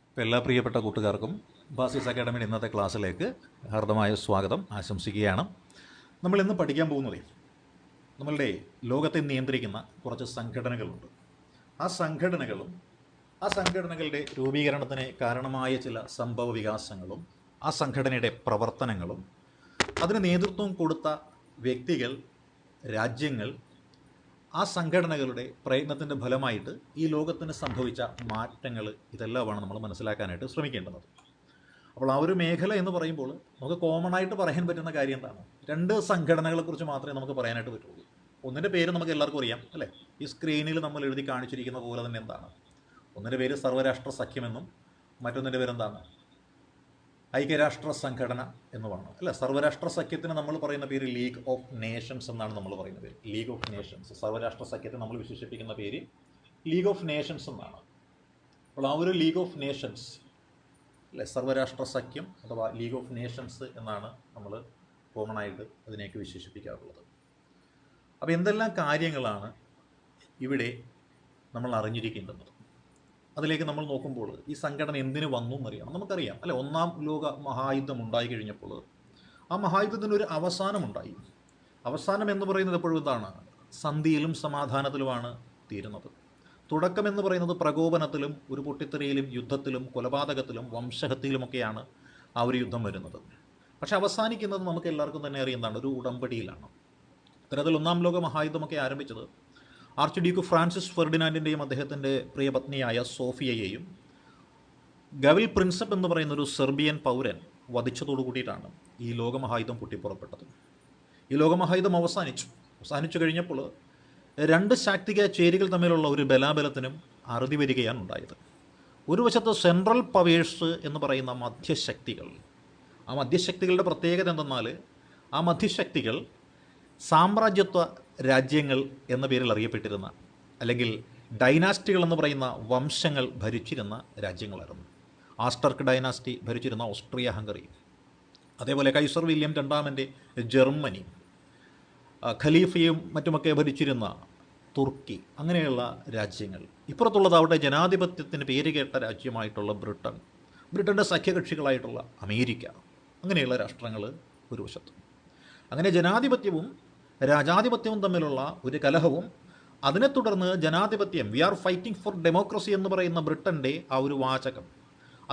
അപ്പോൾ എല്ലാ പ്രിയപ്പെട്ട കൂട്ടുകാർക്കും ബാസിസ് അക്കാഡമിയുടെ ഇന്നത്തെ ക്ലാസ്സിലേക്ക് ഹാർദമായ സ്വാഗതം ആശംസിക്കുകയാണ്. നമ്മൾ ഇന്ന് പഠിക്കാൻ പോകുന്നത് നമ്മളുടെ ലോകത്തെ നിയന്ത്രിക്കുന്ന കുറച്ച് സംഘടനകളുണ്ട്. ആ സംഘടനകളുടെ രൂപീകരണത്തിന് കാരണമായ ചില സംഭവ വികാസങ്ങളും ആ സംഘടനയുടെ പ്രവർത്തനങ്ങളും അതിന് നേതൃത്വം കൊടുത്ത വ്യക്തികൾ, രാജ്യങ്ങൾ, ആ സംഘടനകളുടെ പ്രയത്നത്തിൻ്റെ ഫലമായിട്ട് ഈ ലോകത്തിന് സംഭവിച്ച മാറ്റങ്ങൾ, ഇതെല്ലാമാണ് നമ്മൾ മനസ്സിലാക്കാനായിട്ട് ശ്രമിക്കേണ്ടത്. അപ്പോൾ ആ ഒരു മേഖല എന്ന് പറയുമ്പോൾ നമുക്ക് കോമൺ ആയിട്ട് പറയാൻ പറ്റുന്ന കാര്യം എന്താണ്? രണ്ട് സംഘടനകളെക്കുറിച്ച് മാത്രമേ നമുക്ക് പറയാനായിട്ട് പറ്റുള്ളൂ. ഒന്നിൻ്റെ പേര് നമുക്ക് എല്ലാവർക്കും അറിയാം, അല്ലേ? ഈ സ്ക്രീനിൽ നമ്മൾ എഴുതി കാണിച്ചിരിക്കുന്ന പോലെ തന്നെ എന്താണ്? ഒന്നിൻ്റെ പേര് സർവ്വരാഷ്ട്ര സഖ്യമെന്നും മറ്റൊന്നിൻ്റെ പേരെന്താണ്? ഐക്യരാഷ്ട്ര സംഘടന എന്നുമാണ്, അല്ലേ? സർവ്വരാഷ്ട്ര സഖ്യത്തിന് നമ്മൾ പറയുന്ന പേര് ലീഗ് ഓഫ് നേഷൻസ് എന്നാണ് നമ്മൾ പറയുന്ന പേര്. ലീഗ് ഓഫ് നേഷൻസ്, സർവ്വരാഷ്ട്ര സഖ്യത്തെ നമ്മൾ വിശേഷിപ്പിക്കുന്ന പേര് ലീഗ് ഓഫ് നേഷൻസ് എന്നാണ്. അപ്പോൾ ആ ഒരു ലീഗ് ഓഫ് നേഷൻസ്, അല്ലെ, സർവ്വരാഷ്ട്ര സഖ്യം അഥവാ ലീഗ് ഓഫ് നേഷൻസ് എന്നാണ് നമ്മൾ കോമൺ ആയിട്ട് അതിനേക്ക് വിശേഷിപ്പിക്കാറുള്ളത്. അപ്പോൾ എന്തെല്ലാം കാര്യങ്ങളാണ് ഇവിടെ നമ്മൾ അറിഞ്ഞിരിക്കേണ്ടത്? അതിലേക്ക് നമ്മൾ നോക്കുമ്പോൾ ഈ സംഘടന എന്തിനു വന്നു എന്നറിയണം. നമുക്കറിയാം, അല്ലെ, ഒന്നാം ലോക മഹായുദ്ധം ഉണ്ടായി കഴിഞ്ഞപ്പോൾ ആ മഹായുദ്ധത്തിനൊരു അവസാനമുണ്ടായി. അവസാനം എന്ന് പറയുന്നത് എപ്പോഴും ഇതാണ്, സന്ധിയിലും സമാധാനത്തിലുമാണ് തീരുന്നത്. തുടക്കം എന്ന് പറയുന്നത് പ്രകോപനത്തിലും ഒരു പൊട്ടിത്തെറിയിലും യുദ്ധത്തിലും കൊലപാതകത്തിലും വംശഹത്യയിലുമൊക്കെയാണ് ആ ഒരു യുദ്ധം വരുന്നത്. പക്ഷെ അവസാനിക്കുന്നത് നമുക്ക് എല്ലാവർക്കും തന്നെ അറിയുന്നതാണ്, ഒരു ഉടമ്പടിയിലാണ്. ഇത്തരത്തിൽ ഒന്നാം ലോക മഹായുദ്ധമൊക്കെ ആരംഭിച്ചത് ആർച്ച് ഡ്യൂക്ക് ഫ്രാൻസിസ് ഫെർഡിനാൻഡിൻ്റെയും അദ്ദേഹത്തിൻ്റെ പ്രിയപത്നിയായ സോഫിയയെയും ഗവിൽ പ്രിൻസപ്പ് എന്ന് പറയുന്ന ഒരു സെർബിയൻ പൗരൻ വധിച്ചതോടു കൂടിയിട്ടാണ് ഈ ലോകമഹായുദ്ധം പൊട്ടിപ്പുറപ്പെട്ടത്. ഈ ലോകമഹായുദ്ധം അവസാനിച്ചു കഴിഞ്ഞപ്പോൾ രണ്ട് ശാക്തിക ചേരികൾ തമ്മിലുള്ള ഒരു ബലാബലത്തിനും അറുതി വരികയാണ് ഉണ്ടായത്. ഒരു വശത്ത് സെൻട്രൽ പവേഴ്സ് എന്ന് പറയുന്ന മധ്യശക്തികൾ. ആ മധ്യശക്തികളുടെ പ്രത്യേകത എന്തെന്നാൽ ആ മധ്യശക്തികൾ സാമ്രാജ്യത്വ രാജ്യങ്ങൾ എന്ന പേരിൽ അറിയപ്പെട്ടിരുന്ന, അല്ലെങ്കിൽ ഡൈനാസ്റ്റികൾ എന്ന് പറയുന്ന വംശങ്ങൾ ഭരിച്ചിരുന്ന രാജ്യങ്ങളായിരുന്നു. ആസ്റ്റർക്ക് ഡൈനാസ്റ്റി ഭരിച്ചിരുന്ന ഓസ്ട്രിയ ഹംഗറി, അതേപോലെ കൈസർ വില്യം രണ്ടാമൻ്റെ ജർമ്മനി, ഖലീഫയും മറ്റുമൊക്കെ ഭരിച്ചിരുന്ന തുർക്കി, അങ്ങനെയുള്ള രാജ്യങ്ങൾ. ഇപ്പുറത്തുള്ളതാവട്ടെ ജനാധിപത്യത്തിന് പേരുകേട്ട രാജ്യമായിട്ടുള്ള ബ്രിട്ടൻ്റെ സഖ്യകക്ഷികളായിട്ടുള്ള അമേരിക്ക, അങ്ങനെയുള്ള രാഷ്ട്രങ്ങൾ ഒരു വശത്ത്. അങ്ങനെ ജനാധിപത്യവും രാജാധിപത്യവും തമ്മിലുള്ള ഒരു കലഹവും അതിനെ തുടർന്ന് ജനാധിപത്യം, we are fighting for democracy എന്ന് പറയുന്ന ബ്രിട്ടൻ്റെ ആ ഒരു വാചകം,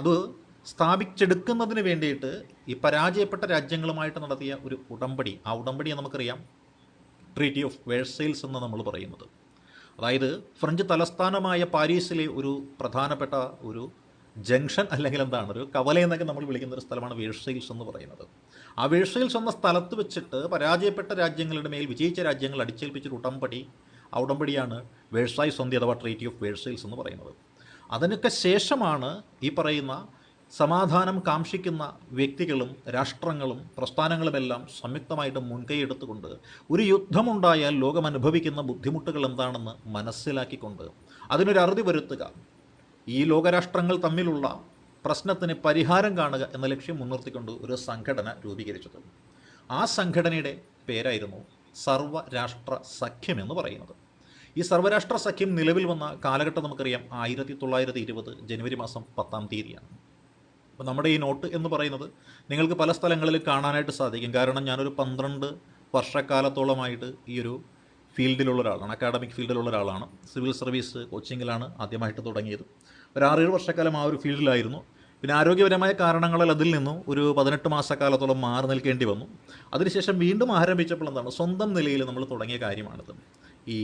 അത് സ്ഥാപിച്ചെടുക്കുന്നതിന് വേണ്ടിയിട്ട് ഈ പരാജയപ്പെട്ട രാജ്യങ്ങളുമായിട്ട് നടത്തിയ ഒരു ഉടമ്പടി. ആ ഉടമ്പടിയെ നമുക്കറിയാം ട്രീറ്റി ഓഫ് വേഴ്സൈൽസ് എന്ന് നമ്മൾ പറയുന്നത്. അതായത് ഫ്രഞ്ച് തലസ്ഥാനമായ പാരീസിലെ ഒരു പ്രധാനപ്പെട്ട ഒരു ജംഗ്ഷൻ, അല്ലെങ്കിൽ എന്താണ്, ഒരു കവല എന്നൊക്കെ നമ്മൾ വിളിക്കുന്ന ഒരു സ്ഥലമാണ് വേഴ്സൈൽസ് എന്ന് പറയുന്നത്. ആ വേഴ്സൈൽസ് എന്ന സ്ഥലത്ത് വെച്ചിട്ട് പരാജയപ്പെട്ട രാജ്യങ്ങളുടെ മേൽ വിജയിച്ച രാജ്യങ്ങൾ അടിച്ചേൽപ്പിച്ചൊരു ഉടമ്പടി. ആ ഉടമ്പടിയാണ് വേഴ്സായ് സന്ധി അഥവാ ട്രീറ്റി ഓഫ് വേഴ്സൈൽസ് എന്ന് പറയുന്നത്. അതിനൊക്കെ ശേഷമാണ് ഈ പറയുന്ന സമാധാനം കാംക്ഷിക്കുന്ന വ്യക്തികളും രാഷ്ട്രങ്ങളും പ്രസ്ഥാനങ്ങളുമെല്ലാം സംയുക്തമായിട്ട് മുൻകൈയെടുത്തുകൊണ്ട് ഒരു യുദ്ധമുണ്ടായാൽ ലോകം അനുഭവിക്കുന്ന ബുദ്ധിമുട്ടുകൾ എന്താണെന്ന് മനസ്സിലാക്കിക്കൊണ്ട് അതിനൊരു അറുതി വരുത്തുക, ഈ ലോകരാഷ്ട്രങ്ങൾ തമ്മിലുള്ള പ്രശ്നത്തിന് പരിഹാരം കാണുക എന്ന ലക്ഷ്യം മുൻനിർത്തിക്കൊണ്ട് ഒരു സംഘടന രൂപീകരിച്ചത്. ആ സംഘടനയുടെ പേരായിരുന്നു സർവ്വരാഷ്ട്ര സഖ്യം എന്ന് പറയുന്നത്. ഈ സർവ്വരാഷ്ട്ര സഖ്യം നിലവിൽ വന്ന കാലഘട്ടം നമുക്കറിയാം 1920 ജനുവരി മാസം 10-ാം തീയതിയാണ്. അപ്പോൾ നമ്മുടെ ഈ നോട്ട് എന്ന് പറയുന്നത് നിങ്ങൾക്ക് പല സ്ഥലങ്ങളിൽ കാണാനായിട്ട് സാധിക്കും. കാരണം ഞാനൊരു 12 വർഷക്കാലത്തോളമായിട്ട് ഈ ഒരു ഫീൽഡിലുള്ള ഒരാളാണ്, അക്കാഡമിക് ഫീൽഡിലുള്ള ഒരാളാണ്. സിവിൽ സർവീസ് കോച്ചിങ്ങിലാണ് ആദ്യമായിട്ട് തുടങ്ങിയത്. ഒരു 6-7 വർഷക്കാലം ആ ഒരു ഫീൽഡിലായിരുന്നു. പിന്നെ ആരോഗ്യപരമായ കാരണങ്ങളാൽ അതിൽ നിന്നും ഒരു 18 മാസക്കാലത്തോളം മാറി നിൽക്കേണ്ടി വന്നു. അതിനുശേഷം വീണ്ടും ആരംഭിച്ചപ്പോൾ എന്താണ്, സ്വന്തം നിലയിൽ നമ്മൾ തുടങ്ങിയ കാര്യമാണിത്. ഈ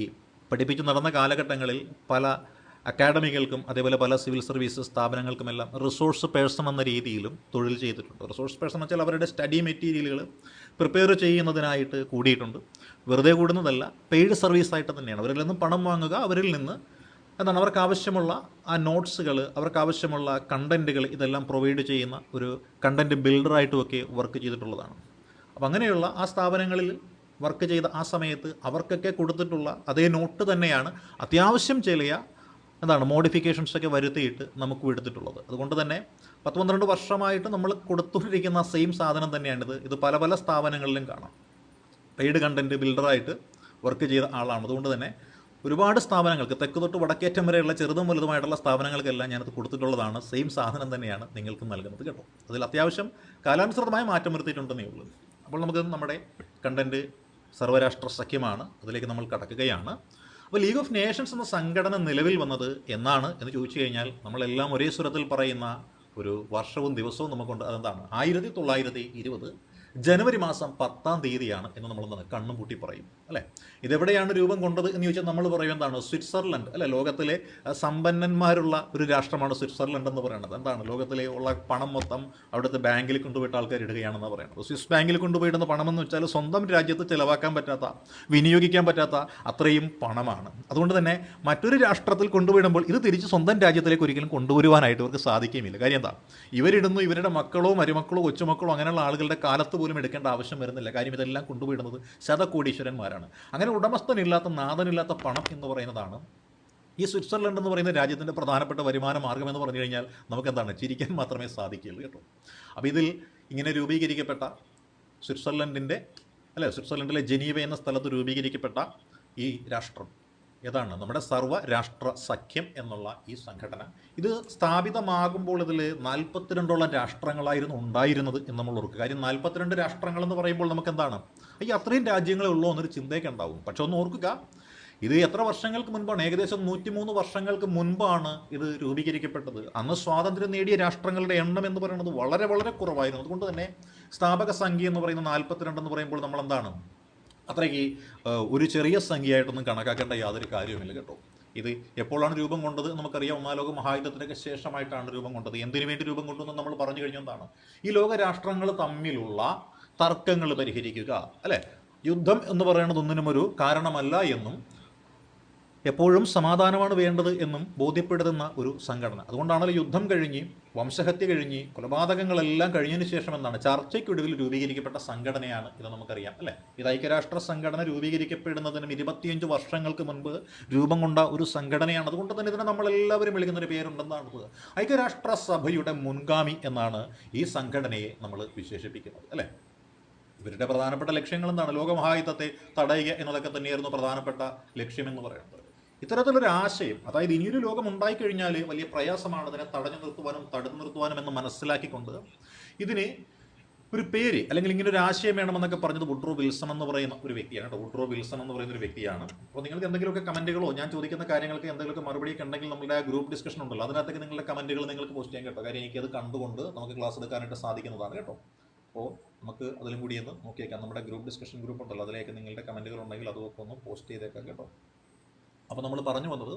പഠിപ്പിച്ചു നടന്ന കാലഘട്ടങ്ങളിൽ പല അക്കാഡമികൾക്കും അതേപോലെ പല സിവിൽ സർവീസ് സ്ഥാപനങ്ങൾക്കുമെല്ലാം റിസോഴ്സ് പേഴ്സൺ എന്ന രീതിയിലും തൊഴിൽ ചെയ്തിട്ടുണ്ട്. റിസോഴ്സ് പേഴ്സൺ എന്ന് വെച്ചാൽ അവരുടെ സ്റ്റഡി മെറ്റീരിയലുകൾ പ്രിപ്പയർ ചെയ്യുന്നതിനായിട്ട് കൂടിയിട്ടുണ്ട്. വെറുതെ കൂടുന്നതല്ല, പെയ്ഡ് സർവീസായിട്ട് തന്നെയാണ്. അവരിൽ നിന്നും പണം വാങ്ങുക, അവരിൽ നിന്ന് എന്താണ് അവർക്ക് ആവശ്യമുള്ള ആ നോട്ട്സുകൾ, അവർക്ക് ആവശ്യമുള്ള കണ്ടൻറ്റുകൾ, ഇതെല്ലാം പ്രൊവൈഡ് ചെയ്യുന്ന ഒരു കണ്ടൻറ്റ് ബിൽഡറായിട്ടുമൊക്കെ വർക്ക് ചെയ്തിട്ടുള്ളതാണ്. അപ്പോൾ അങ്ങനെയുള്ള ആ സ്ഥാപനങ്ങളിൽ വർക്ക് ചെയ്ത ആ സമയത്ത് അവർക്കൊക്കെ കൊടുത്തിട്ടുള്ള അതേ നോട്ട് തന്നെയാണ് അത്യാവശ്യം ചെറിയ മോഡിഫിക്കേഷൻസൊക്കെ വരുത്തിയിട്ട് നമുക്ക് എടുത്തിട്ടുള്ളത്. അതുകൊണ്ട് തന്നെ 10-12 വർഷമായിട്ട് നമ്മൾ കൊടുത്തുകൊണ്ടിരിക്കുന്ന സെയിം സാധനം തന്നെയാണിത്. ഇത് പല പല സ്ഥാപനങ്ങളിലും കാണാം. പെയ്ഡ് കണ്ടൻറ്റ് ബിൽഡറായിട്ട് വർക്ക് ചെയ്ത ആളാണ്. അതുകൊണ്ട് തന്നെ ഒരുപാട് സ്ഥാപനങ്ങൾക്ക് തെക്ക് തൊട്ട് വടക്കേറ്റം വരെയുള്ള ചെറുതും വലുതുമായിട്ടുള്ള സ്ഥാപനങ്ങൾക്കെല്ലാം ഞാനത് കൊടുത്തിട്ടുള്ളതാണ്. സെയിം സാധനം തന്നെയാണ് നിങ്ങൾക്ക് നൽകുന്നത് കേട്ടോ. അതിൽ അത്യാവശ്യം കാലാനുസൃതമായ മാറ്റം വരുത്തിയിട്ടുണ്ടെന്നേ ഉള്ളൂ. അപ്പോൾ നമുക്ക് നമ്മുടെ കണ്ടൻറ്റ് സർവ്വരാഷ്ട്ര സഖ്യമാണ്, അതിലേക്ക് നമ്മൾ കടക്കുകയാണ്. അപ്പോൾ ലീഗ് ഓഫ് നേഷൻസ് എന്ന സംഘടന നിലവിൽ വന്നത് എന്നാണ് എന്ന് ചോദിച്ചു കഴിഞ്ഞാൽ നമ്മളെല്ലാം ഒരേ സ്വരത്തിൽ പറയുന്ന ഒരു വർഷവും ദിവസവും നമുക്കുണ്ട്. അതെന്താണ്? 1920 ജനുവരി മാസം 10-ാം തീയതിയാണ് എന്ന് നമ്മൾ കണ്ണും പൂട്ടി പറയും അല്ലേ. ഇതെവിടെയാണ് രൂപം കൊണ്ടത് എന്ന് ചോദിച്ചാൽ നമ്മൾ പറയും എന്താണ്? സ്വിറ്റ്സർലൻഡ് അല്ലേ. ലോകത്തിലെ സമ്പന്നന്മാരുള്ള ഒരു രാഷ്ട്രമാണ് സ്വിറ്റ്സർലൻഡ് എന്ന് പറയുന്നത്. എന്താണ്? ലോകത്തിലെ ഉള്ള പണം മൊത്തം അവിടുത്തെ ബാങ്കിൽ കൊണ്ടുപോയിട്ട് ആൾക്കാർ ഇടുകയാണെന്ന് പറയുന്നത്. സ്വിസ് ബാങ്കിൽ കൊണ്ടുപോയിടുന്ന പണമെന്ന് വെച്ചാൽ സ്വന്തം രാജ്യത്ത് ചിലവാക്കാൻ പറ്റാത്ത, വിനിയോഗിക്കാൻ പറ്റാത്ത അത്രയും പണമാണ്. അതുകൊണ്ട് തന്നെ മറ്റൊരു രാഷ്ട്രത്തിൽ കൊണ്ടുപോയിടുമ്പോൾ ഇത് തിരിച്ച് സ്വന്തം രാജ്യത്തിലേക്ക് ഒരിക്കലും കൊണ്ടുവരുവാനായിട്ട് ഇവർക്ക് സാധിക്കുകയില്ല. കാര്യം എന്താ? ഇവരിടുന്നു, ഇവരുടെ മക്കളോ മരുമക്കളോ കൊച്ചുമക്കളോ അങ്ങനെയുള്ള ആളുകളുടെ കാലത്ത് പോലും എടുക്കേണ്ട ആവശ്യം വരുന്നില്ല. കാര്യം ഇതെല്ലാം കൊണ്ടുപോയിടുന്നത് ശതകോടീശ്വരന്മാരാണ്. അങ്ങനെ ഉടമസ്ഥനില്ലാത്ത, നാഥനില്ലാത്ത പണം എന്ന് പറയുന്നതാണ് ഈ സ്വിറ്റ്സർലൻഡ് എന്ന് പറയുന്ന രാജ്യത്തിൻ്റെ പ്രധാനപ്പെട്ട വരുമാന മാർഗ്ഗം എന്ന് പറഞ്ഞു കഴിഞ്ഞാൽ നമുക്കെന്താണ്? ചിരിക്കാൻ മാത്രമേ സാധിക്കുകയുള്ളൂ കേട്ടോ. അപ്പോൾ ഇതിൽ ഇങ്ങനെ രൂപീകരിക്കപ്പെട്ട സ്വിറ്റ്സർലൻഡിലെ ജനീവ എന്ന സ്ഥലത്ത് രൂപീകരിക്കപ്പെട്ട ഈ രാഷ്ട്രം ഏതാണ്? നമ്മുടെ സർവ്വരാഷ്ട്ര സഖ്യം എന്നുള്ള ഈ സംഘടന. ഇത് സ്ഥാപിതമാകുമ്പോൾ ഇതിൽ 42ഓളം രാഷ്ട്രങ്ങളായിരുന്നു ഉണ്ടായിരുന്നത് എന്ന് നമ്മൾ ഓർക്കുക. കാര്യം 42 രാഷ്ട്രങ്ങൾ എന്ന് പറയുമ്പോൾ നമുക്ക് എന്താണ്, ഈ അത്രയും രാജ്യങ്ങളേ ഉള്ളൂ എന്നൊരു ചിന്തയൊക്കെ ഉണ്ടാവും. പക്ഷെ ഒന്ന് ഓർക്കുക, ഇത് എത്ര വർഷങ്ങൾക്ക് മുൻപാണ്? ഏകദേശം 103 വർഷങ്ങൾക്ക് മുൻപാണ് ഇത് രൂപീകരിക്കപ്പെട്ടത്. അന്ന് സ്വാതന്ത്ര്യം നേടിയ രാഷ്ട്രങ്ങളുടെ എണ്ണം എന്ന് പറയുന്നത് വളരെ വളരെ കുറവായിരുന്നു. അതുകൊണ്ട് തന്നെ സ്ഥാപക സംഖ്യ എന്ന് പറയുന്ന 42 എന്ന് പറയുമ്പോൾ നമ്മൾ എന്താണ്, അത്രയ്ക്ക് ഒരു ചെറിയ സംഖ്യയായിട്ടൊന്നും കണക്കാക്കേണ്ട യാതൊരു കാര്യവുമില്ല കേട്ടോ. ഇത് എപ്പോഴാണ് രൂപം കൊണ്ടത് നമുക്കറിയാം. 1-ാം ലോക മഹായുദ്ധത്തിനൊക്കെ ശേഷമായിട്ടാണ് രൂപം കൊണ്ടത്. എന്തിനു വേണ്ടി രൂപം കൊണ്ടെന്ന് നമ്മൾ പറഞ്ഞു കഴിഞ്ഞാൽ എന്താണ്? ഈ ലോക രാഷ്ട്രങ്ങൾ തമ്മിലുള്ള തർക്കങ്ങൾ പരിഹരിക്കുക അല്ലേ. യുദ്ധം എന്ന് പറയുന്നത് ഒന്നിനും ഒരു കാരണമല്ല എന്നും എപ്പോഴും സമാധാനമാണ് വേണ്ടത് എന്നും ബോധ്യപ്പെടുത്തുന്ന ഒരു സംഘടന. അതുകൊണ്ടാണല്ലോ യുദ്ധം കഴിഞ്ഞ്, വംശഹത്യ കഴിഞ്ഞ്, കൊലപാതകങ്ങളെല്ലാം കഴിഞ്ഞതിന് ശേഷം എന്താണ്, ചർച്ചയ്ക്കൊടുവിൽ രൂപീകരിക്കപ്പെട്ട സംഘടനയാണ് ഇത് നമുക്കറിയാം അല്ലേ. ഇത് ഐക്യരാഷ്ട്ര സംഘടന രൂപീകരിക്കപ്പെടുന്നതിനും 25 വർഷങ്ങൾക്ക് മുൻപ് രൂപം കൊണ്ട ഒരു സംഘടനയാണ്. അതുകൊണ്ട് തന്നെ ഇതിനെ നമ്മളെല്ലാവരും വിളിക്കുന്നൊരു പേരുണ്ടെന്നാണ് ഐക്യരാഷ്ട്ര സഭയുടെ മുൻഗാമി എന്നാണ് ഈ സംഘടനയെ നമ്മൾ വിശേഷിപ്പിക്കുന്നത് അല്ലേ. ഇവരുടെ പ്രധാനപ്പെട്ട ലക്ഷ്യങ്ങൾ എന്താണ്? ലോകമഹായുദ്ധത്തെ തടയുക എന്നതൊക്കെ തന്നെയായിരുന്നു പ്രധാനപ്പെട്ട ലക്ഷ്യമെന്ന് പറയുന്നത്. ഇത്തരത്തിലൊരു ആശയം, അതായത് ഇനിയൊരു ലോകം ഉണ്ടായിക്കഴിഞ്ഞാൽ വലിയ പ്രയാസമാണ് അതിനെ തടഞ്ഞു നിർത്തുവാനും തടുത്തു നിർത്തുവാനും എന്ന് മനസ്സിലാക്കിക്കൊണ്ട് ഇതിന് ഒരു പേര് അല്ലെങ്കിൽ ഇങ്ങനെ ഒരു ആശയം വേണമെന്നൊക്കെ പറഞ്ഞത് വുഡ്രോ വിൽസൺ എന്ന് പറയുന്ന ഒരു വ്യക്തിയാണ് കേട്ടോ. വുഡ്രോ വിൽസൺ എന്ന് പറയുന്ന ഒരു വ്യക്തിയാണ്. അപ്പോൾ നിങ്ങൾക്ക് എന്തെങ്കിലുമൊക്കെ കമൻറ്റുകളോ ഞാൻ ചോദിക്കുന്ന കാര്യങ്ങൾക്ക് എന്തെങ്കിലുമൊക്കെ മറുപടിയൊക്കെ ഉണ്ടെങ്കിൽ നമ്മുടെ ഗ്രൂപ്പ് ഡിസ്കഷൻ ഉണ്ടല്ലോ, അതിനകത്തേക്ക് നിങ്ങളുടെ കമൻറ്റുകൾ നിങ്ങൾക്ക് പോസ്റ്റ് ചെയ്യാൻ കേട്ടോ. കാര്യം എനിക്കത് കണ്ടുകൊണ്ട് നമുക്ക് ക്ലാസ് എടുക്കാനായിട്ട് സാധിക്കുന്നതാണ് കേട്ടോ. അപ്പോൾ നമുക്ക് അതിലും കൂടി ഒന്ന് നോക്കിയേക്കാം. നമ്മുടെ ഗ്രൂപ്പ് ഡിസ്കഷൻ ഗ്രൂപ്പ് ഉണ്ടല്ലോ, അതിലേക്ക് നിങ്ങളുടെ കമൻറ്റുകൾ ഉണ്ടെങ്കിൽ അതൊക്കെ ഒന്ന് പോസ്റ്റ് ചെയ്തേക്കാം കേട്ടോ. അപ്പോൾ നമ്മൾ പറഞ്ഞു വന്നത്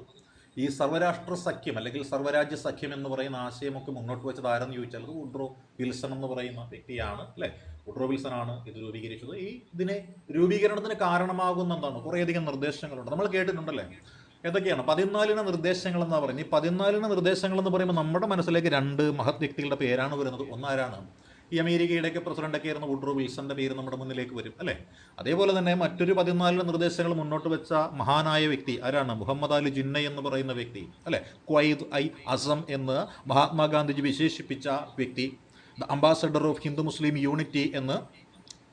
ഈ സർവ്വരാഷ്ട്ര സഖ്യം അല്ലെങ്കിൽ സർവ്വരാജ്യ സഖ്യം എന്ന് പറയുന്ന ആശയമൊക്കെ മുന്നോട്ട് വെച്ചത് ആരെന്ന് ചോദിച്ചാൽ അത് വുഡ്രോ വിൽസൺ എന്ന് പറയുന്ന വ്യക്തിയാണ് അല്ലേ. വുഡ്രോ വിൽസൺ ആണ് ഇത് രൂപീകരിച്ചത്. ഇതിനെ രൂപീകരണത്തിന് കാരണമാകുന്ന എന്താണ്, കുറേയധികം നിർദ്ദേശങ്ങളുണ്ട്. നമ്മൾ കേട്ടിട്ടുണ്ടല്ലേ, ഏതൊക്കെയാണ്? 14 നിർദ്ദേശങ്ങൾ എന്നാണ് പറയുന്നത്. ഈ 14 നിർദ്ദേശങ്ങൾ എന്ന് പറയുമ്പോൾ നമ്മുടെ മനസ്സിലേക്ക് 2 മഹത് വ്യക്തികളുടെ പേരാണ് വരുന്നത്. ഒന്നാരാണ്? ഈ അമേരിക്കയുടെയൊക്കെ പ്രസിഡന്റൊക്കെ ആയിരുന്ന വുഡ്രോ വിൽസന്റെ പേര് നമ്മുടെ മുന്നിലേക്ക് വരും അല്ലേ. അതേപോലെ തന്നെ മറ്റൊരു 14 നിർദ്ദേശങ്ങൾ മുന്നോട്ട് വെച്ച മഹാനായ വ്യക്തി ആരാണ്? മുഹമ്മദ് അലി ജിന്ന എന്ന് പറയുന്ന വ്യക്തി അല്ലേ. ഖ്വയ്ദ് ഐ അസം എന്ന് മഹാത്മാഗാന്ധിജി വിശേഷിപ്പിച്ച വ്യക്തി, the ambassador of Hindu Muslim unity എന്ന്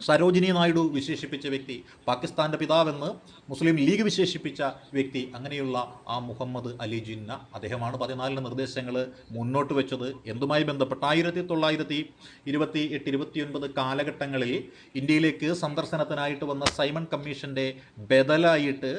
സരോജിനി നായിഡു വിശേഷിപ്പിച്ച വ്യക്തി, പാകിസ്ഥാൻ്റെ പിതാവെന്ന് മുസ്ലിം ലീഗ് വിശേഷിപ്പിച്ച വ്യക്തി, അങ്ങനെയുള്ള ആ മുഹമ്മദ് അലി ജിന്ന അദ്ദേഹമാണ് 14 നിർദ്ദേശങ്ങൾ മുന്നോട്ട് വെച്ചത്. എന്തുമായി ബന്ധപ്പെട്ട് 1928-29 കാലഘട്ടങ്ങളിൽ ഇന്ത്യയിലേക്ക് സന്ദർശനത്തിനായിട്ട് വന്ന സൈമൺ കമ്മീഷൻ്റെ ബദലായിട്ട്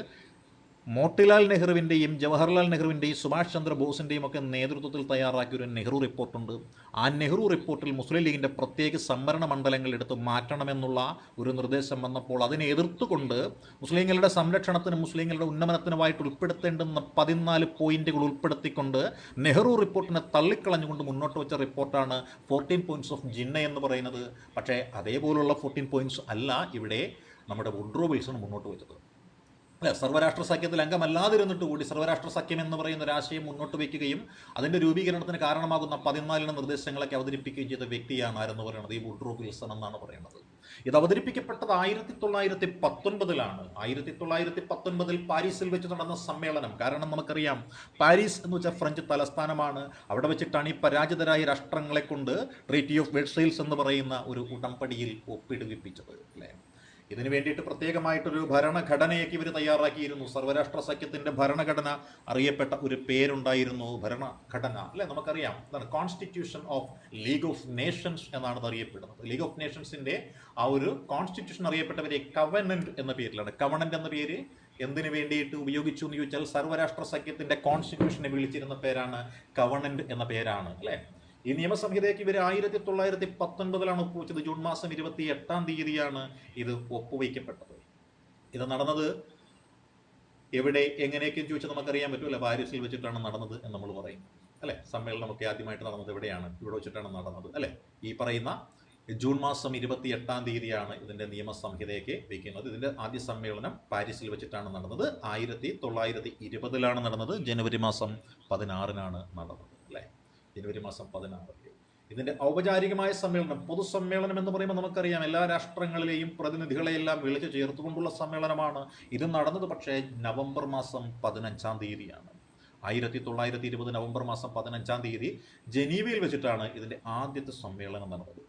മോട്ടിലാൽ നെഹ്റുവിൻ്റെയും ജവഹർലാൽ നെഹ്റുവിൻ്റെയും സുഭാഷ് ചന്ദ്രബോസിൻ്റെയും ഒക്കെ നേതൃത്വത്തിൽ തയ്യാറാക്കിയ ഒരു നെഹ്റു റിപ്പോർട്ടുണ്ട്. ആ നെഹ്റു റിപ്പോർട്ടിൽ മുസ്ലിം ലീഗിൻ്റെ പ്രത്യേക സംവരണ മണ്ഡലങ്ങൾ എടുത്ത് മാറ്റണമെന്നുള്ള ഒരു നിർദ്ദേശം വന്നപ്പോൾ അതിനെ എതിർത്തുകൊണ്ട് മുസ്ലിങ്ങളുടെ സംരക്ഷണത്തിനും മുസ്ലിങ്ങളുടെ ഉന്നമനത്തിനുമായിട്ട് ഉൾപ്പെടുത്തേണ്ടുന്ന 14 പോയിന്റുകൾ ഉൾപ്പെടുത്തിക്കൊണ്ട് നെഹ്റു റിപ്പോർട്ടിനെ തള്ളിക്കളഞ്ഞുകൊണ്ട് മുന്നോട്ട് വെച്ച റിപ്പോർട്ടാണ് 14 പോയിന്റ്സ് ഓഫ് ജിന്ന എന്ന് പറയുന്നത്. പക്ഷേ അതേപോലുള്ള 14 പോയിന്റ്സ് അല്ല ഇവിടെ നമ്മുടെ വുഡ്രോ വിൽസൺ മുന്നോട്ട് വെച്ചത് അല്ലെ. സർവ്വരാഷ്ട്ര സഖ്യത്തിൽ അംഗമല്ലാതിരുന്നിട്ട് കൂടി സർവ്വരാഷ്ട്ര സഖ്യം എന്ന് പറയുന്ന ഒരാശയം മുന്നോട്ട് വയ്ക്കുകയും അതിൻ്റെ രൂപീകരണത്തിന് കാരണമാകുന്ന 14 നിർദ്ദേശങ്ങളൊക്കെ അവതരിപ്പിക്കുകയും ചെയ്ത വ്യക്തിയാണ് ആരെന്ന് പറയുന്നത് ഈ വുഡ്രോ വിൽസൺ എന്നാണ് പറയുന്നത്. ഇത് അവതരിപ്പിക്കപ്പെട്ടത് 1919-ലാണ്. 1919 പാരീസിൽ വെച്ച് നടന്ന സമ്മേളനം. കാരണം നമുക്കറിയാം പാരീസ് എന്ന് വെച്ചാൽ ഫ്രഞ്ച് തലസ്ഥാനമാണ്. അവിടെ വെച്ചിട്ടാണ് ഈ പരാജിതരായ രാഷ്ട്രങ്ങളെ കൊണ്ട് ട്രീറ്റി ഓഫ് വെർസൈൽസ് എന്ന് പറയുന്ന ഒരു ഉടമ്പടിയിൽ ഒപ്പിടുവിപ്പിച്ചത് അല്ലേ. ഇതിനു വേണ്ടിയിട്ട് പ്രത്യേകമായിട്ടൊരു ഭരണഘടനയൊക്കെ ഇവർ തയ്യാറാക്കിയിരുന്നു. സർവ്വരാഷ്ട്ര സഖ്യത്തിന്റെ ഭരണഘടന അറിയപ്പെട്ട ഒരു പേരുണ്ടായിരുന്നു, ഭരണഘടന അല്ലെ, നമുക്കറിയാം. അതാണ് constitution of league of Nations എന്നാണ് അത് അറിയപ്പെടുന്നത്. ലീഗ് ഓഫ് നേഷൻസിന്റെ ആ ഒരു കോൺസ്റ്റിറ്റ്യൂഷൻ അറിയപ്പെട്ടവരെ കവനന്റ് എന്ന പേരിലാണ്. കവനന്റ് എന്ന പേര് എന്തിനു വേണ്ടിയിട്ട് ഉപയോഗിച്ചു എന്ന് ചോദിച്ചാൽ സർവ്വരാഷ്ട്ര സഖ്യത്തിന്റെ കോൺസ്റ്റിറ്റ്യൂഷനെ വിളിച്ചിരുന്ന പേരാണ് കവനന്റ് എന്ന പേരാണ് അല്ലെ. ഈ നിയമസംഹിതയ്ക്ക് ഇവർ 1919 ഒപ്പുവെച്ചത്. ജൂൺ മാസം 28 ഇത് ഒപ്പുവയ്ക്കപ്പെട്ടത്. ഇത് നടന്നത് എവിടെ, എങ്ങനെയൊക്കെ ചോദിച്ചാൽ നമുക്കറിയാൻ പറ്റുമല്ലോ. പാരീസിൽ വെച്ചിട്ടാണ് നടന്നത് എന്ന് നമ്മൾ പറയും അല്ലെ. സമ്മേളനമൊക്കെ ആദ്യമായിട്ട് നടന്നത് എവിടെയാണ്? ഇവിടെ വെച്ചിട്ടാണ് നടന്നത് അല്ലെ. ഈ പറയുന്ന ജൂൺ മാസം 28 ഇതിന്റെ നിയമസംഹിതയൊക്കെ വയ്ക്കുന്നത്. ഇതിന്റെ ആദ്യ സമ്മേളനം പാരീസിൽ വെച്ചിട്ടാണ് നടന്നത്. 1920 നടന്നത്. ജനുവരി മാസം 16 നടന്നത് അല്ലെ. ജനുവരി മാസം 16. ഇതിന്റെ ഔപചാരികമായ സമ്മേളനം, പൊതുസമ്മേളനം എന്ന് പറയുമ്പോൾ നമുക്കറിയാം എല്ലാ രാഷ്ട്രങ്ങളിലെയും പ്രതിനിധികളെയെല്ലാം വിളിച്ചു ചേർത്തുകൊണ്ടുള്ള സമ്മേളനമാണ്. ഇത് നടന്നത് പക്ഷേ നവംബർ മാസം 15 1920 നവംബർ മാസം 15 ജനീവയിൽ വെച്ചിട്ടാണ് ഇതിന്റെ ആദ്യത്തെ സമ്മേളനം നടന്നത്.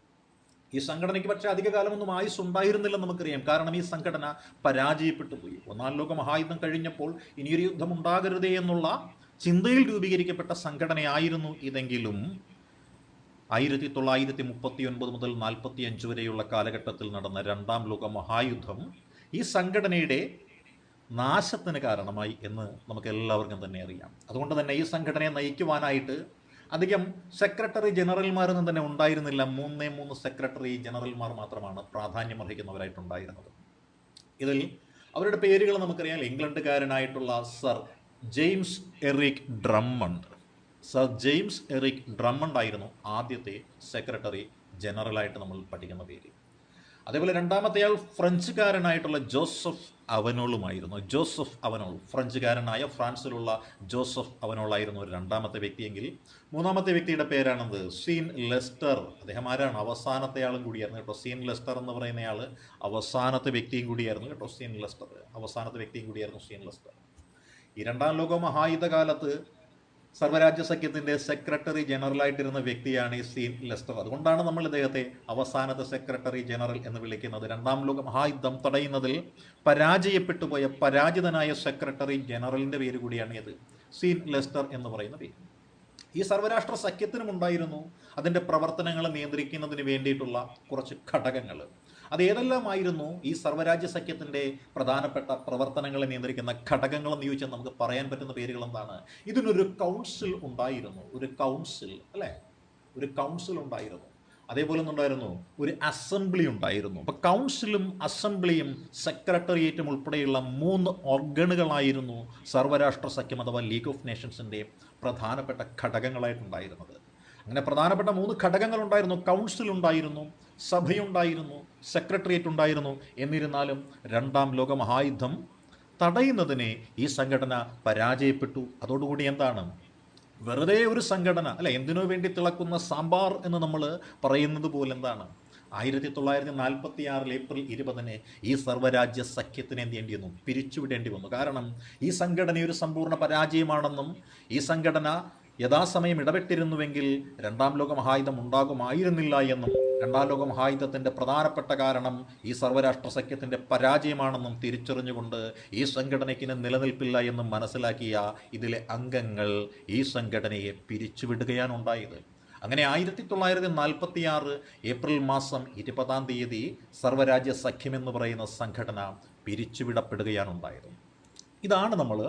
ഈ സംഘടനയ്ക്ക് പക്ഷേ അധിക കാലമൊന്നും ആയുസ് ഉണ്ടായിരുന്നില്ലെന്ന് നമുക്കറിയാം. കാരണം ഈ സംഘടന പരാജയപ്പെട്ടു പോയി. ഒന്നാം ലോക മഹായുദ്ധം കഴിഞ്ഞപ്പോൾ ഇനിയൊരു യുദ്ധം ഉണ്ടാകരുതേ എന്നുള്ള ചിന്തയിൽ രൂപീകരിക്കപ്പെട്ട സംഘടനയായിരുന്നു ഇതെങ്കിലും 1939 മുതൽ 45 വരെയുള്ള കാലഘട്ടത്തിൽ നടന്ന രണ്ടാം ലോക മഹായുദ്ധം ഈ സംഘടനയുടെ നാശത്തിന് കാരണമായി എന്ന് നമുക്ക് എല്ലാവർക്കും തന്നെ അറിയാം. അതുകൊണ്ട് തന്നെ ഈ സംഘടനയെ നയിക്കുവാനായിട്ട് അധികം സെക്രട്ടറി ജനറൽമാരൊന്നും തന്നെ ഉണ്ടായിരുന്നില്ല. 3 സെക്രട്ടറി ജനറൽമാർ മാത്രമാണ് പ്രാധാന്യമർഹിക്കുന്നവരായിട്ടുണ്ടായിരുന്നത്. ഇതിൽ അവരുടെ പേരുകൾ നമുക്കറിയാം. ഇംഗ്ലണ്ടുകാരനായിട്ടുള്ള sir James Eric Drummond. Sir James Eric Drummond ആയിരുന്നു ആദ്യത്തെ സെക്രട്ടറി ജനറലായിട്ട് നമ്മൾ പഠിക്കുന്ന പേര്. അതേപോലെ രണ്ടാമത്തെയാൾ ഫ്രഞ്ചുകാരനായിട്ടുള്ള ജോസഫ് അവനോളുമായിരുന്നു. ജോസഫ് അവനോൾ, ഫ്രഞ്ചുകാരനായ ഫ്രാൻസിലുള്ള ജോസഫ് അവനോളായിരുന്നു ഒരു രണ്ടാമത്തെ വ്യക്തിയെങ്കിൽ, മൂന്നാമത്തെ വ്യക്തിയുടെ പേരാണെന്ത്? Scene Leicester. അദ്ദേഹം ആരാണ്? അവസാനത്തെ ആളും കൂടിയായിരുന്നു കേട്ടോ. സീൻ ലെസ്റ്റർ എന്ന് പറയുന്നയാൾ അവസാനത്തെ വ്യക്തിയും കൂടിയായിരുന്നു കേട്ടോ. സീൻ ലെസ്റ്റർ അവസാനത്തെ വ്യക്തിയും കൂടിയായിരുന്നു സീൻ ലെസ്റ്റർ. ഈ രണ്ടാം ലോക മഹായുദ്ധ കാലത്ത് സർവ്വരാജ്യ സഖ്യത്തിന്റെ സെക്രട്ടറി ജനറലായിട്ടിരുന്ന വ്യക്തിയാണ് ഈ സീൻ ലെസ്റ്റർ. അതുകൊണ്ടാണ് നമ്മൾ ഇദ്ദേഹത്തെ അവസാനത്തെ സെക്രട്ടറി ജനറൽ എന്ന് വിളിക്കുന്നത്. രണ്ടാം ലോക മഹായുദ്ധം തടയുന്നതിൽ പരാജയപ്പെട്ടു പോയ പരാജിതനായ സെക്രട്ടറി ജനറലിന്റെ പേര് കൂടിയാണ് ഇത്, സീൻ ലെസ്റ്റർ എന്ന് പറയുന്ന പേര്. ഈ സർവ്വരാഷ്ട്ര സഖ്യത്തിനും ഉണ്ടായിരുന്നു അതിൻ്റെ പ്രവർത്തനങ്ങളെ നിയന്ത്രിക്കുന്നതിന് വേണ്ടിയിട്ടുള്ള കുറച്ച് ഘടകങ്ങൾ. അതേതെല്ലാമായിരുന്നു ഈ സർവ്വരാജ്യ സഖ്യത്തിൻ്റെ പ്രധാനപ്പെട്ട പ്രവർത്തനങ്ങളെ നിയന്ത്രിക്കുന്ന ഘടകങ്ങളെന്ന് ചോദിച്ചാൽ നമുക്ക് പറയാൻ പറ്റുന്ന പേരുകൾ എന്താണ്? ഇതിനൊരു കൗൺസിൽ ഉണ്ടായിരുന്നു. ഒരു കൗൺസിൽ അല്ലേ, ഒരു കൗൺസിൽ ഉണ്ടായിരുന്നു. അതേപോലെ ഉണ്ടായിരുന്നു ഒരു അസംബ്ലി ഉണ്ടായിരുന്നു. അപ്പോൾ കൗൺസിലും അസംബ്ലിയും സെക്രട്ടേറിയറ്റും ഉൾപ്പെടെയുള്ള 3 ഓർഗനുകളായിരുന്നു സർവ്വരാഷ്ട്ര സഖ്യം അഥവാ ലീഗ് ഓഫ് നേഷൻസിൻ്റെ പ്രധാനപ്പെട്ട ഘടകങ്ങളായിട്ടുണ്ടായിരുന്നത്. അങ്ങനെ പ്രധാനപ്പെട്ട 3 ഘടകങ്ങളുണ്ടായിരുന്നു. കൗൺസിൽ ഉണ്ടായിരുന്നു, സഭയുണ്ടായിരുന്നു, സെക്രട്ടേറിയറ്റ് ഉണ്ടായിരുന്നു. എന്നിരുന്നാലും രണ്ടാം ലോക മഹായുദ്ധം തടയുന്നതിന് ഈ സംഘടന പരാജയപ്പെട്ടു. അതോടുകൂടി എന്താണ്, വെറുതെ ഒരു സംഘടന അല്ല, എന്തിനു വേണ്ടി തിളക്കുന്ന സാമ്പാർ എന്ന് നമ്മൾ പറയുന്നത് പോലെ എന്താണ്, 1946 ഏപ്രിൽ 20 ഈ സർവ്വരാജ്യ സഖ്യത്തിന് എന്ത് ചെയ്യേണ്ടി വന്നു? പിരിച്ചുവിടേണ്ടി വന്നു. കാരണം ഈ സംഘടന ഒരു സമ്പൂർണ്ണ പരാജയമാണെന്നും ഈ സംഘടന യഥാസമയം ഇടപെട്ടിരുന്നുവെങ്കിൽ രണ്ടാം ലോക മഹായുദ്ധം ഉണ്ടാകുമായിരുന്നില്ല എന്നും രണ്ടാം ലോക മഹായുദ്ധത്തിൻ്റെ പ്രധാനപ്പെട്ട കാരണം ഈ സർവ്വരാഷ്ട്ര സഖ്യത്തിൻ്റെ പരാജയമാണെന്നും തിരിച്ചറിഞ്ഞുകൊണ്ട് ഈ സംഘടനയ്ക്ക് നിലനിൽപ്പില്ല എന്നും മനസ്സിലാക്കിയ ഇതിലെ അംഗങ്ങൾ ഈ സംഘടനയെ പിരിച്ചുവിടുകയാണ് ഉണ്ടായത്. അങ്ങനെ 1946 ഏപ്രിൽ മാസം 20 സർവ്വരാജ്യ സഖ്യമെന്ന് പറയുന്ന സംഘടന പിരിച്ചുവിടപ്പെടുകയാണ് ഉണ്ടായത്. ഇതാണ് നമ്മൾ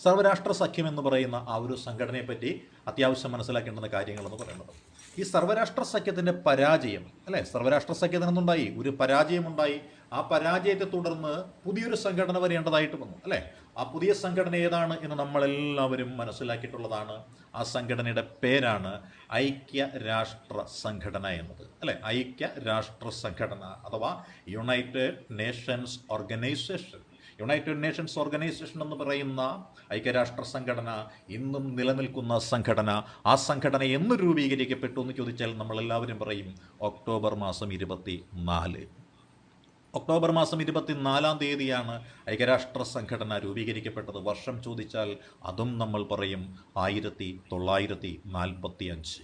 സർവ്വരാഷ്ട്ര സഖ്യം എന്ന് പറയുന്ന ആ ഒരു സംഘടനയെപ്പറ്റി അത്യാവശ്യം മനസ്സിലാക്കേണ്ടുന്ന കാര്യങ്ങളെന്ന് പറയുന്നത്. ഈ സർവ്വരാഷ്ട്ര സഖ്യത്തിൻ്റെ പരാജയം അല്ലേ, സർവ്വരാഷ്ട്ര സഖ്യത്തിന് എന്തുണ്ടായി? ഒരു പരാജയമുണ്ടായി. ആ പരാജയത്തെ തുടർന്ന് പുതിയൊരു സംഘടന വരേണ്ടതായിട്ട് വന്നു അല്ലേ. ആ പുതിയ സംഘടന ഏതാണ് എന്ന് നമ്മളെല്ലാവരും മനസ്സിലാക്കിയിട്ടുള്ളതാണ്. ആ സംഘടനയുടെ പേരാണ് ഐക്യരാഷ്ട്ര സംഘടന എന്നത് അല്ലേ. ഐക്യരാഷ്ട്ര സംഘടന അഥവാ United Nations organisation. United Nations organisation എന്ന് പറയുന്ന ഐക്യരാഷ്ട്ര സംഘടന ഇന്നും നിലനിൽക്കുന്ന സംഘടന. ആ സംഘടന എന്ന് രൂപീകരിക്കപ്പെട്ടു എന്ന് ചോദിച്ചാൽ നമ്മളെല്ലാവരും പറയും ഒക്ടോബർ മാസം 24. ഒക്ടോബർ മാസം 24 ഐക്യരാഷ്ട്ര സംഘടന രൂപീകരിക്കപ്പെട്ടത്. വർഷം ചോദിച്ചാൽ അതും നമ്മൾ പറയും 1945.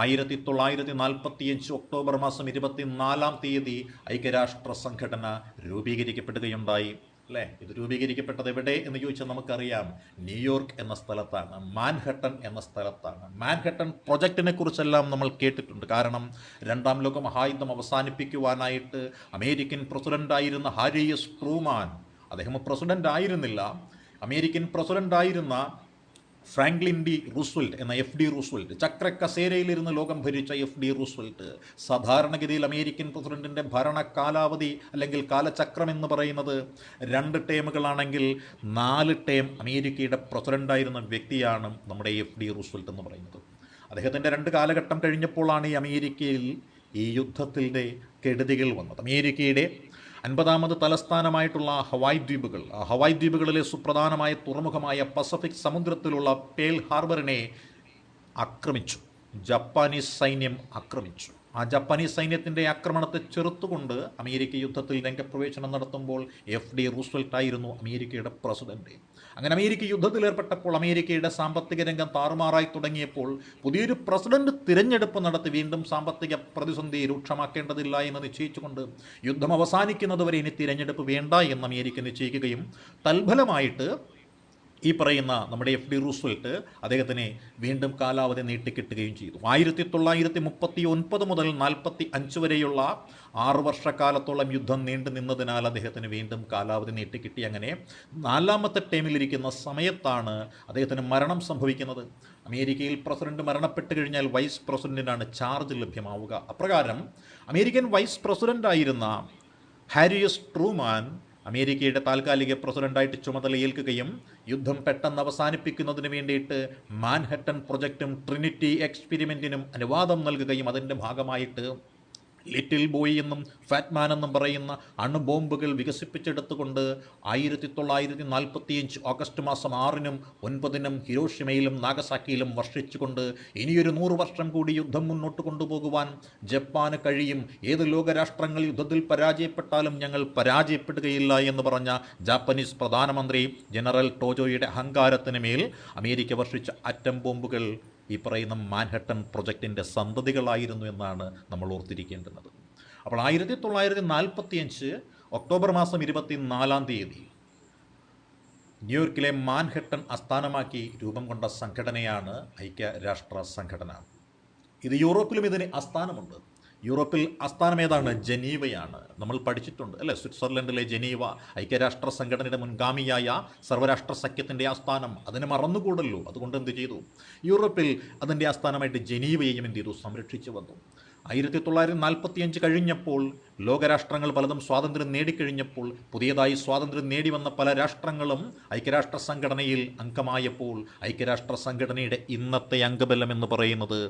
1945 ഒക്ടോബർ മാസം 24 ഐക്യരാഷ്ട്ര സംഘടന രൂപീകരിക്കപ്പെടുകയുണ്ടായി. അല്ലേ? ഇത് രൂപീകരിക്കപ്പെട്ടത് എവിടെ എന്ന് ചോദിച്ചാൽ നമുക്കറിയാം, ന്യൂയോർക്ക് എന്ന സ്ഥലത്താണ്, മാൻഹട്ടൻ എന്ന സ്ഥലത്താണ്. മാൻഹട്ടൻ പ്രൊജക്റ്റിനെ കുറിച്ചെല്ലാം നമ്മൾ കേട്ടിട്ടുണ്ട്. കാരണം രണ്ടാം ലോക മഹായുദ്ധം അവസാനിപ്പിക്കുവാനായിട്ട് അമേരിക്കൻ പ്രസിഡൻ്റായിരുന്ന ഹാരി എസ് ട്രൂമാൻ, അദ്ദേഹം പ്രസിഡൻ്റ് ആയിരുന്നില്ല, അമേരിക്കൻ പ്രസിഡൻ്റായിരുന്ന ഫ്രാങ്ക്ലിൻ ഡി റൂസ്വെൽറ്റ് എന്ന FD റൂസ്വെൽറ്റ്, ചക്രക്കസേരയിലിരുന്ന് ലോകം ഭരിച്ച FD റൂസ്വെൽറ്റ്. സാധാരണഗതിയിൽ അമേരിക്കൻ പ്രസിഡന്റിൻ്റെ ഭരണ കാലാവധി അല്ലെങ്കിൽ കാലചക്രം എന്ന് പറയുന്നത് 2 ടേമുകളാണെങ്കിൽ 4 ടേം അമേരിക്കയുടെ പ്രസിഡൻ്റായിരുന്ന വ്യക്തിയാണ് നമ്മുടെ FD റൂസ്വെൽറ്റ് എന്ന് പറയുന്നത്. അദ്ദേഹത്തിൻ്റെ 2 കാലഘട്ടം കഴിഞ്ഞപ്പോഴാണ് ഈ അമേരിക്കയിൽ ഈ യുദ്ധത്തിൻ്റെ കെടുതികൾ വന്നത്. അമേരിക്കയുടെ 50ാമത് തലസ്ഥാനമായിട്ടുള്ള ഹവായ് ദ്വീപുകൾ, ഹവായ് ദ്വീപുകളിലെ സുപ്രധാനമായ തുറമുഖമായ പസഫിക് സമുദ്രത്തിലുള്ള പേൾ ഹാർബറിനെ ആക്രമിച്ചു. ജപ്പാനീസ് സൈന്യം ആക്രമിച്ചു. ആ ജപ്പാനീസ് സൈന്യത്തിൻ്റെ ആക്രമണത്തെ ചെറുത്തുകൊണ്ട് അമേരിക്ക യുദ്ധത്തിൽ രംഗപ്രവേശനം നടത്തുമ്പോൾ FD റൂസ്വെൽറ്റ് ആയിരുന്നു അമേരിക്കയുടെ പ്രസിഡന്റ്. അങ്ങനെ അമേരിക്ക യുദ്ധത്തിലേർപ്പെട്ടപ്പോൾ അമേരിക്കയുടെ സാമ്പത്തിക രംഗം താറുമാറായി തുടങ്ങിയപ്പോൾ പുതിയൊരു പ്രസിഡന്റ് തിരഞ്ഞെടുപ്പ് നടത്തി വീണ്ടും സാമ്പത്തിക പ്രതിസന്ധി രൂക്ഷമാക്കേണ്ടതില്ല എന്ന് നിശ്ചയിച്ചുകൊണ്ട് യുദ്ധം അവസാനിക്കുന്നതുവരെ ഇനി തിരഞ്ഞെടുപ്പ് വേണ്ട എന്ന് അമേരിക്ക നിശ്ചയിക്കുകയും തൽഫലമായിട്ട് ഈ പറയുന്ന നമ്മുടെ FD റൂസ്വെൽറ്റ് അദ്ദേഹത്തിന് വീണ്ടും കാലാവധി നീട്ടിക്കിട്ടുകയും ചെയ്തു. 1939 മുതൽ 45 വരെയുള്ള 6 വർഷക്കാലത്തോളം യുദ്ധം നീണ്ടു നിന്നതിനാൽ അദ്ദേഹത്തിന് വീണ്ടും കാലാവധി നീട്ടിക്കിട്ടി. അങ്ങനെ 4ാമത്തെ ടേമിലിരിക്കുന്ന സമയത്താണ് അദ്ദേഹത്തിന് മരണം സംഭവിക്കുന്നത്. അമേരിക്കയിൽ പ്രസിഡന്റ് മരണപ്പെട്ട് കഴിഞ്ഞാൽ വൈസ് പ്രസിഡന്റിനാണ് ചാർജ് ലഭ്യമാവുക. അപ്രകാരം അമേരിക്കൻ വൈസ് പ്രസിഡന്റായിരുന്ന ഹാരി എസ് ട്രൂമാൻ അമേരിക്കയുടെ താൽക്കാലിക പ്രസിഡന്റായിട്ട് ചുമതലയേൽക്കുകയും യുദ്ധം പെട്ടെന്ന് അവസാനിപ്പിക്കുന്നതിന് വേണ്ടിയിട്ട് മാൻഹട്ടൻ പ്രൊജക്റ്റും ട്രിനിറ്റി എക്സ്പെരിമെൻറ്റിനും അനുവാദം നൽകുകയും അതിൻ്റെ ഭാഗമായിട്ട് ലിറ്റിൽ ബോയ് എന്നും ഫാറ്റ്മാൻ എന്നും പറയുന്ന അണുബോംബുകൾ വികസിപ്പിച്ചെടുത്തുകൊണ്ട് 1945 ഓഗസ്റ്റ് മാസം 6-നും 9-നും ഹിരോഷിമയിലും നാഗസാക്കിയിലും വർഷിച്ചുകൊണ്ട് ഇനിയൊരു 100 വർഷം കൂടി യുദ്ധം മുന്നോട്ട് കൊണ്ടുപോകുവാൻ ജപ്പാന് കഴിയും, ഏത് ലോകരാഷ്ട്രങ്ങൾ യുദ്ധത്തിൽ പരാജയപ്പെട്ടാലും ഞങ്ങൾ പരാജയപ്പെടുകയില്ല എന്ന് പറഞ്ഞ ജാപ്പനീസ് പ്രധാനമന്ത്രി ജനറൽ ടോജോയുടെ അഹങ്കാരത്തിന് മേൽ അമേരിക്ക വർഷിച്ച ആറ്റം ബോംബുകൾ ഈ പറയുന്ന മാൻഹട്ടൻ പ്രൊജക്റ്റിൻ്റെ സന്തതികളായിരുന്നു എന്നാണ് നമ്മൾ ഓർത്തിരിക്കേണ്ടുന്നത്. അപ്പോൾ 1945 ഒക്ടോബർ മാസം 24 ന്യൂയോർക്കിലെ മാൻഹട്ടൻ ആസ്ഥാനമാക്കി രൂപം കൊണ്ട സംഘടനയാണ് ഐക്യരാഷ്ട്ര സംഘടന. ഇത് യൂറോപ്പിലും ഇതിന് ആസ്ഥാനമുണ്ട്. യൂറോപ്പിൽ ആസ്ഥാനം ഏതാണ്? ജനീവയാണ്. നമ്മൾ പഠിച്ചിട്ടുണ്ട് അല്ലേ? സ്വിറ്റ്സർലൻഡിലെ ജനീവ ഐക്യരാഷ്ട്ര സംഘടനയുടെ മുൻഗാമിയായ സർവ്വരാഷ്ട്ര സഖ്യത്തിൻ്റെ ആസ്ഥാനം. അതിനെ മറന്നുകൂടല്ലോ. അതുകൊണ്ട് എന്ത് ചെയ്തു? യൂറോപ്പിൽ അതിൻ്റെ ആസ്ഥാനമായിട്ട് ജനീവയെയും എന്ത് ചെയ്തു? സംരക്ഷിച്ചു വന്നു. 1945 കഴിഞ്ഞപ്പോൾ ലോകരാഷ്ട്രങ്ങൾ പലതും സ്വാതന്ത്ര്യം നേടിക്കഴിഞ്ഞപ്പോൾ പുതിയതായി സ്വാതന്ത്ര്യം നേടിവന്ന പല രാഷ്ട്രങ്ങളും ഐക്യരാഷ്ട്ര സംഘടനയിൽ അംഗമായപ്പോൾ ഐക്യരാഷ്ട്ര സംഘടനയുടെ ഇന്നത്തെ അംഗബലം എന്ന് പറയുന്നത്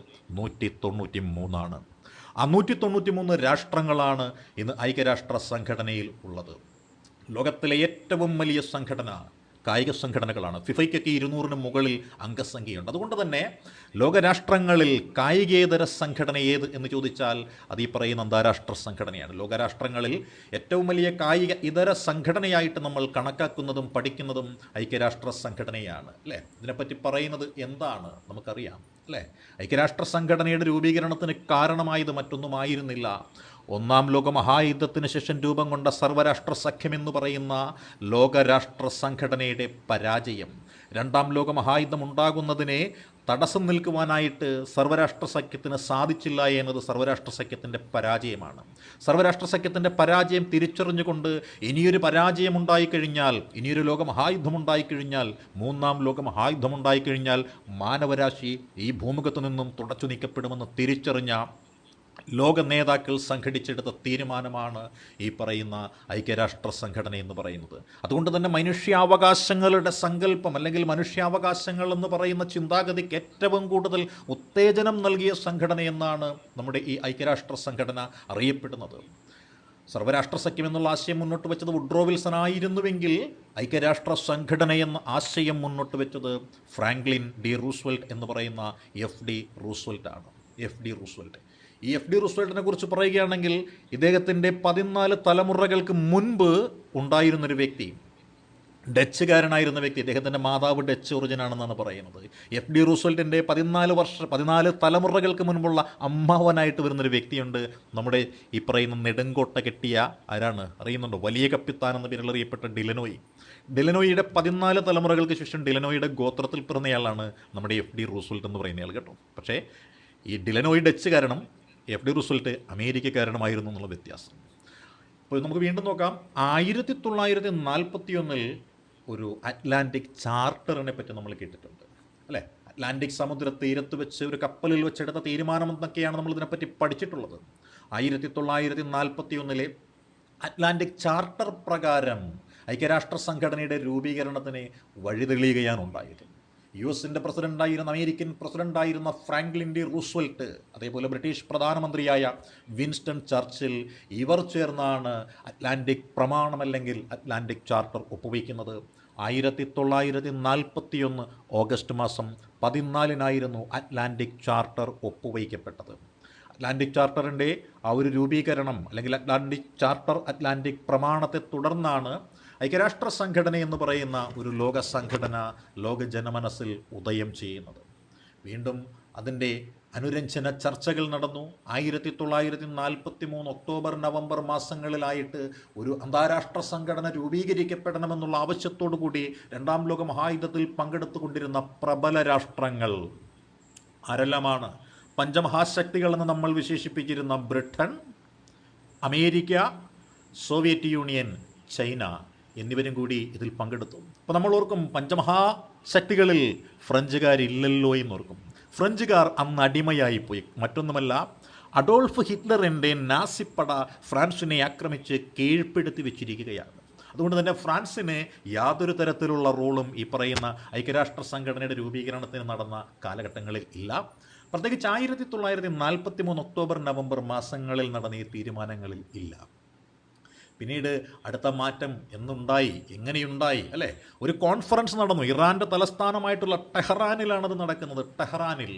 193 ആ 193 രാഷ്ട്രങ്ങളാണ് ഇന്ന് ഐക്യരാഷ്ട്ര സംഘടനയിൽ ഉള്ളത്. ലോകത്തിലെ ഏറ്റവും വലിയ സംഘടന കായിക സംഘടനകളാണ്. ഫിഫയ്ക്കൊക്കെ 200-ന് മുകളിൽ അംഗസംഖ്യയുണ്ട്. അതുകൊണ്ട് തന്നെ ലോകരാഷ്ട്രങ്ങളിൽ കായികേതര സംഘടന ഏത് എന്ന് ചോദിച്ചാൽ അത് ഈ പറയുന്ന അന്താരാഷ്ട്ര സംഘടനയാണ്. ലോകരാഷ്ട്രങ്ങളിൽ ഏറ്റവും വലിയ കായിക ഇതര സംഘടനയായിട്ട് നമ്മൾ കണക്കാക്കുന്നതും പഠിക്കുന്നതും ഐക്യരാഷ്ട്ര സംഘടനയാണ് അല്ലേ? ഇതിനെപ്പറ്റി പറയുന്നത് എന്താണ് നമുക്കറിയാം അല്ലേ? ഐക്യരാഷ്ട്ര സംഘടനയുടെ രൂപീകരണത്തിന് കാരണമായത് മറ്റൊന്നുമായിരുന്നില്ല, 1-ാം ലോക മഹായുദ്ധത്തിന് ശേഷം രൂപം കൊണ്ട സർവ്വരാഷ്ട്ര സഖ്യമെന്ന് പറയുന്ന ലോകരാഷ്ട്ര സംഘടനയുടെ പരാജയം. 2-ാം ലോക മഹായുദ്ധം ഉണ്ടാകുന്നതിനെ തടസ്സം നിൽക്കുവാനായിട്ട് സർവ്വരാഷ്ട്ര സഖ്യത്തിന് സാധിച്ചില്ല എന്നത് സർവ്വരാഷ്ട്ര സഖ്യത്തിൻ്റെ പരാജയമാണ്. സർവ്വരാഷ്ട്ര സഖ്യത്തിൻ്റെ പരാജയം തിരിച്ചറിഞ്ഞുകൊണ്ട് ഇനിയൊരു പരാജയം ഉണ്ടായിക്കഴിഞ്ഞാൽ, ഇനിയൊരു ലോകമഹായുദ്ധം ഉണ്ടായിക്കഴിഞ്ഞാൽ, 3-ാം ലോകമഹായുദ്ധം ഉണ്ടായിക്കഴിഞ്ഞാൽ മാനവരാശി ഈ ഭൂമുഖത്തു നിന്നും തുടച്ചു നീക്കപ്പെടുമെന്ന് തിരിച്ചറിഞ്ഞ ലോക നേതാക്കൾ സംഘടിച്ചെടുത്ത തീരുമാനമാണ് ഈ പറയുന്ന ഐക്യരാഷ്ട്ര സംഘടന എന്ന് പറയുന്നത്. അതുകൊണ്ട് തന്നെ മനുഷ്യാവകാശങ്ങളുടെ സങ്കല്പം അല്ലെങ്കിൽ മനുഷ്യാവകാശങ്ങൾ എന്ന് പറയുന്ന ചിന്താഗതിക്ക് ഏറ്റവും കൂടുതൽ ഉത്തേജനം നൽകിയ സംഘടന എന്നാണ് നമ്മുടെ ഈ ഐക്യരാഷ്ട്ര സംഘടന അറിയപ്പെടുന്നത്. സർവ്വരാഷ്ട്ര സഖ്യം എന്നുള്ള ആശയം മുന്നോട്ട് വെച്ചത് വുഡ്രോ വിൽസൺ ആയിരുന്നുവെങ്കിൽ ഐക്യരാഷ്ട്ര സംഘടന എന്ന ആശയം മുന്നോട്ട് വെച്ചത് ഫ്രാങ്ക്ലിൻ ഡി റൂസ്വെൽറ്റ് എന്ന് പറയുന്ന FD റൂസ്വെൽറ്റ് ആണ്. FD Roosevelt. ഈ FD റൂസ്വെൽറ്റിനെ കുറിച്ച് പറയുകയാണെങ്കിൽ ഇദ്ദേഹത്തിൻ്റെ 14 തലമുറകൾക്ക് മുൻപ് ഉണ്ടായിരുന്നൊരു വ്യക്തി, ഡച്ചുകാരനായിരുന്ന വ്യക്തി, അദ്ദേഹത്തിൻ്റെ മാതാവ് ഡച്ച് ഒറിജിനാണെന്നാണ് പറയുന്നത്. FD റൂസ്വെൽറ്റിൻ്റെ 14 തലമുറകൾക്ക് മുൻപുള്ള അമ്മാവനായിട്ട് വരുന്നൊരു വ്യക്തിയുണ്ട്, നമ്മുടെ ഈ പറയുന്ന നെടുങ്കോട്ട കെട്ടിയ ആരാണ് അറിയുന്നുണ്ടോ? വലിയ കപ്പിത്താൻ എന്ന പേരിൽ അറിയപ്പെട്ട ഡിലനോയി. ഡിലനോയിയുടെ 14 തലമുറകൾക്ക് ശേഷം ഡിലനോയിയുടെ ഗോത്രത്തിൽ പിറന്നയാളാണ് നമ്മുടെ FD റൂസ്വെൽറ്റ് എന്ന് പറയുന്നയാൾ കേട്ടോ. പക്ഷേ ഈ ഡിലനോയി ഡച്ച് കാരണം FD റൂസ്വെൽറ്റ് അമേരിക്കക്കാരനുമായിരുന്നു എന്നുള്ള വ്യത്യാസം. അപ്പോൾ നമുക്ക് വീണ്ടും നോക്കാം. 1941 ഒരു അറ്റ്ലാന്റിക് ചാർട്ടറിനെ പറ്റി നമ്മൾ കേട്ടിട്ടുണ്ട് അല്ലേ? അറ്റ്ലാന്റിക് സമുദ്ര തീരത്ത് വെച്ച് ഒരു കപ്പലിൽ വെച്ചെടുത്ത തീരുമാനമെന്നൊക്കെയാണ് നമ്മൾ ഇതിനെപ്പറ്റി പഠിച്ചിട്ടുള്ളത്. 1941 അറ്റ്ലാന്റിക് ചാർട്ടർ പ്രകാരം ഐക്യരാഷ്ട്ര സംഘടനയുടെ രൂപീകരണത്തിന് വഴിതെളിയുകയാണ് ഉണ്ടായത്. US പ്രസിഡൻ്റായിരുന്ന അമേരിക്കൻ പ്രസിഡൻ്റായിരുന്ന ഫ്രാങ്ക്ലിൻ ഡി റൂസ്വെൽറ്റ്, അതേപോലെ ബ്രിട്ടീഷ് പ്രധാനമന്ത്രിയായ വിൻസ്റ്റൺ ചർച്ചിൽ, ഇവർ ചേർന്നാണ് അറ്റ്ലാന്റിക് പ്രമാണം അല്ലെങ്കിൽ അറ്റ്ലാന്റിക് ചാർട്ടർ ഒപ്പുവയ്ക്കുന്നത്. 1941 ഓഗസ്റ്റ് മാസം 14 അറ്റ്ലാന്റിക് ചാർട്ടർ ഒപ്പുവയ്ക്കപ്പെട്ടത്. അറ്റ്ലാന്റിക് ചാർട്ടറിൻ്റെ ആ ഒരു രൂപീകരണം അല്ലെങ്കിൽ അറ്റ്ലാന്റിക് ചാർട്ടർ അറ്റ്ലാന്റിക് പ്രമാണത്തെ തുടർന്നാണ് ഐക്യരാഷ്ട്ര സംഘടന എന്ന് പറയുന്ന ഒരു ലോക സംഘടന ലോക ജനമനസ്സിൽ ഉദയം ചെയ്യുന്നത്. വീണ്ടും അതിൻ്റെ അനുരഞ്ജന ചർച്ചകൾ നടന്നു. 1943 ഒക്ടോബർ നവംബർ മാസങ്ങളിലായിട്ട് ഒരു അന്താരാഷ്ട്ര സംഘടന രൂപീകരിക്കപ്പെടണമെന്നുള്ള ആവശ്യത്തോടു കൂടി രണ്ടാം ലോക മഹായുദ്ധത്തിൽ പങ്കെടുത്തുകൊണ്ടിരുന്ന പ്രബല രാഷ്ട്രങ്ങൾ ആരെല്ലാമാണ്? പഞ്ചമഹാശക്തികളെന്ന് നമ്മൾ വിശേഷിപ്പിച്ചിരുന്ന Britain, America, Soviet Union, China എന്നിവരും കൂടി ഇതിൽ പങ്കെടുത്തു. അപ്പോൾ നമ്മൾ ഓർക്കും പഞ്ചമഹാശക്തികളിൽ ഫ്രഞ്ചുകാരില്ലല്ലോ എന്നോർക്കും. ഫ്രഞ്ചുകാർ അന്ന് അടിമയായിപ്പോയി. മറ്റൊന്നുമല്ല, അഡോൾഫ് ഹിറ്റ്ലറിൻ്റെ നാസിപ്പട ഫ്രാൻസിനെ ആക്രമിച്ച് കീഴ്പ്പെടുത്തി വെച്ചിരിക്കുകയാണ്. അതുകൊണ്ട് തന്നെ ഫ്രാൻസിന് യാതൊരു തരത്തിലുള്ള റോളും ഈ പറയുന്ന ഐക്യരാഷ്ട്ര സംഘടനയുടെ രൂപീകരണത്തിന് നടന്ന കാലഘട്ടങ്ങളിൽ ഇല്ല. പ്രത്യേകിച്ച് 1943 ഒക്ടോബർ നവംബർ മാസങ്ങളിൽ നടന്ന ഈ തീരുമാനങ്ങളിൽ ഇല്ല. പിന്നീട് അടുത്ത മാറ്റം എന്നുണ്ടായി, എങ്ങനെയുണ്ടായി അല്ലേ? ഒരു കോൺഫറൻസ് നടന്നു. ഇറാൻ്റെ തലസ്ഥാനമായിട്ടുള്ള ടെഹ്റാനിലാണത് നടക്കുന്നത്. ടെഹ്റാനിൽ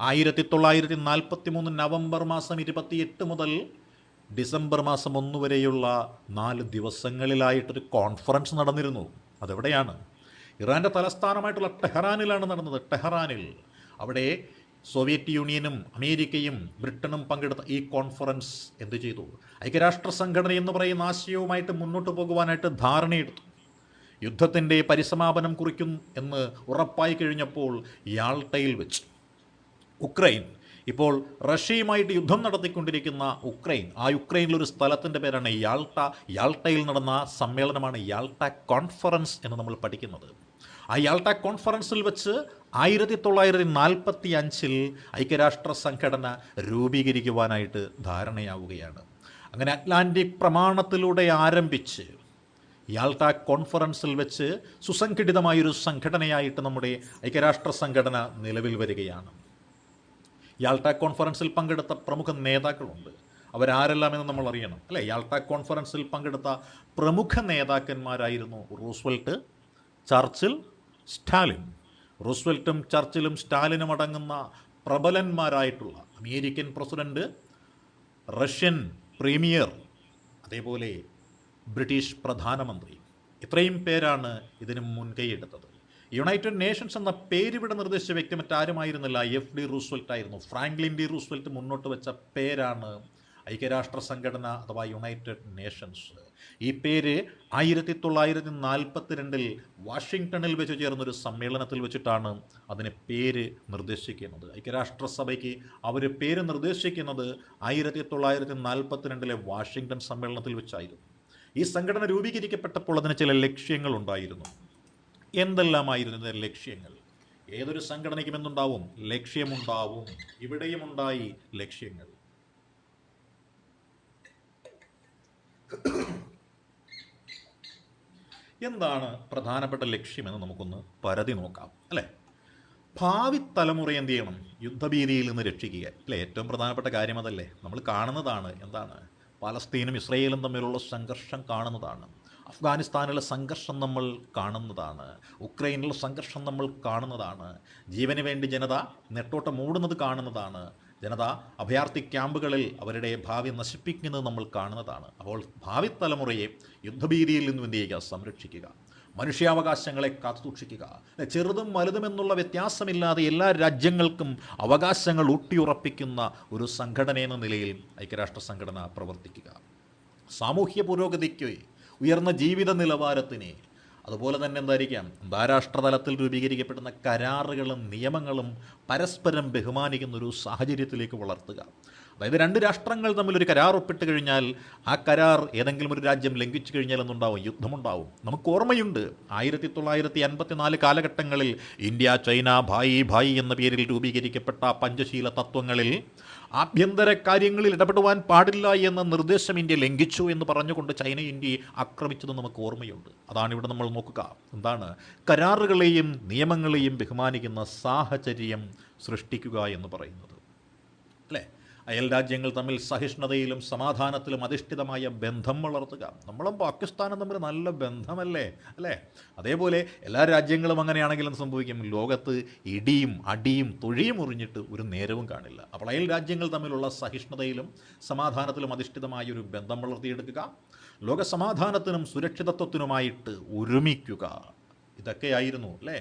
1943 നവംബർ മാസം 28 മുതൽ ഡിസംബർ മാസം 1 വരെയുള്ള 4 ദിവസങ്ങളിലായിട്ടൊരു കോൺഫറൻസ് നടന്നിരുന്നു. അതെവിടെയാണ്? ഇറാൻ്റെ തലസ്ഥാനമായിട്ടുള്ള ടെഹ്റാനിലാണ് നടന്നത്. ടെഹ്റാനിൽ അവിടെ സോവിയറ്റ് യൂണിയനും അമേരിക്കയും ബ്രിട്ടനും പങ്കെടുത്ത ഈ കോൺഫറൻസ് എന്ത് ചെയ്തു? ഐക്യരാഷ്ട്ര സംഘടന എന്ന് പറയുന്ന ആശയവുമായിട്ട് മുന്നോട്ട് പോകുവാനായിട്ട് ധാരണയെടുത്തു. യുദ്ധത്തിൻ്റെ പരിസമാപനം കുറിക്കും എന്ന് ഉറപ്പായി കഴിഞ്ഞപ്പോൾ യാൾട്ടയിൽ വെച്ച് ഉക്രൈൻ, ഇപ്പോൾ റഷ്യയുമായിട്ട് യുദ്ധം നടത്തിക്കൊണ്ടിരിക്കുന്ന ഉക്രൈൻ, ആ യുക്രൈനിലൊരു സ്ഥലത്തിൻ്റെ പേരാണ് യാൾട്ട. യാൾട്ടയിൽ നടന്ന സമ്മേളനമാണ് യാൾട്ട കോൺഫറൻസ് എന്ന് നമ്മൾ പഠിക്കുന്നത്. ആ യാൾട്ട കോൺഫറൻസിൽ വെച്ച് 1945 ഐക്യരാഷ്ട്ര സംഘടന രൂപീകരിക്കുവാനായിട്ട് ധാരണയാവുകയാണ്. അങ്ങനെ അറ്റ്ലാന്റിക് പ്രമാണത്തിലൂടെ ആരംഭിച്ച് യാൾട്ട കോൺഫറൻസിൽ വെച്ച് സുസംഘടിതമായൊരു സംഘടനയായിട്ട് നമ്മുടെ ഐക്യരാഷ്ട്ര സംഘടന നിലവിൽ വരികയാണ്. യാൾട്ട കോൺഫറൻസിൽ പങ്കെടുത്ത പ്രമുഖ നേതാക്കളുണ്ട്. അവരാരെല്ലാം എന്ന് നമ്മൾ അറിയണം അല്ലേ? യാൾട്ട കോൺഫറൻസിൽ പങ്കെടുത്ത പ്രമുഖ നേതാക്കന്മാരായിരുന്നു റൂസ്വെൽറ്റ്, ചർച്ചിൽ, സ്റ്റാലിൻ. റൂസ്വെൽറ്റും ചർച്ചിലും സ്റ്റാലിനും അടങ്ങുന്ന പ്രബലന്മാരായിട്ടുള്ള അമേരിക്കൻ പ്രസിഡന്റ്, റഷ്യൻ പ്രീമിയർ, അതേപോലെ ബ്രിട്ടീഷ് പ്രധാനമന്ത്രി, ഇത്രയും പേരാണ് ഇതിന് മുൻകൈയെടുത്തത്. യുണൈറ്റഡ് നേഷൻസ് എന്ന പേരിവിടെ നിർദ്ദേശിച്ച വ്യക്തി മറ്റാരുമായിരുന്നില്ല, FD റൂസ്വെൽറ്റ് ആയിരുന്നു. ഫ്രാങ്ക്ലിൻ ഡി റൂസ്വെൽറ്റ് മുന്നോട്ട് വെച്ച പേരാണ് ഐക്യരാഷ്ട്ര സംഘടന അഥവാ യുണൈറ്റഡ് നേഷൻസ്. ഈ പേര് 1942 വാഷിങ്ടണിൽ വെച്ച് ചേർന്നൊരു സമ്മേളനത്തിൽ വെച്ചിട്ടാണ് അതിന് പേര് നിർദ്ദേശിക്കുന്നത്. ഐക്യരാഷ്ട്രസഭയ്ക്ക് അവർ പേര് നിർദ്ദേശിക്കുന്നത് 1942 വാഷിങ്ടൺ സമ്മേളനത്തിൽ വെച്ചായിരുന്നു. ഈ സംഘടന രൂപീകരിക്കപ്പെട്ടപ്പോൾ അതിന് ചില ലക്ഷ്യങ്ങളുണ്ടായിരുന്നു. എന്തെല്ലാമായിരുന്നു ഇതിൻ്റെ ലക്ഷ്യങ്ങൾ? ഏതൊരു സംഘടനയ്ക്കും എന്തുണ്ടാവും? ലക്ഷ്യമുണ്ടാവും. ഇവിടെയും ഉണ്ടായി ലക്ഷ്യങ്ങൾ. എന്താണ് പ്രധാനപ്പെട്ട ലക്ഷ്യമെന്ന് നമുക്കൊന്ന് പരതി നോക്കാം അല്ലേ? ഭാവി തലമുറ എന്ത് ചെയ്യണം? യുദ്ധഭീതിയിൽ നിന്ന് രക്ഷിക്കുക അല്ലേ? ഏറ്റവും പ്രധാനപ്പെട്ട കാര്യം അതല്ലേ? നമ്മൾ കാണുന്നതാണ്. എന്താണ്? പലസ്തീനും ഇസ്രയേലും തമ്മിലുള്ള സംഘർഷം കാണുന്നതാണ്. അഫ്ഗാനിസ്ഥാനിലെ സംഘർഷം നമ്മൾ കാണുന്നതാണ്. ഉക്രൈനിലെ സംഘർഷം നമ്മൾ കാണുന്നതാണ്. ജീവന് വേണ്ടി ജനത നെട്ടോട്ടം മൂടുന്നത് കാണുന്നതാണ്. ജനത അഭയാർത്ഥി ക്യാമ്പുകളിൽ അവരുടെ ഭാവി നശിപ്പിക്കുന്നത് നമ്മൾ കാണുന്നതാണ്. അപ്പോൾ ഭാവി തലമുറയെ യുദ്ധഭീതിയിൽ നിന്നും എന്ത് ചെയ്യുക? സംരക്ഷിക്കുക. മനുഷ്യാവകാശങ്ങളെ കാത്തുസൂക്ഷിക്കുക. ചെറുതും വലുതുമെന്നുള്ള വ്യത്യാസമില്ലാതെ എല്ലാ രാജ്യങ്ങൾക്കും അവകാശങ്ങൾ ഊട്ടിയുറപ്പിക്കുന്ന ഒരു സംഘടന എന്ന നിലയിൽ ഐക്യരാഷ്ട്ര സംഘടന പ്രവർത്തിക്കുക. സാമൂഹ്യ പുരോഗതിക്ക്, ഉയർന്ന ജീവിത നിലവാരത്തിന്, അതുപോലെ തന്നെ എന്തായിരിക്കാം, അന്താരാഷ്ട്ര തലത്തിൽ രൂപീകരിക്കപ്പെടുന്ന കരാറുകളും നിയമങ്ങളും പരസ്പരം ബഹുമാനിക്കുന്ന ഒരു സാഹചര്യത്തിലേക്ക് വളർത്തുക. അതായത് രണ്ട് രാഷ്ട്രങ്ങൾ തമ്മിൽ ഒരു കരാർ ഒപ്പിട്ട് കഴിഞ്ഞാൽ ആ കരാർ ഏതെങ്കിലും ഒരു രാജ്യം ലംഘിച്ചു കഴിഞ്ഞാൽ എന്തുണ്ടാവും? യുദ്ധമുണ്ടാവും. നമുക്ക് ഓർമ്മയുണ്ട് 1954 കാലഘട്ടങ്ങളിൽ ഇന്ത്യ ചൈന ഭായി ഭായി എന്ന പേരിൽ രൂപീകരിക്കപ്പെട്ട പഞ്ചശീല തത്വങ്ങളിൽ ആഭ്യന്തര കാര്യങ്ങളിൽ ഇടപെടുവാൻ പാടില്ല എന്ന നിർദ്ദേശം ഇന്ത്യ ലംഘിച്ചു എന്ന് പറഞ്ഞുകൊണ്ട് ചൈന ഇന്ത്യയെ ആക്രമിച്ചത് നമുക്ക് ഓർമ്മയുണ്ട്. അതാണ് ഇവിടെ നമ്മൾ നോക്കുക. എന്താണ്? കരാറുകളെയും നിയമങ്ങളെയും ബഹുമാനിക്കുന്ന സാഹചര്യം സൃഷ്ടിക്കുക എന്ന് പറയുന്നത്, അല്ലേ? അയൽ രാജ്യങ്ങൾ തമ്മിൽ സഹിഷ്ണുതയിലും സമാധാനത്തിലും അധിഷ്ഠിതമായ ബന്ധം വളർത്തുക. നമ്മളും പാകിസ്ഥാനും തമ്മിൽ നല്ല ബന്ധമല്ലേ, അല്ലേ? അതേപോലെ എല്ലാ രാജ്യങ്ങളും അങ്ങനെയാണെങ്കിലും സംഭവിക്കും, ലോകത്ത് ഇടിയും അടിയും തൊഴിയും ഉറിഞ്ഞിട്ട് ഒരു നേരവും കാണില്ല. അപ്പോൾ അയൽ രാജ്യങ്ങൾ തമ്മിലുള്ള സഹിഷ്ണുതയിലും സമാധാനത്തിലും അധിഷ്ഠിതമായ ഒരു ബന്ധം വളർത്തിയെടുക്കുക, ലോക സമാധാനത്തിനും സുരക്ഷിതത്വത്തിനുമായിട്ട് ഒരുമിക്കുക. ഇതൊക്കെയായിരുന്നു, അല്ലേ?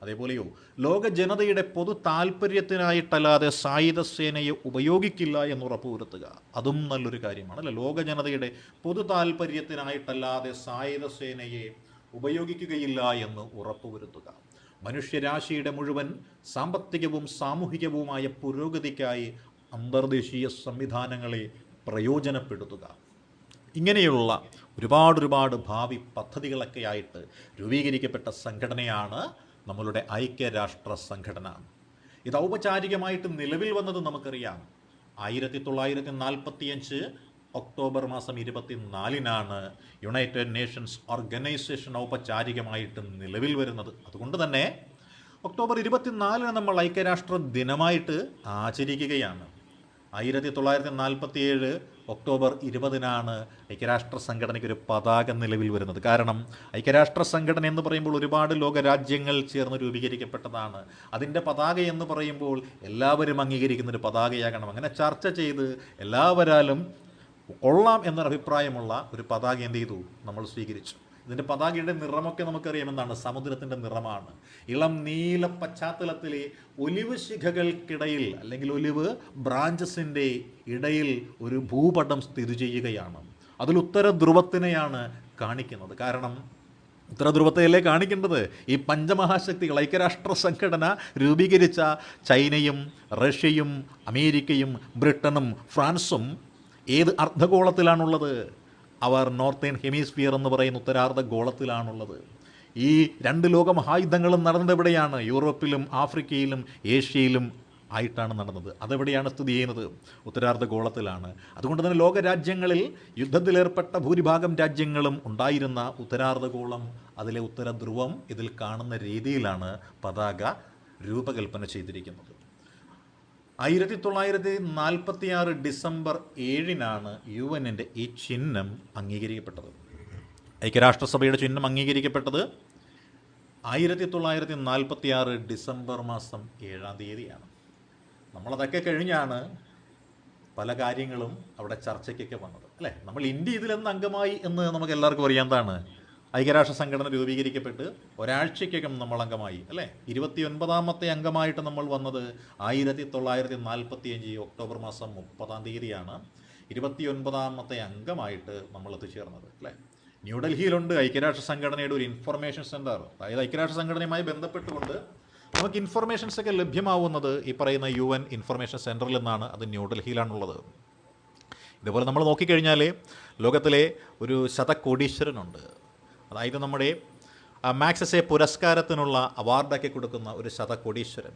അതേപോലെയോ ലോക ജനതയുടെ പൊതു താല്പര്യത്തിനായിട്ടല്ലാതെ സായുധ സേനയെ ഉപയോഗിക്കില്ല എന്ന് ഉറപ്പുവരുത്തുക. അതും നല്ലൊരു കാര്യമാണ്, അല്ലേ? ലോക ജനതയുടെ പൊതു താല്പര്യത്തിനായിട്ടല്ലാതെ സായുധ സേനയെ ഉപയോഗിക്കുകയില്ല എന്ന് ഉറപ്പുവരുത്തുക. മനുഷ്യരാശിയുടെ മുഴുവൻ സാമ്പത്തികവും സാമൂഹികവുമായ പുരോഗതിക്കായി അന്തർദേശീയ സംവിധാനങ്ങളെ പ്രയോജനപ്പെടുത്തുക. ഇങ്ങനെയുള്ള ഒരുപാട് ഭാവി പദ്ധതികളൊക്കെ ആയിട്ട് രൂപീകരിക്കപ്പെട്ട സംഘടനയാണ് നമ്മളുടെ ഐക്യരാഷ്ട്ര സംഘടന. ഇത് ഔപചാരികമായിട്ട് നിലവിൽ വന്നത് നമുക്കറിയാം 1945 ഒക്ടോബർ മാസം 24-നാണ് യുണൈറ്റഡ് നേഷൻസ് ഓർഗനൈസേഷൻ ഔപചാരികമായിട്ട് നിലവിൽ വരുന്നത്. അതുകൊണ്ട് തന്നെ ഒക്ടോബർ 24 നമ്മൾ ഐക്യരാഷ്ട്ര ദിനമായിട്ട് ആചരിക്കുകയാണ്. 1947 ഒക്ടോബർ 20-നാണ് ഐക്യരാഷ്ട്ര സംഘടനയ്ക്ക് ഒരു പതാക നിലവിൽ വരുന്നത്. കാരണം ഐക്യരാഷ്ട്ര സംഘടന എന്ന് പറയുമ്പോൾ ഒരുപാട് ലോകരാജ്യങ്ങൾ ചേർന്ന് രൂപീകരിക്കപ്പെട്ടതാണ്. അതിൻ്റെ പതാക എന്ന് പറയുമ്പോൾ എല്ലാവരും അംഗീകരിക്കുന്നൊരു പതാകയാകണം. അങ്ങനെ ചർച്ച ചെയ്ത് എല്ലാവരാലും കൊള്ളാം എന്നൊരഭിപ്രായമുള്ള ഒരു പതാക എന്ത് ചെയ്തു? നമ്മൾ സ്വീകരിച്ചു. ഇതിൻ്റെ പതാകയുടെ നിറമൊക്കെ നമുക്കറിയാമെന്നാണ്, സമുദ്രത്തിൻ്റെ നിറമാണ്. ഇളം നീല പശ്ചാത്തലത്തിലെ ഒലിവ് ശിഖകൾക്കിടയിൽ അല്ലെങ്കിൽ ഒലിവ് ബ്രാഞ്ചസിൻ്റെ ഇടയിൽ ഒരു ഭൂപടം സ്ഥിതി ചെയ്യുകയാണ്. അതിൽ ഉത്തര ധ്രുവത്തിനെയാണ് കാണിക്കുന്നത്. കാരണം ഉത്തര ധ്രുവത്തെയല്ലേ കാണിക്കേണ്ടത്? ഈ പഞ്ചമഹാശക്തികൾ ഐക്യരാഷ്ട്ര സംഘടന രൂപീകരിച്ച ചൈനയും റഷ്യയും അമേരിക്കയും ബ്രിട്ടനും ഫ്രാൻസും ഏത് അർദ്ധഗോളത്തിലാണുള്ളത്? അവർ നോർത്തേൺ ഹെമിസ്ഫിയർ എന്ന് പറയുന്ന ഉത്തരാർദ്ധ ഗോളത്തിലാണുള്ളത്. ഈ രണ്ട് ലോകമഹായുദ്ധങ്ങളും നടന്നത് എവിടെയാണ്? യൂറോപ്പിലും ആഫ്രിക്കയിലും ഏഷ്യയിലും ആയിട്ടാണ് നടന്നത്. അതെവിടെയാണ് സ്ഥിതി ചെയ്യുന്നത്? ഉത്തരാർദ്ധ ഗോളത്തിലാണ്. അതുകൊണ്ട് തന്നെ ലോകരാജ്യങ്ങളിൽ യുദ്ധത്തിലേർപ്പെട്ട ഭൂരിഭാഗം രാജ്യങ്ങളും ഉണ്ടായിരുന്ന ഉത്തരാർദ്ധ ഗോളം, അതിലെ ഉത്തര ധ്രുവം ഇതിൽ കാണുന്ന രീതിയിലാണ് പതാക രൂപകൽപ്പന ചെയ്തിരിക്കുന്നത്. 1946 ഡിസംബർ 7-നാണ് UN-ൻ്റെ ഈ ചിഹ്നം അംഗീകരിക്കപ്പെട്ടത്. ഐക്യരാഷ്ട്രസഭയുടെ ചിഹ്നം അംഗീകരിക്കപ്പെട്ടത് 1946 ഡിസംബർ മാസം 7-ാണ്. നമ്മളതൊക്കെ കഴിഞ്ഞാണ് പല കാര്യങ്ങളും അവിടെ ചർച്ചയ്ക്കൊക്കെ വന്നത്, അല്ലേ? നമ്മൾ ഇന്ത്യ ഇതിലെന്ന് അംഗമായി എന്ന് നമുക്ക് എല്ലാവർക്കും അറിയാവുന്നതാണ്. ഐക്യരാഷ്ട്ര സംഘടന രൂപീകരിക്കപ്പെട്ട് ഒരാഴ്ചയ്ക്കകം നമ്മൾ അംഗമായി, അല്ലേ? 29-ാമത്തെ അംഗമായിട്ട് നമ്മൾ വന്നത് 1945 ഒക്ടോബർ മാസം 30-ാണ് 29-ാമത്തെ അംഗമായിട്ട് നമ്മൾ എത്തിച്ചേർന്നത്, അല്ലേ? ന്യൂഡൽഹിയിലുണ്ട് ഐക്യരാഷ്ട്ര സംഘടനയുടെ ഒരു ഇൻഫർമേഷൻ സെൻറ്റർ. അതായത് ഐക്യരാഷ്ട്ര സംഘടനയുമായി ബന്ധപ്പെട്ടുകൊണ്ട് നമുക്ക് ഇൻഫർമേഷൻസ് ഒക്കെ ലഭ്യമാവുന്നത് ഈ പറയുന്ന UN ഇൻഫർമേഷൻ സെൻറ്ററിൽ നിന്നാണ്. അത് ന്യൂഡൽഹിയിലാണുള്ളത്. ഇതുപോലെ നമ്മൾ നോക്കിക്കഴിഞ്ഞാൽ ലോകത്തിലെ ഒരു ശതകോടീശ്വരനുണ്ട്. അതായത് നമ്മുടെ മാക്സസെ പുരസ്കാരത്തിനുള്ള അവാർഡൊക്കെ കൊടുക്കുന്ന ഒരു ശതകോടീശ്വരൻ.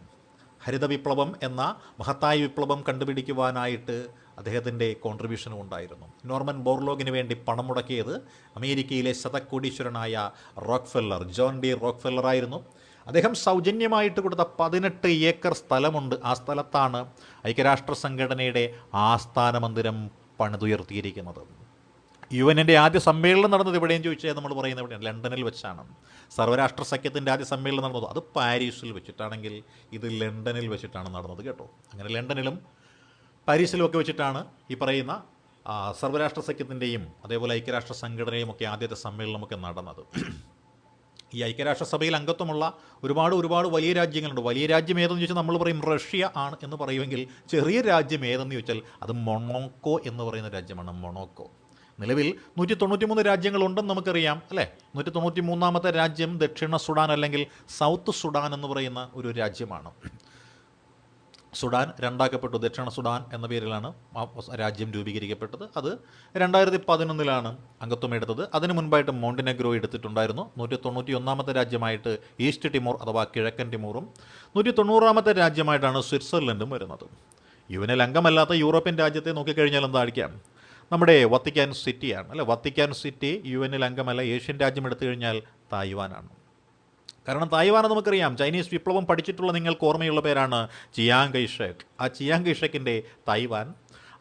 ഹരിത വിപ്ലവം എന്ന മഹത്തായ വിപ്ലവം കണ്ടുപിടിക്കുവാനായിട്ട് അദ്ദേഹത്തിൻ്റെ കോൺട്രിബ്യൂഷനും ഉണ്ടായിരുന്നു. നോർമൻ ബോർലോഗിന് വേണ്ടി പണം മുടക്കിയത് അമേരിക്കയിലെ ശതകോടീശ്വരനായ റോക്ക്ഫെല്ലർ, ജോൺ ഡി റോക്ക്ഫെല്ലർ ആയിരുന്നു. അദ്ദേഹം സൗജന്യമായിട്ട് കൊടുത്ത 18 ഏക്കർ സ്ഥലമുണ്ട്. ആ സ്ഥലത്താണ് ഐക്യരാഷ്ട്ര സംഘടനയുടെ ആസ്ഥാന മന്ദിരം പണിതുയർത്തിയിരിക്കുന്നത്. UN-ൻ്റെ ആദ്യ സമ്മേളനം നടന്നത് എവിടെയും ചോദിച്ചാൽ നമ്മൾ പറയുന്നത് എവിടെയാണ്? ലണ്ടനിൽ വെച്ചാണ്. സർവ്വരാഷ്ട്ര സഖ്യത്തിൻ്റെ ആദ്യ സമ്മേളനം നടന്നത് അത് പാരീസിൽ വെച്ചിട്ടാണെങ്കിൽ ഇത് ലണ്ടനിൽ വെച്ചിട്ടാണ് നടന്നത്, കേട്ടോ. അങ്ങനെ ലണ്ടനിലും പാരീസിലും ഒക്കെ വെച്ചിട്ടാണ് ഈ പറയുന്ന സർവ്വരാഷ്ട്ര സഖ്യത്തിൻ്റെയും അതേപോലെ ഐക്യരാഷ്ട്ര സംഘടനയും ഒക്കെ ആദ്യത്തെ സമ്മേളനമൊക്കെ നടന്നത്. ഈ ഐക്യരാഷ്ട്രസഭയിൽ അംഗത്വമുള്ള ഒരുപാട് വലിയ രാജ്യങ്ങളുണ്ട്. വലിയ രാജ്യം ഏതെന്ന് ചോദിച്ചാൽ നമ്മൾ പറയും റഷ്യ ആണ് എന്ന് പറയുമെങ്കിൽ ചെറിയ രാജ്യം ഏതെന്ന് ചോദിച്ചാൽ അത് മൊണോക്കോ എന്ന് പറയുന്ന രാജ്യമാണ്. മൊണോക്കോ നിലവിൽ 193 രാജ്യങ്ങളുണ്ടെന്ന് നമുക്കറിയാം അല്ലേ. 193ാമത്തെ രാജ്യം ദക്ഷിണ സുഡാൻ അല്ലെങ്കിൽ സൗത്ത് സുഡാൻ എന്ന് പറയുന്ന ഒരു രാജ്യമാണ്. സുഡാൻ രണ്ടാക്കപ്പെട്ടു. ദക്ഷിണ സുഡാൻ എന്ന പേരിലാണ് ആ രാജ്യം രൂപീകരിക്കപ്പെട്ടത്. അത് 2011 അംഗത്വം എടുത്തത്. അതിന് മുൻപായിട്ട് മോണ്ടിനെഗ്രോ എടുത്തിട്ടുണ്ടായിരുന്നു. 191ാമത്തെ രാജ്യമായിട്ട് ഈസ്റ്റ് ടിമോർ അഥവാ കിഴക്കൻ ടിമോറും 190ാമത്തെ രാജ്യമായിട്ടാണ് സ്വിറ്റ്സർലൻഡും വരുന്നത്. യുഎനിൽ അംഗമല്ലാത്ത യൂറോപ്യൻ രാജ്യത്തെ നോക്കിക്കഴിഞ്ഞാൽ എന്തായിരിക്കാം, നമ്മുടെ വത്തിക്കാൻ സിറ്റിയാണ് അല്ലേ. വത്തിക്കാൻ സിറ്റി യുഎനിൽ അംഗമല്ല. ഏഷ്യൻ രാജ്യം എടുത്തു കഴിഞ്ഞാൽ തായ്വാനാണ്. കാരണം തായ്വാൻ നമുക്കറിയാം, ചൈനീസ് വിപ്ലവം പഠിച്ചിട്ടുള്ള നിങ്ങൾക്ക് ഓർമ്മയുള്ള പേരാണ് ചിയാങ് കൈഷക്. ആ ചിയാങ് കൈഷക്കിൻ്റെ തായ്വാൻ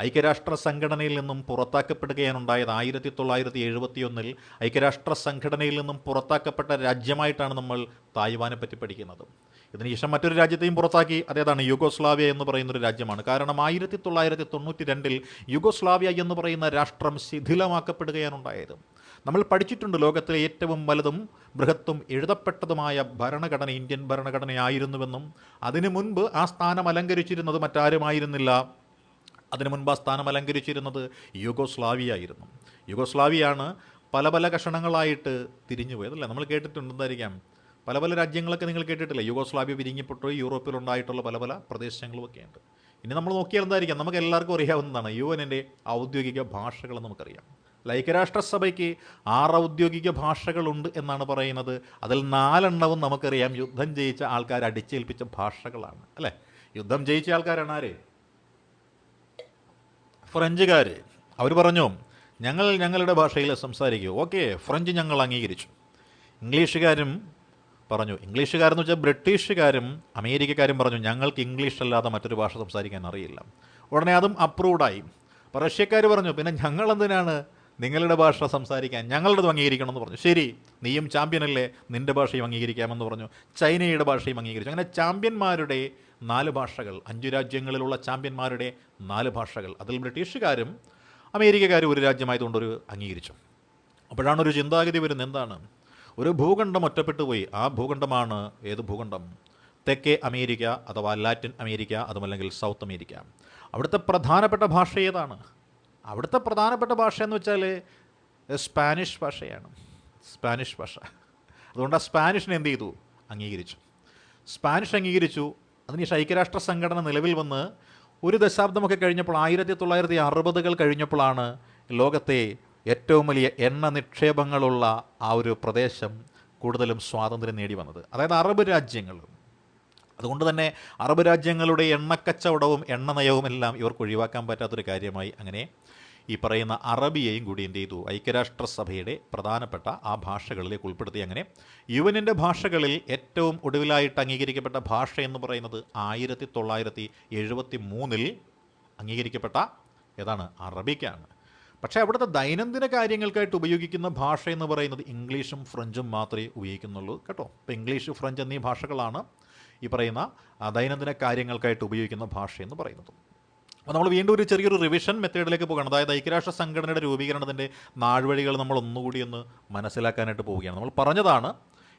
ഐക്യരാഷ്ട്ര സംഘടനയിൽ നിന്നും പുറത്താക്കപ്പെടുകയാണുണ്ടായത്. 1971 ഐക്യരാഷ്ട്ര സംഘടനയിൽ നിന്നും പുറത്താക്കപ്പെട്ട രാജ്യമായിട്ടാണ് നമ്മൾ തായ്വാനെ പറ്റി പഠിക്കുന്നത്. ഇതിനുശേഷം മറ്റൊരു രാജ്യത്തെയും പുറത്താക്കി. അതേതാണ് യുഗോസ്ലാവിയ എന്ന് പറയുന്നൊരു രാജ്യമാണ്. കാരണം 1992 യുഗോസ്ലാവിയ എന്ന് പറയുന്ന രാഷ്ട്രം ശിഥിലമാക്കപ്പെടുകയാണുണ്ടായത്. നമ്മൾ പഠിച്ചിട്ടുണ്ട് ലോകത്തിലെ ഏറ്റവും വലുതും ബൃഹത്തും എഴുതപ്പെട്ടതുമായ ഭരണഘടന ഇന്ത്യൻ ഭരണഘടനയായിരുന്നുവെന്നും അതിനു മുൻപ് ആ സ്ഥാനം അലങ്കരിച്ചിരുന്നത് മറ്റാരുമായിരുന്നില്ല. അതിനു മുൻപ് ആ സ്ഥാനം അലങ്കരിച്ചിരുന്നത് യുഗോസ്ലാവിയ ആയിരുന്നു. യുഗോസ്ലാവിയാണ് പല കഷണങ്ങളായിട്ട് തിരിഞ്ഞു പോയത് അല്ലേ. നമ്മൾ കേട്ടിട്ടുണ്ടെന്നായിരിക്കാം, പല രാജ്യങ്ങളൊക്കെ നിങ്ങൾ കേട്ടിട്ടില്ല. യുഗോസ്ലാവിയ പിരിഞ്ഞപ്പെട്ടു യൂറോപ്പിലുണ്ടായിട്ടുള്ള പല പ്രദേശങ്ങളുമൊക്കെയുണ്ട്. ഇനി നമ്മൾ നോക്കിയാൽ എന്തായിരിക്കാം, നമുക്ക് എല്ലാവർക്കും അറിയാവുന്നതാണ് യുഎന്നിൻ്റെ ഔദ്യോഗിക ഭാഷകൾ നമുക്കറിയാം. ഐക്യരാഷ്ട്രസഭയ്ക്ക് 6 ഔദ്യോഗിക ഭാഷകളുണ്ട് എന്നാണ് പറയുന്നത്. അതിൽ 4 നമുക്കറിയാം യുദ്ധം ജയിച്ച ആൾക്കാർ അടിച്ചേൽപ്പിച്ച ഭാഷകളാണ് അല്ലേ. യുദ്ധം ജയിച്ച ആൾക്കാരാണ് ആര്? ഫ്രഞ്ചുകാർ. അവർ പറഞ്ഞു ഞങ്ങളുടെ ഭാഷയിൽ സംസാരിക്കൂ. ഓക്കെ, ഫ്രഞ്ച് ഞങ്ങൾ അംഗീകരിച്ചു. ഇംഗ്ലീഷുകാരും പറഞ്ഞു, ഇംഗ്ലീഷുകാരെന്ന് വെച്ചാൽ ബ്രിട്ടീഷുകാരും അമേരിക്കക്കാരും പറഞ്ഞു ഞങ്ങൾക്ക് ഇംഗ്ലീഷ് അല്ലാതെ മറ്റൊരു ഭാഷ സംസാരിക്കാൻ അറിയില്ല. ഉടനെ അതും അപ്രൂവ്ഡായി. അപ്പോൾ റഷ്യക്കാർ പറഞ്ഞു പിന്നെ ഞങ്ങളെന്തിനാണ് നിങ്ങളുടെ ഭാഷ സംസാരിക്കാൻ, ഞങ്ങളുടേത് അംഗീകരിക്കണം എന്ന് പറഞ്ഞു. ശരി, നീയും ചാമ്പ്യനല്ലേ, നിൻ്റെ ഭാഷയും അംഗീകരിക്കാമെന്ന് പറഞ്ഞു. ചൈനയുടെ ഭാഷയും അംഗീകരിച്ചു. അങ്ങനെ ചാമ്പ്യന്മാരുടെ 4 ഭാഷകൾ, 5 രാജ്യങ്ങളിലുള്ള ചാമ്പ്യന്മാരുടെ 4 ഭാഷകൾ. അതിൽ ബ്രിട്ടീഷുകാരും അമേരിക്കക്കാരും ഒരു രാജ്യമായതുകൊണ്ട് അംഗീകരിച്ചു. അപ്പോഴാണ് ഒരു ചിന്താഗതി വരുന്നത്. എന്താണ്? ഒരു ഭൂഖണ്ഡം ഒറ്റപ്പെട്ടു പോയി. ആ ഭൂഖണ്ഡമാണ് ഏത് ഭൂഖണ്ഡം? തെക്കേ അമേരിക്ക അഥവാ ലാറ്റിൻ അമേരിക്ക, അതുമല്ലെങ്കിൽ സൗത്ത് അമേരിക്ക. അവിടുത്തെ പ്രധാനപ്പെട്ട ഭാഷ ഏതാണ്? അവിടുത്തെ പ്രധാനപ്പെട്ട ഭാഷ എന്ന് വെച്ചാൽ സ്പാനിഷ് ഭാഷയാണ്. സ്പാനിഷ് ഭാഷ. അതുകൊണ്ട് ആ സ്പാനിഷിനെ എന്ത് ചെയ്തു? അംഗീകരിച്ചു. സ്പാനിഷ് അംഗീകരിച്ചു. അതിനുശേഷം ഐക്യരാഷ്ട്ര സംഘടന നിലവിൽ വന്ന് ഒരു ദശാബ്ദമൊക്കെ കഴിഞ്ഞപ്പോൾ 1960 കഴിഞ്ഞപ്പോഴാണ് ലോകത്തെ ഏറ്റവും വലിയ എണ്ണ നിക്ഷേപങ്ങളുള്ള ആ ഒരു പ്രദേശം കൂടുതലും സ്വാതന്ത്ര്യം നേടി വന്നത്, അതായത് അറബ് രാജ്യങ്ങൾ. അതുകൊണ്ട് തന്നെ അറബ് രാജ്യങ്ങളുടെ എണ്ണക്കച്ചവടവും എണ്ണ നയവും എല്ലാം ഇവർക്ക് ഒഴിവാക്കാൻ പറ്റാത്തൊരു കാര്യമായി. അങ്ങനെ ഈ പറയുന്ന അറബിയെയും കൂടി എന്ത് ചെയ്തു? ഐക്യരാഷ്ട്രസഭയുടെ പ്രധാനപ്പെട്ട ആ ഭാഷകളിലേക്ക് ഉൾപ്പെടുത്തി. അങ്ങനെ യുഎന്നിൻ്റെ ഭാഷകളിൽ ഏറ്റവും ഒടുവിലായിട്ട് അംഗീകരിക്കപ്പെട്ട ഭാഷ എന്ന് പറയുന്നത് 1973 അംഗീകരിക്കപ്പെട്ട ഏതാണ്? അറബിക്കാണ്. പക്ഷേ അവിടുത്തെ ദൈനംദിന കാര്യങ്ങൾക്കായിട്ട് ഉപയോഗിക്കുന്ന ഭാഷ എന്ന് പറയുന്നത് ഇംഗ്ലീഷും ഫ്രഞ്ചും മാത്രമേ ഉപയോഗിക്കുന്നുള്ളൂ കേട്ടോ. ഇപ്പോൾ ഇംഗ്ലീഷ്, ഫ്രഞ്ച് എന്നീ ഭാഷകളാണ് ഈ പറയുന്ന ദൈനംദിന കാര്യങ്ങൾക്കായിട്ട് ഉപയോഗിക്കുന്ന ഭാഷ എന്ന് പറയുന്നത്. അപ്പോൾ നമ്മൾ വീണ്ടും ഒരു ചെറിയൊരു റിവിഷൻ മെത്തേഡിലേക്ക് പോവുകയാണ്. അതായത് ഐക്യരാഷ്ട്ര സംഘടനയുടെ രൂപീകരണത്തിൻ്റെ നാൾവഴികൾ നമ്മൾ ഒന്നുകൂടി ഒന്ന് മനസ്സിലാക്കാനായിട്ട് പോവുകയാണ്. നമ്മൾ പറഞ്ഞതാണ്,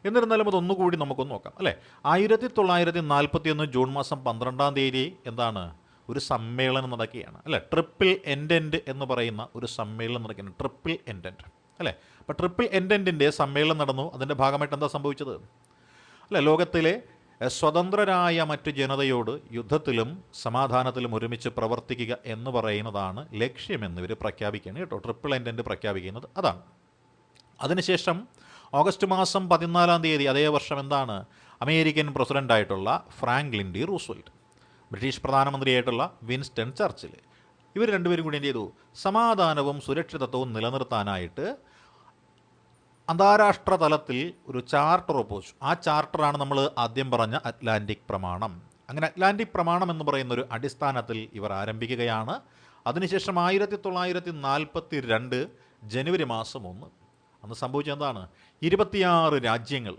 എന്നിരുന്നാലും അതൊന്നുകൂടി നമുക്കൊന്ന് നോക്കാം അല്ലേ. 1941 ജൂൺ മാസം 12 എന്താണ്? ഒരു സമ്മേളനം നടക്കുകയാണ് അല്ലേ. ട്രിപ്പിൾ എൻഡൻറ്റ് എന്ന് പറയുന്ന ഒരു സമ്മേളനം നടക്കുകയാണ്. ട്രിപ്പിൾ എൻഡൻറ്റ് അല്ലേ. അപ്പോൾ ട്രിപ്പിൾ എൻഡൻറ്റിൻ്റെ സമ്മേളനം നടന്നു. അതിൻ്റെ ഭാഗമായിട്ട് എന്താ സംഭവിച്ചത് അല്ലേ? ലോകത്തിലെ സ്വതന്ത്രരായ മറ്റു ജനതയോട് യുദ്ധത്തിലും സമാധാനത്തിലും ഒരുമിച്ച് പ്രവർത്തിക്കുക എന്ന് പറയുന്നതാണ് ലക്ഷ്യമെന്ന് ഇവർ പ്രഖ്യാപിക്കുകയാണ് കേട്ടോ. ട്രിപ്പിൾ എൻഡൻറ്റ് പ്രഖ്യാപിക്കുന്നത് അതാണ്. അതിനുശേഷം ഓഗസ്റ്റ് മാസം 14 അതേ വർഷം എന്താണ്? അമേരിക്കൻ പ്രസിഡൻ്റായിട്ടുള്ള ഫ്രാങ്ക്ലിൻ ഡി റൂസ്വെൽറ്റ്, ബ്രിട്ടീഷ് പ്രധാനമന്ത്രിയായിട്ടുള്ള വിൻസ്റ്റൺ ചർച്ചിൽ, ഇവർ രണ്ടുപേരും കൂടി എന്ത് ചെയ്തു? സമാധാനവും സുരക്ഷിതത്വവും നിലനിർത്താനായിട്ട് അന്താരാഷ്ട്ര തലത്തിൽ ഒരു ചാർട്ടർ ഒപ്പുവെച്ചു. ആ ചാർട്ടറാണ് നമ്മൾ ആദ്യം പറഞ്ഞ അറ്റ്ലാന്റിക് പ്രമാണം. അങ്ങനെ അറ്റ്ലാന്റിക് പ്രമാണം എന്ന് പറയുന്ന ഒരു അടിസ്ഥാനത്തിൽ ഇവർ ആരംഭിക്കുകയാണ്. അതിനുശേഷം 1942 ജനുവരി മാസം 1 അന്ന് സംഭവിച്ചത് എന്താണ്? 26 രാജ്യങ്ങൾ,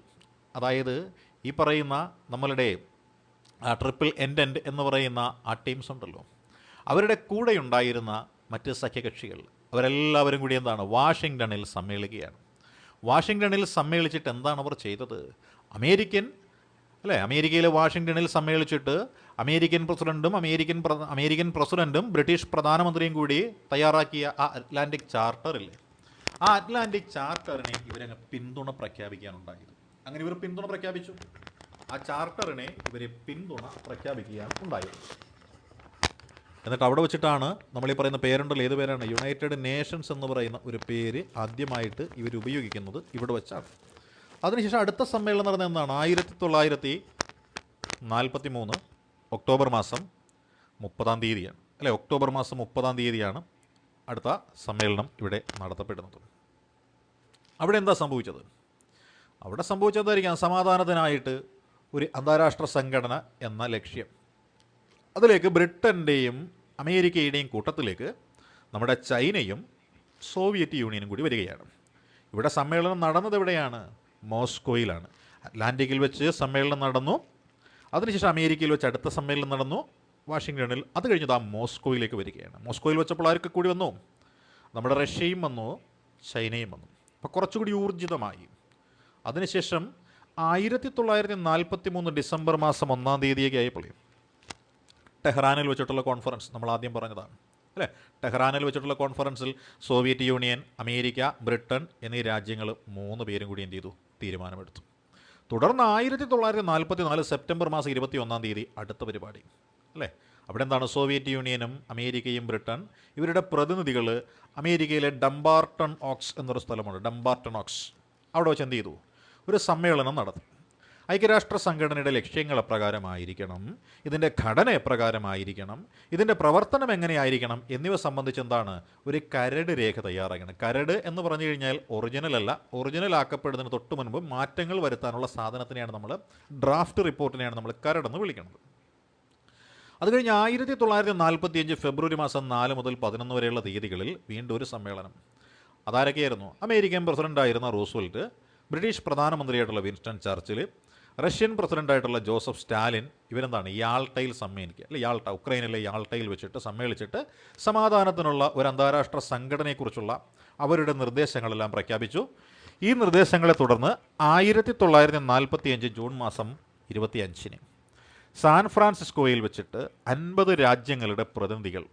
അതായത് ഈ പറയുന്ന നമ്മളുടെ ട്രിപ്പിൾ എൻഡൻറ്റ് എന്ന് പറയുന്ന ആ ടീംസ് ഉണ്ടല്ലോ, അവരുടെ കൂടെ ഉണ്ടായിരുന്ന മറ്റ് സഖ്യകക്ഷികൾ അവരെല്ലാവരും കൂടി എന്താണ്? വാഷിങ്ടണിൽ സമ്മേളിക്കുകയാണ്. വാഷിങ്ടണിൽ സമ്മേളിച്ചിട്ട് എന്താണ് അവർ ചെയ്തത്? അമേരിക്കയിലെ വാഷിങ്ടണിൽ സമ്മേളിച്ചിട്ട് അമേരിക്കൻ പ്രസിഡന്റും ബ്രിട്ടീഷ് പ്രധാനമന്ത്രിയും കൂടി തയ്യാറാക്കിയ ആ അറ്റ്ലാന്റിക് ചാർട്ടറില്ലേ, ആ അറ്റ്ലാന്റിക് ചാർട്ടറിനെ ഇവരങ്ങ് പിന്തുണ പ്രഖ്യാപിക്കാനുണ്ടായത്. അങ്ങനെ ഇവർ പിന്തുണ പ്രഖ്യാപിച്ചു. ആ ചാർട്ടറിനെ ഇവർ പിന്തുണ പ്രഖ്യാപിക്കുകയാണ് ഉണ്ടായത്. എന്നിട്ട് അവിടെ വെച്ചിട്ടാണ് നമ്മൾ ഈ പറയുന്ന പേരുണ്ടല്ലോ, ഏത് പേരാണ്? യുണൈറ്റഡ് നേഷൻസ് എന്ന് പറയുന്ന ഒരു പേര് ആദ്യമായിട്ട് ഇവർ ഉപയോഗിക്കുന്നത് ഇവിടെ വെച്ചാണ്. അതിനുശേഷം അടുത്ത സമ്മേളനം നടന്നത് എന്താണ്? 1943 ഒക്ടോബർ മാസം 30 അല്ലേ? ഒക്ടോബർ മാസം 30 അടുത്ത സമ്മേളനം ഇവിടെ നടത്തപ്പെടുന്നത്. അവിടെ എന്താ സംഭവിച്ചത്? അവിടെ സംഭവിച്ചതായിരിക്കാം സമാധാനത്തിനായിട്ട് ഒരു അന്താരാഷ്ട്ര സംഘടന എന്ന ലക്ഷ്യം. അതിലേക്ക് ബ്രിട്ടൻ്റെയും അമേരിക്കയുടെയും കൂട്ടത്തിലേക്ക് നമ്മുടെ ചൈനയും സോവിയറ്റ് യൂണിയനും കൂടി വരികയാണ്. ഇവിടെ സമ്മേളനം നടന്നത് എവിടെയാണ്? മോസ്കോയിലാണ്. അറ്റ്ലാന്റിക്കിൽ വെച്ച് സമ്മേളനം നടന്നു. അതിനുശേഷം അമേരിക്കയിൽ വെച്ച് അടുത്ത സമ്മേളനം നടന്നു, വാഷിങ്ടണിൽ. അത് കഴിഞ്ഞത് ആ മോസ്കോയിലേക്ക് വരികയാണ്. മോസ്കോയിൽ വെച്ചപ്പോൾ ആരൊക്കെ കൂടി വന്നു? നമ്മുടെ റഷ്യയും വന്നു, ചൈനയും വന്നു. അപ്പോൾ കുറച്ചുകൂടി ഊർജിതമായി. അതിനുശേഷം 1943 ഡിസംബർ മാസം 1 ആയപ്പോൾ ടെഹ്റാനിൽ വെച്ചിട്ടുള്ള കോൺഫറൻസ് നമ്മൾ ആദ്യം പറഞ്ഞതാണ് അല്ലേ? ടെഹ്റാനിൽ വെച്ചിട്ടുള്ള കോൺഫറൻസിൽ സോവിയറ്റ് യൂണിയൻ, അമേരിക്ക, ബ്രിട്ടൻ എന്നീ രാജ്യങ്ങൾ 3 പേരും കൂടി എന്ത് ചെയ്തു? തീരുമാനമെടുത്തു. തുടർന്ന് 1944 സെപ്റ്റംബർ മാസം 21 അടുത്ത പരിപാടി അല്ലേ? അവിടെ എന്താണ്? സോവിയറ്റ് യൂണിയനും അമേരിക്കയും ബ്രിട്ടൻ ഇവരുടെ പ്രതിനിധികൾ അമേരിക്കയിലെ ഡംബാർട്ടൺ ഓക്സ് എന്നൊരു സ്ഥലമുണ്ട്, ഡംബാർട്ടൺ ഓക്സ്. അവിടെ വെച്ച് എന്ത് ചെയ്തു? ഒരു സമ്മേളനം നടത്തി. ഐക്യരാഷ്ട്ര സംഘടനയുടെ ലക്ഷ്യങ്ങൾ എപ്രകാരമായിരിക്കണം, ഇതിൻ്റെ ഘടന എപ്രകാരമായിരിക്കണം, ഇതിൻ്റെ പ്രവർത്തനം എങ്ങനെയായിരിക്കണം എന്നിവ സംബന്ധിച്ച് എന്താണ്? ഒരു കരട് രേഖ തയ്യാറാക്കണം. കരട് എന്ന് പറഞ്ഞു കഴിഞ്ഞാൽ ഒറിജിനലല്ല, ഒറിജിനലാക്കപ്പെടുന്നതിന് തൊട്ട് മുൻപ് മാറ്റങ്ങൾ വരുത്താനുള്ള സാധനത്തിനെയാണ് നമ്മൾ, ഡ്രാഫ്റ്റ് റിപ്പോർട്ടിനെയാണ് നമ്മൾ കരടെന്ന് വിളിക്കുന്നത്. അത് കഴിഞ്ഞ് 1945 ഫെബ്രുവരി മാസം 4 മുതൽ 11 വരെയുള്ള തീയതികളിൽ വീണ്ടും ഒരു സമ്മേളനം. അതാരൊക്കെയായിരുന്നു? അമേരിക്കൻ പ്രസിഡൻ്റായിരുന്ന റൂസ്വെൽറ്റ്, ബ്രിട്ടീഷ് പ്രധാനമന്ത്രിയായിട്ടുള്ള വിൻസ്റ്റൺ ചർച്ചിൽ, റഷ്യൻ പ്രസിഡൻ്റായിട്ടുള്ള ജോസഫ് സ്റ്റാലിൻ. ഇവരെന്താണ്? യാൾട്ടയിൽ സമ്മേളിക്കുക അല്ലെ? ഉക്രൈനിലെ യാൾട്ടയിൽ വെച്ചിട്ട് സമ്മേളിച്ചിട്ട് സമാധാനത്തിനുള്ള ഒരു അന്താരാഷ്ട്ര സംഘടനയെക്കുറിച്ചുള്ള അവരുടെ നിർദ്ദേശങ്ങളെല്ലാം പ്രഖ്യാപിച്ചു. ഈ നിർദ്ദേശങ്ങളെ തുടർന്ന് 1945 ജൂൺ മാസം 25 സാൻ ഫ്രാൻസിസ്കോയിൽ വെച്ചിട്ട് 50 രാജ്യങ്ങളുടെ പ്രതിനിധികൾ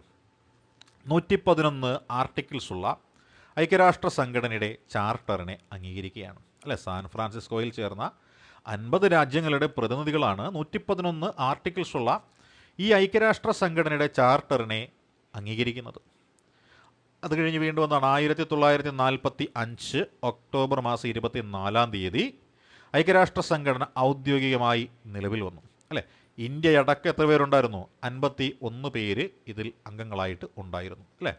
111 ആർട്ടിക്കിൾസുള്ള ഐക്യരാഷ്ട്ര സംഘടനയുടെ ചാർട്ടറിനെ അംഗീകരിക്കുകയാണ് അല്ലേ? സാൻ ഫ്രാൻസിസ്കോയിൽ ചേർന്ന 50 രാജ്യങ്ങളുടെ പ്രതിനിധികളാണ് 111 ആർട്ടിക്കിൾസുള്ള ഈ ഐക്യരാഷ്ട്ര സംഘടനയുടെ ചാർട്ടറിനെ അംഗീകരിക്കുന്നത്. അത് കഴിഞ്ഞ് വീണ്ടും എന്താണ്? 1945 ഒക്ടോബർ മാസം 24 ഐക്യരാഷ്ട്ര സംഘടന ഔദ്യോഗികമായി നിലവിൽ വന്നു അല്ലേ? ഇന്ത്യ അടക്കം എത്ര പേരുണ്ടായിരുന്നു? 51 പേര് ഇതിൽ അംഗങ്ങളായിട്ട് ഉണ്ടായിരുന്നു അല്ലേ?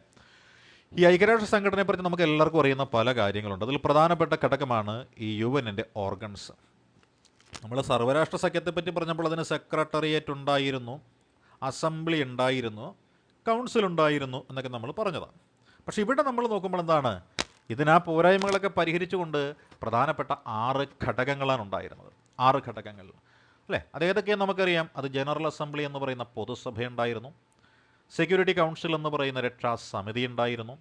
ഈ ഐക്യരാഷ്ട്ര സംഘടനയെപ്പറ്റി നമുക്ക് എല്ലാവർക്കും അറിയുന്ന പല കാര്യങ്ങളുണ്ട്. അതിൽ പ്രധാനപ്പെട്ട ഘടകമാണ് ഈ UN-ൻ്റെ ഓർഗൻസ്. നമ്മൾ സർവ്വരാഷ്ട്ര സഖ്യത്തെപ്പറ്റി പറഞ്ഞപ്പോൾ അതിന് സെക്രട്ടേറിയറ്റ് ഉണ്ടായിരുന്നു, അസംബ്ലി ഉണ്ടായിരുന്നു, കൗൺസിൽ ഉണ്ടായിരുന്നു എന്നൊക്കെ നമ്മൾ പറഞ്ഞതാണ്. പക്ഷേ ഇവിടെ നമ്മൾ നോക്കുമ്പോൾ എന്താണ്? ഇതിനാ പോരായ്മകളൊക്കെ പരിഹരിച്ചുകൊണ്ട് പ്രധാനപ്പെട്ട 6 ഘടകങ്ങളാണ് ഉണ്ടായിരുന്നത്. 6 ഘടകങ്ങൾ അല്ലേ? അതേതൊക്കെയാണ് നമുക്കറിയാം. അത് ജനറൽ അസംബ്ലി എന്ന് പറയുന്ന പൊതുസഭയുണ്ടായിരുന്നു, സെക്യൂരിറ്റി കൗൺസിൽ എന്ന് പറയുന്ന രക്ഷാ സമിതി ഉണ്ടായിരുന്നു,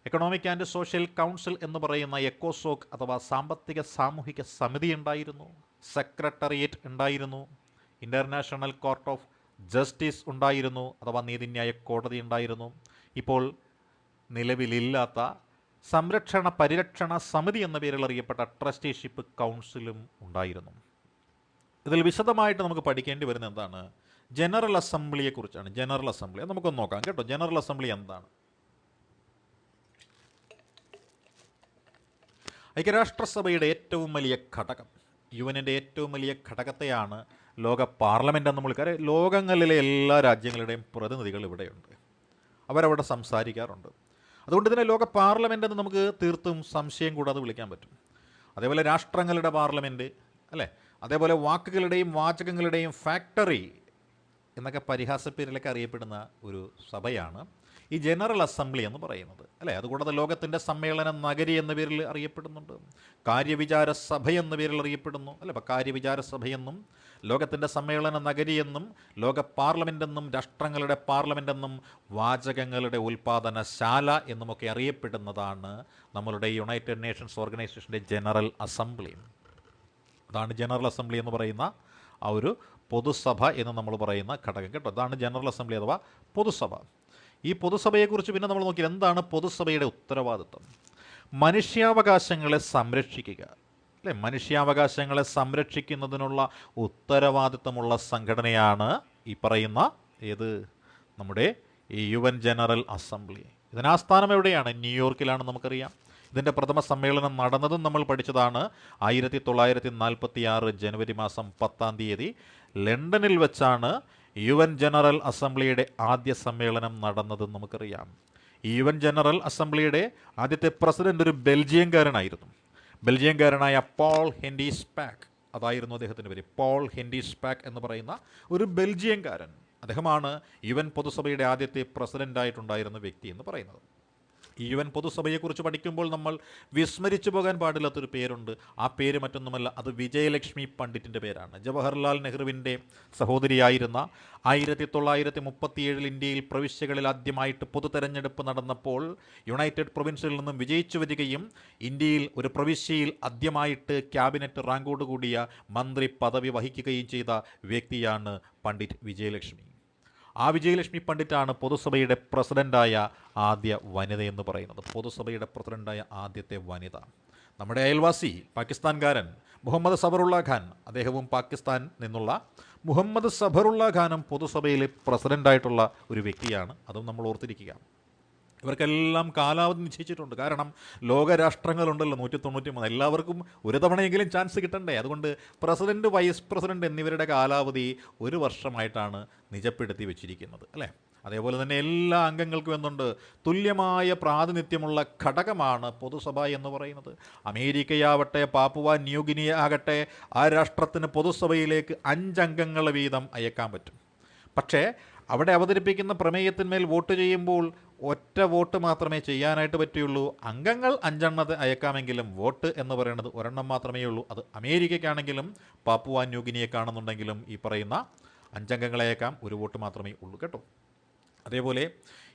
എക്കണോമിക് ആൻഡ് സോഷ്യൽ കൗൺസിൽ എന്ന് പറയുന്ന എക്കോസോക് അഥവാ സാമ്പത്തിക സാമൂഹിക സമിതി ഉണ്ടായിരുന്നു, സെക്രട്ടേറിയറ്റ് ഉണ്ടായിരുന്നു, ഇൻ്റർനാഷണൽ കോർട്ട് ഓഫ് ജസ്റ്റിസ് ഉണ്ടായിരുന്നു അഥവാ നീതിന്യായ കോടതി ഉണ്ടായിരുന്നു, ഇപ്പോൾ നിലവിലില്ലാത്ത സംരക്ഷണ പരിരക്ഷണ സമിതി എന്ന പേരിൽ അറിയപ്പെട്ട ട്രസ്റ്റിഷിപ്പ് കൗൺസിലും ഉണ്ടായിരുന്നു. ഇതിൽ വിശദമായിട്ട് നമുക്ക് പഠിക്കേണ്ടി വരുന്നത് എന്താണ്? ജനറൽ അസംബ്ലിയെക്കുറിച്ചാണ്. ജനറൽ അസംബ്ലി നമുക്കൊന്ന് നോക്കാം കേട്ടോ. ജനറൽ അസംബ്ലി എന്താണ്? ഐക്യരാഷ്ട്രസഭയുടെ ഏറ്റവും വലിയ ഘടകം, UN-ൻ്റെ ഏറ്റവും വലിയ ഘടകത്തെയാണ് ലോക പാർലമെൻ്റ് എന്ന് വിളിക്കാറ്. ലോകങ്ങളിലെ എല്ലാ രാജ്യങ്ങളുടെയും പ്രതിനിധികൾ ഇവിടെയുണ്ട്, അവരവിടെ സംസാരിക്കാറുണ്ട്. അതുകൊണ്ട് ഇതിനെ ലോക പാർലമെൻ്റ് എന്ന് നമുക്ക് തീർത്തും സംശയം കൂടാതെ വിളിക്കാൻ പറ്റും. അതേപോലെ രാഷ്ട്രങ്ങളുടെ പാർലമെൻറ്റ് അല്ലേ? അതേപോലെ വാക്കുകളുടെയും വാചകങ്ങളുടെയും ഫാക്ടറി എന്നൊക്കെ പരിഹാസപ്പേരിലൊക്കെ അറിയപ്പെടുന്ന ഒരു സഭയാണ് ഈ ജനറൽ അസംബ്ലി എന്ന് പറയുന്നത്, അല്ലേ? അതുകൂടാതെ ലോകത്തിൻ്റെ സമ്മേളന നഗരി എന്ന പേരിൽ അറിയപ്പെടുന്നുണ്ട്, കാര്യവിചാര സഭ എന്ന പേരിൽ അറിയപ്പെടുന്നു, അല്ലേ? അപ്പോൾ കാര്യവിചാര സഭയെന്നും ലോകത്തിൻ്റെ സമ്മേളന നഗരി എന്നും ലോക പാർലമെൻ്റ് എന്നും രാഷ്ട്രങ്ങളുടെ പാർലമെൻ്റ് എന്നും വാചകങ്ങളുടെ ഉൽപാദനശാല എന്നുമൊക്കെ അറിയപ്പെടുന്നതാണ് നമ്മളുടെ യുണൈറ്റഡ് നേഷൻസ് ഓർഗനൈസേഷൻ്റെ ജനറൽ അസംബ്ലി. അതാണ് ജനറൽ അസംബ്ലി എന്ന് പറയുന്ന ആ ഒരു പൊതുസഭ എന്ന് നമ്മൾ പറയുന്ന ഘടകം, കേട്ടോ. അതാണ് ജനറൽ അസംബ്ലി അഥവാ പൊതുസഭ. ഈ പൊതുസഭയെക്കുറിച്ച് പിന്നെ നമ്മൾ നോക്കിയാൽ എന്താണ് പൊതുസഭയുടെ ഉത്തരവാദിത്വം? മനുഷ്യാവകാശങ്ങളെ സംരക്ഷിക്കുക, അല്ലേ? മനുഷ്യാവകാശങ്ങളെ സംരക്ഷിക്കുന്നതിനുള്ള ഉത്തരവാദിത്വമുള്ള സംഘടനയാണ് ഈ പറയുന്ന നമ്മുടെ ഈ UN ജനറൽ അസംബ്ലി. ഇതിന് ആസ്ഥാനം എവിടെയാണ്? ന്യൂയോർക്കിലാണ്, നമുക്കറിയാം. ഇതിൻ്റെ പ്രഥമ സമ്മേളനം നടന്നതും നമ്മൾ പഠിച്ചതാണ് 1946 ജനുവരി മാസം 10-ാം തീയതി ലണ്ടനിൽ വെച്ചാണ് UN ജനറൽ അസംബ്ലിയുടെ ആദ്യ സമ്മേളനം നടന്നതെന്ന് നമുക്കറിയാം. ഈ UN ജനറൽ അസംബ്ലിയുടെ ആദ്യത്തെ പ്രസിഡന്റ് ഒരു ബെൽജിയംകാരനായിരുന്നു. ബെൽജിയംകാരനായ പോൾ ഹെൻറി സ്പാക്ക്, അതായിരുന്നു അദ്ദേഹത്തിൻ്റെ പേര്. പോൾ ഹെൻറി സ്പാക്ക് എന്ന് പറയുന്ന ഒരു ബെൽജിയംകാരൻ, അദ്ദേഹമാണ് UN പൊതുസഭയുടെ ആദ്യത്തെ പ്രസിഡൻ്റായിട്ടുണ്ടായിരുന്ന വ്യക്തി എന്ന് പറയുന്നത്. ഈ UN പൊതുസഭയെക്കുറിച്ച് പഠിക്കുമ്പോൾ നമ്മൾ വിസ്മരിച്ചു പോകാൻ പാടില്ലാത്തൊരു പേരുണ്ട്. ആ പേര് മറ്റൊന്നുമല്ല, അത് വിജയലക്ഷ്മി പണ്ഡിറ്റിൻ്റെ പേരാണ്. ജവഹർലാൽ നെഹ്റുവിൻ്റെ സഹോദരിയായിരുന്ന 1937 ഇന്ത്യയിൽ പ്രവിശ്യകളിൽ ആദ്യമായിട്ട് പൊതു തെരഞ്ഞെടുപ്പ് നടന്നപ്പോൾ യുണൈറ്റഡ് പ്രൊവിൻസിൽ നിന്നും വിജയിച്ചു വരികയും ഇന്ത്യയിൽ ഒരു പ്രവിശ്യയിൽ ആദ്യമായിട്ട് ക്യാബിനറ്റ് റാങ്കോടുകൂടിയ മന്ത്രി പദവി വഹിക്കുകയും ചെയ്ത വ്യക്തിയാണ് പണ്ഡിറ്റ് വിജയലക്ഷ്മി. ആ വിജയലക്ഷ്മി പണ്ഡിറ്റാണ് പൊതുസഭയുടെ പ്രസിഡൻ്റായ ആദ്യ വനിത എന്ന് പറയുന്നത്. പൊതുസഭയുടെ പ്രസിഡൻ്റായ ആദ്യത്തെ വനിത. നമ്മുടെ അയൽവാസി പാകിസ്ഥാൻകാരൻ മുഹമ്മദ് സബറുള്ള ഖാൻ, അദ്ദേഹവും പാകിസ്ഥാൻ നിന്നുള്ള മുഹമ്മദ് സബറുള്ള ഖാനും പൊതുസഭയിലെ പ്രസിഡൻ്റായിട്ടുള്ള ഒരു വ്യക്തിയാണ്. അതും നമ്മൾ ഓർത്തിരിക്കുക. ഇവർക്കെല്ലാം കാലാവധി നിശ്ചയിച്ചിട്ടുണ്ട്. കാരണം ലോകരാഷ്ട്രങ്ങളുണ്ടല്ലോ 193, എല്ലാവർക്കും ഒരു തവണയെങ്കിലും ചാൻസ് കിട്ടണ്ടേ. അതുകൊണ്ട് പ്രസിഡന്റ്, വൈസ് പ്രസിഡന്റ് എന്നിവരുടെ കാലാവധി 1 വർഷമായിട്ടാണ് നിജപ്പെടുത്തി വെച്ചിരിക്കുന്നത്, അല്ലേ? അതേപോലെ തന്നെ എല്ലാ അംഗങ്ങൾക്കും എന്തുണ്ട്? തുല്യമായ പ്രാതിനിധ്യമുള്ള ഘടകമാണ് പൊതുസഭ എന്ന് പറയുന്നത്. അമേരിക്കയാവട്ടെ, പാപ്പുവ ന്യൂഗിനി ആകട്ടെ, ആ രാഷ്ട്രത്തിന് പൊതുസഭയിലേക്ക് 5 അംഗങ്ങളെ വീതം അയക്കാൻ പറ്റും. പക്ഷേ അവിടെ അവതരിപ്പിക്കുന്ന പ്രമേയത്തിന്മേൽ വോട്ട് ചെയ്യുമ്പോൾ ഒറ്റ വോട്ട് മാത്രമേ ചെയ്യാനായിട്ട് പറ്റുള്ളൂ. അംഗങ്ങൾ 5 എണ്ണത്തെ അയക്കാമെങ്കിലും വോട്ട് എന്ന് പറയുന്നത് 1 എണ്ണം മാത്രമേ ഉള്ളൂ. അത് അമേരിക്കയ്ക്കാണെങ്കിലും പാപ്പുവ ന്യൂഗിനിയെക്കാണെന്നുണ്ടെങ്കിലും ഈ പറയുന്ന 5 അംഗങ്ങളെ അയക്കാം, 1 വോട്ട് മാത്രമേ ഉള്ളൂ, കേട്ടോ. അതേപോലെ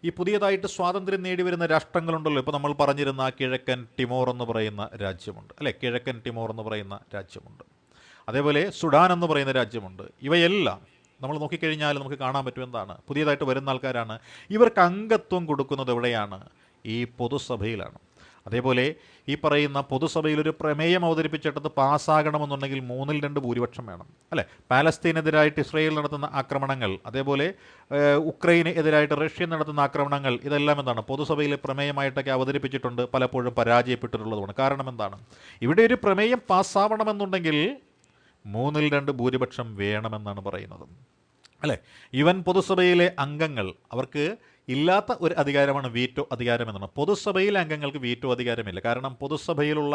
ഈ പുതിയതായിട്ട് സ്വാതന്ത്ര്യം നേടിവരുന്ന രാഷ്ട്രങ്ങളുണ്ടല്ലോ. ഇപ്പോൾ നമ്മൾ പറഞ്ഞിരുന്ന കിഴക്കൻ ടിമോർ എന്ന് പറയുന്ന രാജ്യമുണ്ട്, അല്ലേ? കിഴക്കൻ ടിമോർ എന്ന് പറയുന്ന രാജ്യമുണ്ട്. അതേപോലെ സുഡാൻ എന്ന് പറയുന്ന രാജ്യമുണ്ട്. ഇവയെല്ലാം നമ്മൾ നോക്കിക്കഴിഞ്ഞാൽ നമുക്ക് കാണാൻ പറ്റും എന്താണ്? പുതിയതായിട്ട് വരുന്ന ആൾക്കാരാണ്. ഇവർക്ക് അംഗത്വം കൊടുക്കുന്നത് എവിടെയാണ്? ഈ പൊതുസഭയിലാണ്. അതേപോലെ ഈ പറയുന്ന പൊതുസഭയിലൊരു പ്രമേയം അവതരിപ്പിച്ചിട്ടത് പാസ്സാകണമെന്നുണ്ടെങ്കിൽ 3/2 ഭൂരിപക്ഷം വേണം, അല്ലേ? പാലസ്തീനെതിരായിട്ട് ഇസ്രയേൽ നടത്തുന്ന ആക്രമണങ്ങൾ, അതേപോലെ ഉക്രൈന് എതിരായിട്ട് റഷ്യ നടത്തുന്ന ആക്രമണങ്ങൾ, ഇതെല്ലാം എന്താണ്? പൊതുസഭയിലെ പ്രമേയമായിട്ടൊക്കെ അവതരിപ്പിച്ചിട്ടുണ്ട്. പലപ്പോഴും പരാജയപ്പെട്ടിട്ടുള്ളതുമാണ്. കാരണം എന്താണ്? ഇവിടെ ഒരു പ്രമേയം പാസ്സാവണമെന്നുണ്ടെങ്കിൽ 3/2 ഭൂരിപക്ഷം വേണമെന്നാണ് പറയുന്നത്, അല്ലേ? UN പൊതുസഭയിലെ അംഗങ്ങൾ അവർക്ക് ഇല്ലാത്ത ഒരു അധികാരമാണ് വീറ്റോ അധികാരം എന്നാണ്. പൊതുസഭയിലെ അംഗങ്ങൾക്ക് വീറ്റോ അധികാരമില്ല. കാരണം പൊതുസഭയിലുള്ള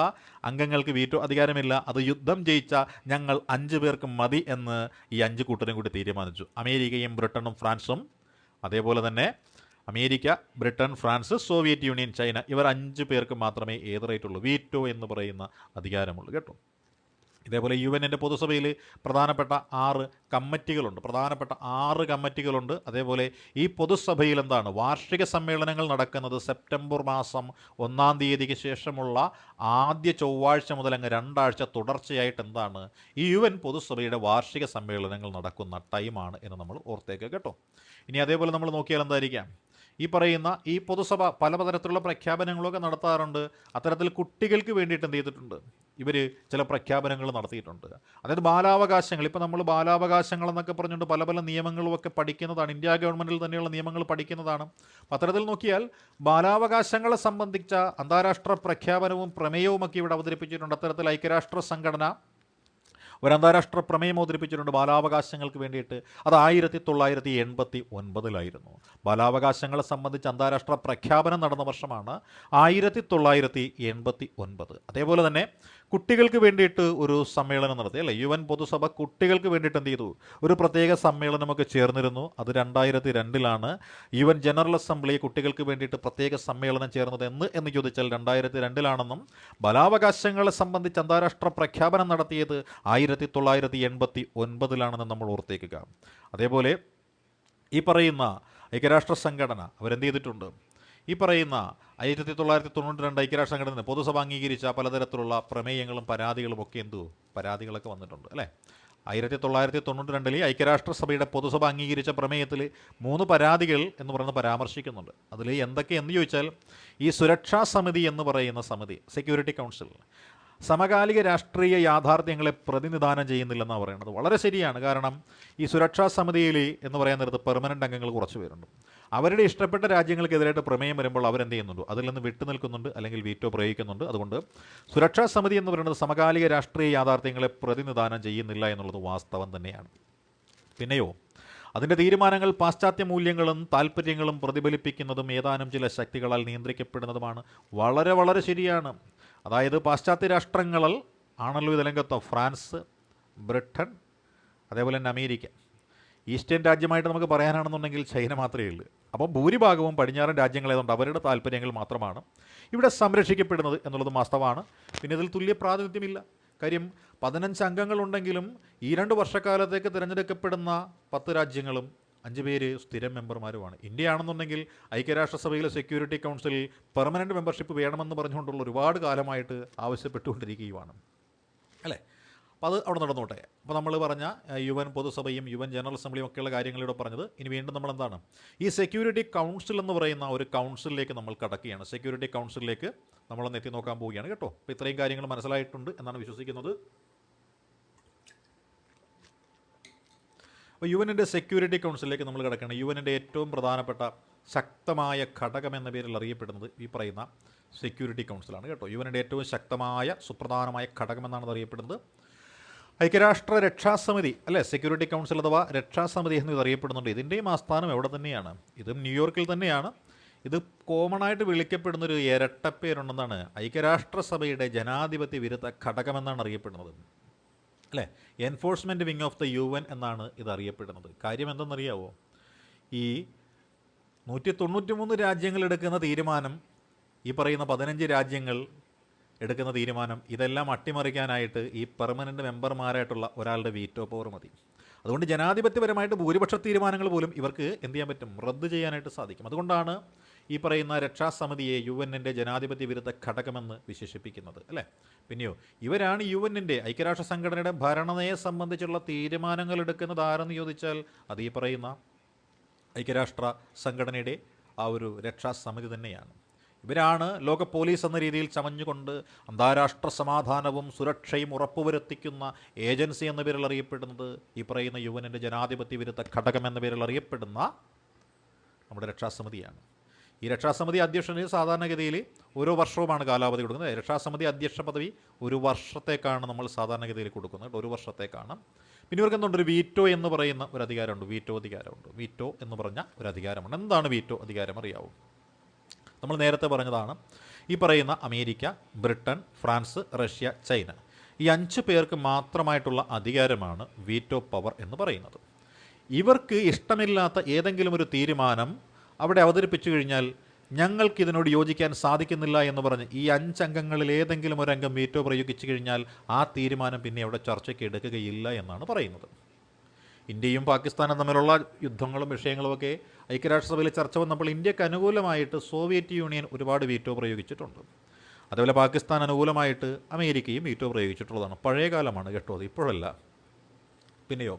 അംഗങ്ങൾക്ക് വീറ്റോ അധികാരമില്ല. അത് യുദ്ധം ജയിച്ച ഞങ്ങൾ 5 പേർക്ക് മതി എന്ന് ഈ 5 കൂട്ടരും കൂടി തീരുമാനിച്ചു. അമേരിക്കയും ബ്രിട്ടനും ഫ്രാൻസും, അതേപോലെ തന്നെ America, Britain, France, Soviet Union, China, ഇവർ 5 പേർക്ക് മാത്രമേ ഏതൊരായിട്ടുള്ളൂ വീറ്റോ എന്ന് പറയുന്ന അധികാരമുള്ളൂ, കേട്ടോ. ഇതേപോലെ UN പൊതുസഭയിൽ പ്രധാനപ്പെട്ട 6 കമ്മിറ്റികളുണ്ട്. അതേപോലെ ഈ പൊതുസഭയിൽ എന്താണ്? വാർഷിക സമ്മേളനങ്ങൾ നടക്കുന്നത് സെപ്റ്റംബർ മാസം 1-ാം തീയതിക്ക് ശേഷമുള്ള ആദ്യ ചൊവ്വാഴ്ച മുതൽ അങ്ങ് 2 ആഴ്ച തുടർച്ചയായിട്ട് എന്താണ്? ഈ UN പൊതുസഭയുടെ വാർഷിക സമ്മേളനങ്ങൾ നടക്കുന്ന ടൈമാണ് എന്ന് നമ്മൾ ഓർത്തേക്കുക, കേട്ടോ. ഇനി അതേപോലെ നമ്മൾ നോക്കിയാൽ എന്തായിരിക്കാം? ഈ പറയുന്ന ഈ പൊതുസഭ പലതരത്തിലുള്ള പ്രഖ്യാപനങ്ങളൊക്കെ നടത്താറുണ്ട്. അത്തരത്തിൽ കുട്ടികൾക്ക് വേണ്ടിയിട്ട് എന്ത് ചെയ്തിട്ടുണ്ട്? ഇവർ ചില പ്രഖ്യാപനങ്ങൾ നടത്തിയിട്ടുണ്ട്. അതായത് ബാലാവകാശങ്ങൾ. ഇപ്പോൾ നമ്മൾ ബാലാവകാശങ്ങൾ എന്നൊക്കെ പറഞ്ഞുകൊണ്ട് പല പല നിയമങ്ങളുമൊക്കെ പഠിക്കുന്നതാണ്. ഇന്ത്യ ഗവൺമെൻറ്റിൽ തന്നെയുള്ള നിയമങ്ങൾ പഠിക്കുന്നതാണ്. അത്തരത്തിൽ നോക്കിയാൽ ബാലാവകാശങ്ങളെ സംബന്ധിച്ച അന്താരാഷ്ട്ര പ്രഖ്യാപനവും പ്രമേയവുമൊക്കെ ഇവിടെ അവതരിപ്പിച്ചിട്ടുണ്ട്. അത്തരത്തിൽ ഐക്യരാഷ്ട്ര സംഘടന ഒരു അന്താരാഷ്ട്ര പ്രമേയം അവതരിപ്പിച്ചിട്ടുണ്ട് ബാലാവകാശങ്ങൾക്ക് വേണ്ടിയിട്ട്. അത് 1989 ബാലാവകാശങ്ങളെ സംബന്ധിച്ച് അന്താരാഷ്ട്ര പ്രഖ്യാപനം നടന്ന വർഷമാണ് 1989. അതേപോലെ തന്നെ കുട്ടികൾക്ക് വേണ്ടിയിട്ട് ഒരു സമ്മേളനം നടത്തി അല്ലേ? UN പൊതുസഭ കുട്ടികൾക്ക് വേണ്ടിയിട്ട് എന്ത് ചെയ്തു? ഒരു പ്രത്യേക സമ്മേളനമൊക്കെ ചേർന്നിരുന്നു. അത് 2002 UN ജനറൽ അസംബ്ലി കുട്ടികൾക്ക് വേണ്ടിയിട്ട് പ്രത്യേക സമ്മേളനം ചേർന്നത് എന്ന് ചോദിച്ചാൽ 2002 ബലാവകാശങ്ങളെ സംബന്ധിച്ച് അന്താരാഷ്ട്ര പ്രഖ്യാപനം നടത്തിയത് 1989 നമ്മൾ ഓർത്തേക്കുക. അതേപോലെ ഈ പറയുന്ന ഐക്യരാഷ്ട്ര സംഘടന അവരെന്ത് ചെയ്തിട്ടുണ്ട്? ഈ പറയുന്ന 1992 ഐക്യരാഷ്ട്ര സംഘടന പൊതുസഭ അംഗീകരിച്ച പലതരത്തിലുള്ള പ്രമേയങ്ങളും പരാതികളും ഒക്കെ പരാതികളൊക്കെ വന്നിട്ടുണ്ട് അല്ലേ? 1992 ഐക്യരാഷ്ട്രസഭയുടെ പൊതുസഭ അംഗീകരിച്ച പ്രമേയത്തിൽ 3 പരാതികൾ എന്ന് പറയുന്നത് പരാമർശിക്കുന്നുണ്ട്. അതിൽ എന്തൊക്കെയെന്ന് ചോദിച്ചാൽ, ഈ സുരക്ഷാ സമിതി എന്ന് പറയുന്ന സമിതി, സെക്യൂരിറ്റി കൗൺസിൽ, സമകാലിക രാഷ്ട്രീയ യാഥാർത്ഥ്യങ്ങളെ പ്രതിനിധാനം ചെയ്യുന്നില്ലെന്നാണ് പറയുന്നത്. വളരെ ശരിയാണ്. കാരണം ഈ സുരക്ഷാ സമിതിയിൽ എന്ന് പറയാൻ നേരത്ത് പെർമനൻ്റ് അംഗങ്ങൾ കുറച്ച് പേരുണ്ട്. അവരുടെ ഇഷ്ടപ്പെട്ട രാജ്യങ്ങൾക്കെതിരായിട്ട് പ്രമേയം വരുമ്പോൾ അവരെന്ത് ചെയ്യുന്നുണ്ട്? അതിൽ നിന്ന് വിട്ടുനിൽക്കുന്നുണ്ട്, അല്ലെങ്കിൽ വീറ്റോ പ്രയോഗിക്കുന്നുണ്ട്. അതുകൊണ്ട് സുരക്ഷാ സമിതി എന്ന് പറയുന്നത് സമകാലിക രാഷ്ട്രീയ യാഥാർത്ഥ്യങ്ങളെ പ്രതിനിധാനം ചെയ്യുന്നില്ല എന്നുള്ളത് വാസ്തവം തന്നെയാണ്. പിന്നെയോ അതിൻ്റെ തീരുമാനങ്ങൾ പാശ്ചാത്യ മൂല്യങ്ങളും താല്പര്യങ്ങളും പ്രതിഫലിപ്പിക്കുന്നതും ഏതാനും ചില ശക്തികളാൽ നിയന്ത്രിക്കപ്പെടുന്നതുമാണ്. വളരെ വളരെ ശരിയാണ്. അതായത് പാശ്ചാത്യ രാഷ്ട്രങ്ങളിൽ ആണല്ലോ ഇതിലംഗത്വം. ഫ്രാൻസ്, ബ്രിട്ടൻ, അതേപോലെ തന്നെ അമേരിക്ക. ഈസ്റ്റേൺ രാജ്യമായിട്ട് നമുക്ക് പറയാനാണെന്നുണ്ടെങ്കിൽ ചൈന മാത്രമേ ഉള്ളൂ. അപ്പം ഭൂരിഭാഗവും പടിഞ്ഞാറൻ രാജ്യങ്ങളായതുകൊണ്ട് അവരുടെ താല്പര്യങ്ങൾ മാത്രമാണ് ഇവിടെ സംരക്ഷിക്കപ്പെടുന്നത് എന്നുള്ളത് വാസ്തവമാണ്. പിന്നെ ഇതിൽ തുല്യ പ്രാതിനിധ്യമില്ല. കാര്യം 15 അംഗങ്ങളുണ്ടെങ്കിലും ഈ 2 വർഷക്കാലത്തേക്ക് തിരഞ്ഞെടുക്കപ്പെടുന്ന 10 രാജ്യങ്ങളും 5 പേര് സ്ഥിരം മെമ്പർമാരുമാണ്. ഇന്ത്യയാണെന്നുണ്ടെങ്കിൽ ഐക്യരാഷ്ട്രസഭയിലെ സെക്യൂരിറ്റി കൗൺസിലിൽ പെർമനൻറ്റ് മെമ്പർഷിപ്പ് വേണമെന്ന് പറഞ്ഞുകൊണ്ടുള്ള ഒരുപാട് കാലമായിട്ട് ആവശ്യപ്പെട്ടുകൊണ്ടിരിക്കുകയാണ് അല്ലേ? അപ്പോൾ അത് അവിടെ നടന്നോട്ടെ. അപ്പോൾ നമ്മൾ പറഞ്ഞ UN പൊതുസഭയും UN ജനറൽ അസംബ്ലിയും ഒക്കെയുള്ള കാര്യങ്ങളിലൂടെ പറഞ്ഞത്. ഇനി വീണ്ടും നമ്മൾ എന്താണ് ഈ സെക്യൂരിറ്റി കൗൺസിൽ എന്ന് പറയുന്ന ഒരു കൗൺസിലിലേക്ക് നമ്മൾ കടക്കുകയാണ്. സെക്യൂരിറ്റി കൗൺസിലിലേക്ക് നമ്മളൊന്ന് എത്തി നോക്കാൻ പോവുകയാണ് കേട്ടോ. അപ്പോൾ ഇത്രയും കാര്യങ്ങൾ മനസ്സിലായിട്ടുണ്ട് എന്നാണ് വിശ്വസിക്കുന്നത്. അപ്പോൾ യുഎന്നിൻ്റെ സെക്യൂരിറ്റി കൗൺസിലിലേക്ക് നമ്മൾ കിടക്കുകയാണ്. യുഎന്നിൻ്റെ ഏറ്റവും പ്രധാനപ്പെട്ട ശക്തമായ ഘടകം എന്ന പേരിൽ അറിയപ്പെടുന്നത് ഈ പറയുന്ന സെക്യൂരിറ്റി കൗൺസിലാണ് കേട്ടോ. യുഎന്നിൻ്റെ ഏറ്റവും ശക്തമായ സുപ്രധാനമായ ഘടകം എന്നാണ് അറിയപ്പെടുന്നത്. ഐക്യരാഷ്ട്ര രക്ഷാസമിതി അല്ലേ, സെക്യൂരിറ്റി കൗൺസിൽ അഥവാ രക്ഷാസമിതി എന്ന് അറിയപ്പെടുന്നുണ്ട്. ഇതിൻ്റെയും ആസ്ഥാനം എവിടെ തന്നെയാണ്? ഇതും ന്യൂയോർക്കിൽ തന്നെയാണ്. ഇത് കോമണായിട്ട് വിളിക്കപ്പെടുന്നൊരു ഇരട്ടപ്പേരുണ്ടെന്നാണ് ഐക്യരാഷ്ട്രസഭയുടെ ജനാധിപത്യ വിരുദ്ധ ഘടകമെന്നാണ് അറിയപ്പെടുന്നത് അല്ലേ. Enforcement wing of the UN എന്നാണ് ഇത് അറിയപ്പെടുന്നത്. കാര്യം എന്തെന്നറിയാവോ? ഈ 193 രാജ്യങ്ങൾ എടുക്കുന്ന തീരുമാനം, ഈ പറയുന്ന 15 രാജ്യങ്ങൾ എടുക്കുന്ന തീരുമാനം, ഇതെല്ലാം അട്ടിമറിക്കാനായിട്ട് ഈ പെർമനൻ്റ് മെമ്പർമാരായിട്ടുള്ള ഒരാളുടെ വീറ്റോ പവർ മതി. അതുകൊണ്ട് ജനാധിപത്യപരമായിട്ട് ഭൂരിപക്ഷ തീരുമാനങ്ങൾ പോലും ഇവർക്ക് എന്ത് ചെയ്യാൻ പറ്റും? റദ്ദ് ചെയ്യാനായിട്ട് സാധിക്കും. അതുകൊണ്ടാണ് ഈ പറയുന്ന രക്ഷാസമിതിയെ UN-ൻ്റെ ജനാധിപത്യ വിരുദ്ധ ഘടകമെന്ന് വിശേഷിപ്പിക്കുന്നത് അല്ലേ. പിന്നെയോ ഇവരാണ് UN-ൻ്റെ ഐക്യരാഷ്ട്ര സംഘടനയുടെ ഭരണനയെ സംബന്ധിച്ചുള്ള തീരുമാനങ്ങൾ എടുക്കുന്നത് ആരെന്ന് ചോദിച്ചാൽ അത് ഈ പറയുന്ന ഐക്യരാഷ്ട്ര സംഘടനയുടെ ആ ഒരു രക്ഷാസമിതി തന്നെയാണ്. ഇവരാണ് ലോക പോലീസ് എന്ന രീതിയിൽ ചമഞ്ഞുകൊണ്ട് അന്താരാഷ്ട്ര സമാധാനവും സുരക്ഷയും ഉറപ്പുവരുത്തിക്കുന്ന ഏജൻസി എന്ന പേരിൽ അറിയപ്പെടുന്നത് ഈ പറയുന്ന UN-ൻ്റെ ജനാധിപത്യ വിരുദ്ധ ഘടകം എന്ന പേരിൽ അറിയപ്പെടുന്ന നമ്മുടെ രക്ഷാസമിതിയാണ്. ഈ രക്ഷാസമിതി അധ്യക്ഷന് സാധാരണഗതിയിൽ ഓരോ വർഷവുമാണ് കാലാവധി കൊടുക്കുന്നത്. രക്ഷാസമിതി അധ്യക്ഷ പദവി 1 വർഷത്തേക്കാണ് നമ്മൾ സാധാരണഗതിയിൽ കൊടുക്കുന്നത്. 1 വർഷത്തേക്കാണ്. പിന്നെ ഇവർക്ക് എന്തുണ്ട്? ഒരു വീറ്റോ എന്ന് പറയുന്ന ഒരു അധികാരമുണ്ട്. വീറ്റോ അധികാരമുണ്ട്. വീറ്റോ എന്ന് പറഞ്ഞ ഒരു അധികാരമുണ്ട്. എന്താണ് വീറ്റോ അധികാരം അറിയാവോ? നമ്മൾ നേരത്തെ പറഞ്ഞതാണ്. ഈ പറയുന്ന America, Britain, France, Russia, China, ഈ 5 പേർക്ക് മാത്രമായിട്ടുള്ള അധികാരമാണ് വീറ്റോ പവർ എന്ന് പറയുന്നത്. ഇവർക്ക് ഇഷ്ടമില്ലാത്ത ഏതെങ്കിലും ഒരു തീരുമാനം അവിടെ അവതരിപ്പിച്ചു കഴിഞ്ഞാൽ ഞങ്ങൾക്കിതിനോട് യോജിക്കാൻ സാധിക്കുന്നില്ല എന്ന് പറഞ്ഞ് ഈ 5 അംഗങ്ങളിൽ ഏതെങ്കിലും ഒരു അംഗം വീറ്റോ പ്രയോഗിച്ചു കഴിഞ്ഞാൽ ആ തീരുമാനം പിന്നെ അവിടെ ചർച്ചയ്ക്ക് എടുക്കുകയില്ല എന്നാണ് പറയുന്നത്. ഇന്ത്യയും പാകിസ്ഥാനും തമ്മിലുള്ള യുദ്ധങ്ങളും വിഷയങ്ങളുമൊക്കെ ഐക്യരാഷ്ട്രസഭയിൽ ചർച്ച വന്നപ്പോൾ ഇന്ത്യക്ക് അനുകൂലമായിട്ട് സോവിയറ്റ് യൂണിയൻ ഒരുപാട് വീറ്റോ പ്രയോഗിച്ചിട്ടുണ്ട്. അതേപോലെ പാകിസ്ഥാൻ അനുകൂലമായിട്ട് അമേരിക്കയും വീറ്റോ പ്രയോഗിച്ചിട്ടുള്ളതാണ്. പഴയ കാലമാണ് കേട്ടോ, അത് ഇപ്പോഴല്ല. പിന്നെയോ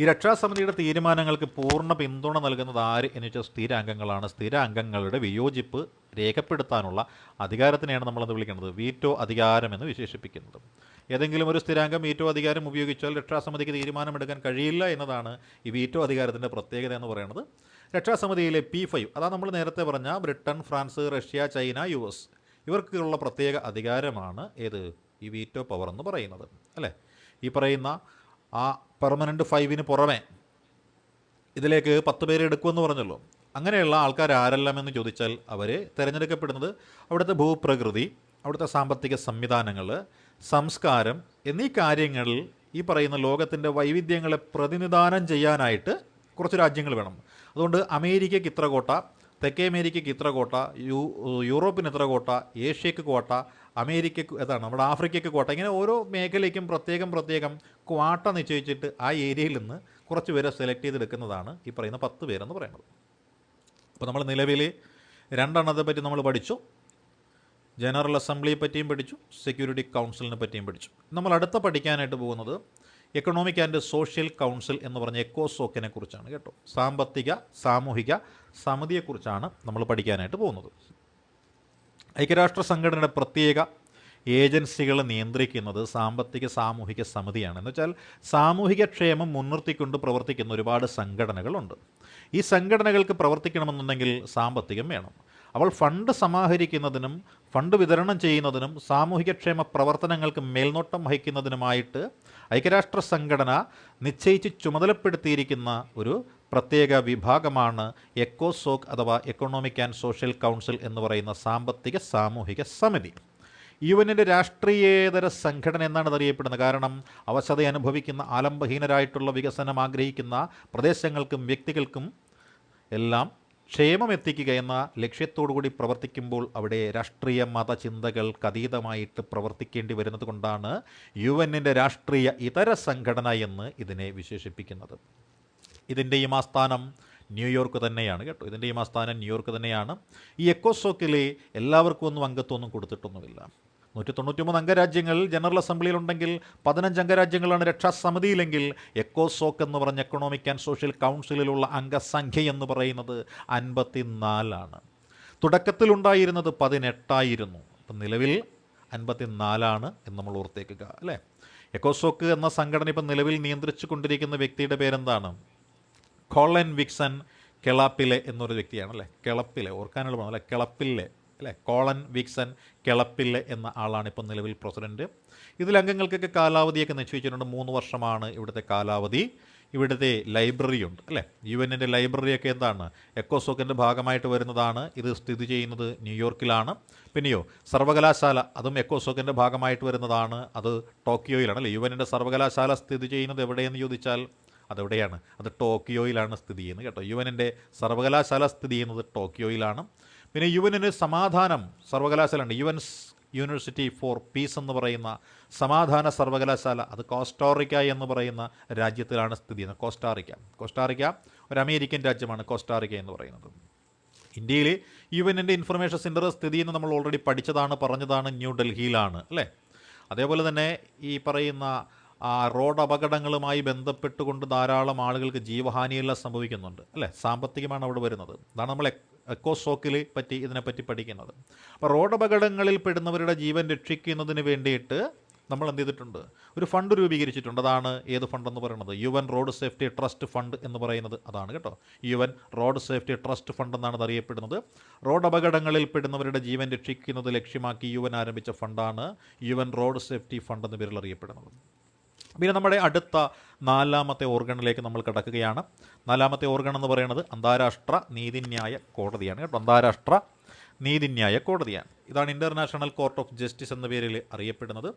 ഈ രക്ഷാസമിതിയുടെ തീരുമാനങ്ങൾക്ക് പൂർണ്ണ പിന്തുണ നൽകുന്നത് ആര് എന്ന് വെച്ചാൽ സ്ഥിരാംഗങ്ങളാണ്. സ്ഥിരാംഗങ്ങളുടെ വിയോജിപ്പ് രേഖപ്പെടുത്താനുള്ള അധികാരത്തിനെയാണ് നമ്മളത് വിളിക്കുന്നത് വീറ്റോ അധികാരമെന്ന് വിശേഷിപ്പിക്കുന്നത്. ഏതെങ്കിലും ഒരു സ്ഥിരാംഗം വീറ്റോ അധികാരം ഉപയോഗിച്ചാൽ രക്ഷാസമിതിക്ക് തീരുമാനമെടുക്കാൻ കഴിയില്ല എന്നതാണ് ഈ വീറ്റോ അധികാരത്തിൻ്റെ പ്രത്യേകത എന്ന് പറയുന്നത്. രക്ഷാസമിതിയിലെ P5 അതാണ് നമ്മൾ നേരത്തെ പറഞ്ഞ Britain, France, Russia, China, US ഇവർക്കുള്ള പ്രത്യേക അധികാരമാണ് ഏത്? ഈ വീറ്റോ പവർ എന്ന് പറയുന്നത് അല്ലേ. ഈ പറയുന്ന ആ പെർമനൻറ്റ് 5-ന് പുറമെ ഇതിലേക്ക് 10 പേരെ എടുക്കുമെന്ന് പറഞ്ഞല്ലോ. അങ്ങനെയുള്ള ആൾക്കാർ ആരെല്ലാം എന്ന് ചോദിച്ചാൽ അവർ തിരഞ്ഞെടുക്കപ്പെടുന്നത് അവിടുത്തെ ഭൂപ്രകൃതി, അവിടുത്തെ സാമ്പത്തിക സംവിധാനങ്ങൾ, സംസ്കാരം എന്നീ കാര്യങ്ങളിൽ ഈ പറയുന്ന ലോകത്തിൻ്റെ വൈവിധ്യങ്ങളെ പ്രതിനിധാനം ചെയ്യാനായിട്ട് കുറച്ച് രാജ്യങ്ങൾ വേണം. അതുകൊണ്ട് അമേരിക്കയ്ക്ക് ഇത്ര കോട്ട, തെക്കേ അമേരിക്കയ്ക്ക് ഇത്ര കോട്ട, യൂറോപ്പിന് ഇത്ര കോട്ട, ഏഷ്യയ്ക്ക് കോട്ട, അമേരിക്കയ്ക്ക് നമ്മുടെ ആഫ്രിക്കയ്ക്ക് കോട്ട, ഇങ്ങനെ ഓരോ മേഖലയ്ക്കും പ്രത്യേകം ക്വാട്ട നിശ്ചയിച്ചിട്ട് ആ ഏരിയയിൽ നിന്ന് കുറച്ച് പേരെ സെലക്ട് ചെയ്തെടുക്കുന്നതാണ് ഈ പറയുന്ന 10 പേരെന്ന് പറയുന്നത്. അപ്പോൾ നമ്മൾ നിലവിൽ 2 എണ്ണത്തെ പറ്റി നമ്മൾ പഠിച്ചു. ജനറൽ അസംബ്ലിയെ പറ്റിയും പഠിച്ചു, സെക്യൂരിറ്റി കൗൺസിലിനെ പറ്റിയും പഠിച്ചു. നമ്മൾ അടുത്ത പഠിക്കാനായിട്ട് പോകുന്നത് എക്കണോമിക് ആൻഡ് സോഷ്യൽ കൗൺസിൽ എന്ന് പറഞ്ഞ എക്കോസോക്കിനെ കുറിച്ചാണ് കേട്ടോ. സാമ്പത്തിക സാമൂഹിക സമിതിയെക്കുറിച്ചാണ് നമ്മൾ പഠിക്കാനായിട്ട് പോകുന്നത്. ഐക്യരാഷ്ട്ര സംഘടനയുടെ പ്രത്യേക ഏജൻസികൾ നിയന്ത്രിക്കുന്നത് സാമ്പത്തിക സാമൂഹിക സമിതിയാണ്. എന്ന് വെച്ചാൽ സാമൂഹിക ക്ഷേമം മുൻനിർത്തിക്കൊണ്ട് പ്രവർത്തിക്കുന്ന ഒരുപാട് സംഘടനകളുണ്ട്. ഈ സംഘടനകൾക്ക് പ്രവർത്തിക്കണമെന്നുണ്ടെങ്കിൽ സാമ്പത്തികം വേണം. അവൾ ഫണ്ട് സമാഹരിക്കുന്നതിനും ഫണ്ട് വിതരണം ചെയ്യുന്നതിനും സാമൂഹികക്ഷേമ പ്രവർത്തനങ്ങൾക്ക് മേൽനോട്ടം വഹിക്കുന്നതിനുമായിട്ട് ഐക്യരാഷ്ട്ര സംഘടന നിശ്ചയിച്ച് ചുമതലപ്പെടുത്തിയിരിക്കുന്ന ഒരു പ്രത്യേക വിഭാഗമാണ് എക്കോസോക്ക് അഥവാ എക്കണോമിക് ആൻഡ് സോഷ്യൽ കൗൺസിൽ എന്ന് പറയുന്ന സാമ്പത്തിക സാമൂഹിക സമിതി. യുഎന്നിൻ്റെ രാഷ്ട്രീയേതര സംഘടന എന്നാണ് അത് അറിയപ്പെടുന്നത്. കാരണം അവശത അനുഭവിക്കുന്ന ആലംബഹീനരായിട്ടുള്ള വികസനം ആഗ്രഹിക്കുന്ന പ്രദേശങ്ങൾക്കും വ്യക്തികൾക്കും എല്ലാം ക്ഷേമം എത്തിക്കുക എന്ന ലക്ഷ്യത്തോടുകൂടി പ്രവർത്തിക്കുമ്പോൾ അവിടെ രാഷ്ട്രീയ മതചിന്തകൾക്ക് അതീതമായിട്ട് പ്രവർത്തിക്കേണ്ടി വരുന്നത് കൊണ്ടാണ് യുഎന്നിൻ്റെ രാഷ്ട്രീയ ഇതര സംഘടന എന്ന് ഇതിനെ വിശേഷിപ്പിക്കുന്നത്. ഇതിൻ്റെയും ആസ്ഥാനം ന്യൂയോർക്ക് തന്നെയാണ് കേട്ടോ. ഇതിൻ്റെയും ആസ്ഥാനം ന്യൂയോർക്ക് തന്നെയാണ്. ഈ എക്കോസോക്കിൽ എല്ലാവർക്കും ഒന്നും അംഗത്വമൊന്നും കൊടുത്തിട്ടൊന്നുമില്ല. 193 അംഗരാജ്യങ്ങൾ ജനറൽ അസംബ്ലിയിലുണ്ടെങ്കിൽ 15 അംഗരാജ്യങ്ങളാണ് രക്ഷാസമിതിയിലെങ്കിൽ എക്കോസോക്ക് എന്ന് പറഞ്ഞ എക്കണോമിക് ആൻഡ് സോഷ്യൽ കൗൺസിലിലുള്ള അംഗസംഖ്യ എന്ന് പറയുന്നത് 54 തുടക്കത്തിലുണ്ടായിരുന്നത് 18 അപ്പം നിലവിൽ 54 എന്ന് നമ്മൾ ഓർത്തേക്കുക അല്ലേ. എക്കോസോക്ക് എന്ന സംഘടന ഇപ്പം നിലവിൽ നിയന്ത്രിച്ചു കൊണ്ടിരിക്കുന്ന വ്യക്തിയുടെ പേരെന്താണ്? കോളൻ വിക്സൺ കെളാപ്പിലെ എന്നൊരു വ്യക്തിയാണ് അല്ലേ. കെളപ്പിലെ ഓർക്കാനുള്ള അല്ലേ, കെളപ്പിലെ അല്ലേ. കോളൻ വിക്സൺ കെളപ്പില്ലെ എന്ന ആളാണ് ഇപ്പം നിലവിൽ പ്രസിഡൻറ്റ്. ഇതിൽ അംഗങ്ങൾക്കൊക്കെ കാലാവധിയൊക്കെ നിശ്ചയിച്ചിട്ടുണ്ട്. 3 വർഷമാണ് ഇവിടുത്തെ കാലാവധി. ഇവിടുത്തെ ലൈബ്രറി ഉണ്ട് അല്ലേ. യുഎന്നിൻ്റെ ലൈബ്രറിയൊക്കെ എന്താണ്? എക്കോസോക്കിൻ്റെ ഭാഗമായിട്ട് വരുന്നതാണ്. ഇത് സ്ഥിതി ചെയ്യുന്നത് ന്യൂയോർക്കിലാണ്. പിന്നെയോ സർവകലാശാല, അതും എക്കോസോക്കിൻ്റെ ഭാഗമായിട്ട് വരുന്നതാണ്. അത് ടോക്കിയോയിലാണ് അല്ലേ. യുഎന്നിൻ്റെ സർവകലാശാല സ്ഥിതി ചെയ്യുന്നത് എവിടെയെന്ന് ചോദിച്ചാൽ അതെവിടെയാണ്? അത് ടോക്കിയോയിലാണ് സ്ഥിതി ചെയ്യുന്നത് കേട്ടോ. യുഎന്നിൻ്റെ സർവകലാശാല സ്ഥിതി ചെയ്യുന്നത് ടോക്കിയോയിലാണ്. പിന്നെ യുഎന്നിന് സമാധാനം സർവകലാശാല ഉണ്ട്. യൂണിവേഴ്സിറ്റി ഫോർ പീസ് എന്ന് പറയുന്ന സമാധാന സർവകലാശാല, അത് കോസ്റ്റാറിക്ക എന്ന് പറയുന്ന രാജ്യത്തിലാണ് സ്ഥിതി ചെയ്യുന്നത്. കോസ്റ്റാറിക്ക ഒരു അമേരിക്കൻ രാജ്യമാണ് കോസ്റ്റാറിക്ക എന്ന് പറയുന്നത്. ഇന്ത്യയിൽ യുഎന്നിൻ്റെ ഇൻഫർമേഷൻ സെൻറ്റർ സ്ഥിതി ചെയ്യുന്നത് നമ്മൾ ഓൾറെഡി പറഞ്ഞതാണ് ന്യൂഡൽഹിയിലാണ് അല്ലേ. അതേപോലെ തന്നെ ഈ പറയുന്ന റോഡ് അപകടങ്ങളുമായി ബന്ധപ്പെട്ടുകൊണ്ട് ധാരാളം ആളുകൾക്ക് ജീവഹാനിയെല്ലാം സംഭവിക്കുന്നുണ്ട് അല്ലേ. സാമ്പത്തികമാണ് അവിടെ വരുന്നത്. അതാണ് നമ്മൾ എക്കോസോക്കിൽ ഇതിനെപ്പറ്റി പഠിക്കുന്നത്. അപ്പോൾ റോഡ് അപകടങ്ങളിൽ പെടുന്നവരുടെ ജീവൻ രക്ഷിക്കുന്നതിന് വേണ്ടിയിട്ട് നമ്മൾ എന്ത് ചെയ്തിട്ടുണ്ട്? ഒരു ഫണ്ട് രൂപീകരിച്ചിട്ടുണ്ട്. അതാണ് ഏത് ഫണ്ടെന്ന് പറയുന്നത്? UN road safety trust fund എന്ന് പറയുന്നത് അതാണ് കേട്ടോ. UN road safety trust fund എന്നാണ് അത് അറിയപ്പെടുന്നത്. റോഡ് അപകടങ്ങളിൽ പെടുന്നവരുടെ ജീവൻ രക്ഷിക്കുന്നത് ലക്ഷ്യമാക്കി യുഎൻ ആരംഭിച്ച ഫണ്ടാണ് യുഎൻ റോഡ് സേഫ്റ്റി ഫണ്ട് എന്ന പേരിൽ അറിയപ്പെടുന്നത്. പിന്നെ നമ്മുടെ അടുത്ത 4ാമത്തെ ഓർഗണിലേക്ക് നമ്മൾ കിടക്കുകയാണ്. 4ാമത്തെ ഓർഗൺ എന്ന് പറയുന്നത് അന്താരാഷ്ട്ര നീതിന്യായ കോടതിയാണ് കേട്ടോ. അന്താരാഷ്ട്ര നീതിന്യായ കോടതിയാണ്. ഇതാണ് ഇൻ്റർനാഷണൽ കോർട്ട് ഓഫ് ജസ്റ്റിസ് എന്ന പേരിൽ അറിയപ്പെടുന്നത്.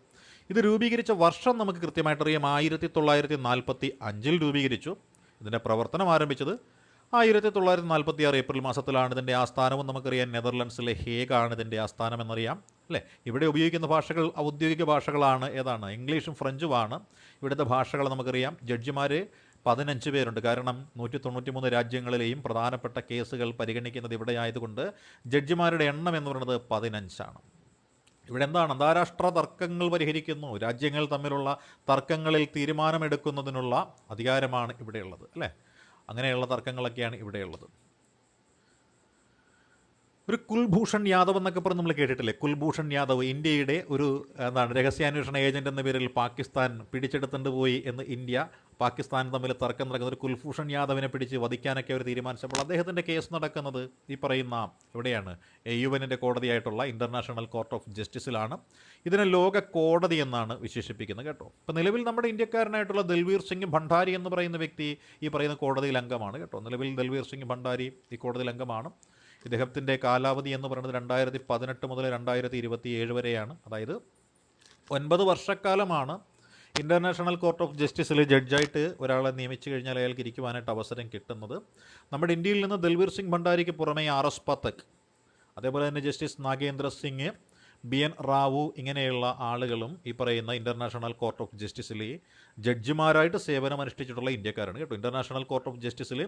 ഇത് രൂപീകരിച്ച വർഷം നമുക്ക് കൃത്യമായിട്ടറിയാം. 1945 രൂപീകരിച്ചു. ഇതിൻ്റെ പ്രവർത്തനം ആരംഭിച്ചത് 1946 ഏപ്രിൽ മാസത്തിലാണ്. ഇതിൻ്റെ ആസ്ഥാനവും നമുക്കറിയാം നെതർലൻഡ്സിലെ ഹേഗാണ് ഇതിൻ്റെ ആസ്ഥാനം എന്നറിയാം അല്ലേ. ഇവിടെ ഉപയോഗിക്കുന്ന ഭാഷകൾ ഔദ്യോഗിക ഭാഷകളാണ്. ഏതാണ്? ഇംഗ്ലീഷും ഫ്രഞ്ചുമാണ് ഇവിടുത്തെ ഭാഷകൾ. നമുക്കറിയാം ജഡ്ജിമാർ 15 പേരുണ്ട്. കാരണം 193 രാജ്യങ്ങളിലെയും പ്രധാനപ്പെട്ട കേസുകൾ പരിഗണിക്കുന്നത് ഇവിടെ ആയതുകൊണ്ട് ജഡ്ജിമാരുടെ എണ്ണം എന്ന് പറയുന്നത് 15. ഇവിടെ എന്താണ്? അന്താരാഷ്ട്ര തർക്കങ്ങൾ പരിഹരിക്കുന്നു. രാജ്യങ്ങൾ തമ്മിലുള്ള തർക്കങ്ങളിൽ തീരുമാനമെടുക്കുന്നതിനുള്ള അധികാരമാണ് ഇവിടെയുള്ളത് അല്ലേ. അങ്ങനെയുള്ള തർക്കങ്ങളൊക്കെയാണ് ഇവിടെയുള്ളത്. ഒരു കുൽഭൂഷൺ യാദവ് എന്നൊക്കെ പറഞ്ഞ് നമ്മൾ കേട്ടിട്ടില്ലേ? കുൽഭൂഷൺ യാദവ് ഇന്ത്യയുടെ ഒരു രഹസ്യാന്വേഷണ ഏജൻറ് എന്ന പേരിൽ പാകിസ്ഥാൻ പിടിച്ചെടുത്തുകൊണ്ട് പോയി എന്ന് ഇന്ത്യ പാകിസ്ഥാൻ തമ്മിൽ തർക്കം നടക്കുന്ന ഒരു കുൽഭൂഷൺ യാദവിനെ പിടിച്ച് വധിക്കാനൊക്കെ അവർ തീരുമാനിച്ചപ്പോൾ അദ്ദേഹത്തിൻ്റെ കേസ് നടക്കുന്നത് ഈ പറയുന്ന എവിടെയാണ്? യുഎന്നിൻ്റെ കോടതിയായിട്ടുള്ള ഇൻ്റർനാഷണൽ കോർട്ട് ഓഫ് ജസ്റ്റിസിലാണ്. ഇതിനെ ലോക കോടതി എന്നാണ് വിശേഷിപ്പിക്കുന്നത് കേട്ടോ. ഇപ്പോൾ നിലവിൽ നമ്മുടെ ഇന്ത്യക്കാരനായിട്ടുള്ള ദൽവീർ സിംഗ് ഭണ്ഡാരി എന്ന് പറയുന്ന വ്യക്തി ഈ പറയുന്ന കോടതിയിൽ അംഗമാണ് കേട്ടോ. നിലവിൽ ദൽവീർ സിംഗ് ഭണ്ഡാരി ഈ കോടതിയിൽ അംഗമാണ്. ഇദ്ദേഹത്തിൻ്റെ കാലാവധി എന്ന് പറയുന്നത് 2018 മുതൽ 2027 വരെയാണ്. അതായത് 9 വർഷക്കാലമാണ് ഇൻ്റർനാഷണൽ കോർട്ട് ഓഫ് ജസ്റ്റിസിൽ ജഡ്ജായിട്ട് ഒരാളെ നിയമിച്ചു കഴിഞ്ഞാൽ അയാൾക്ക് ഇരിക്കുവാനായിട്ട് അവസരം കിട്ടുന്നത്. നമ്മുടെ ഇന്ത്യയിൽ നിന്ന് ദൽവീർ സിംഗ് ഭണ്ഡാരിക്ക് പുറമെ RS പഥക്, അതേപോലെ തന്നെ ജസ്റ്റിസ് നാഗേന്ദ്ര സിംഗ്, BN റാവു ഇങ്ങനെയുള്ള ആളുകളും ഈ പറയുന്ന ഇൻ്റർനാഷണൽ കോർട്ട് ഓഫ് ജസ്റ്റിസിൽ ജഡ്ജിമാരായിട്ട് സേവനമനുഷ്ഠിച്ചിട്ടുള്ള ഇന്ത്യക്കാരാണ് കേട്ടോ. ഇൻ്റർനാഷണൽ കോർട്ട് ഓഫ് ജസ്റ്റിസിൽ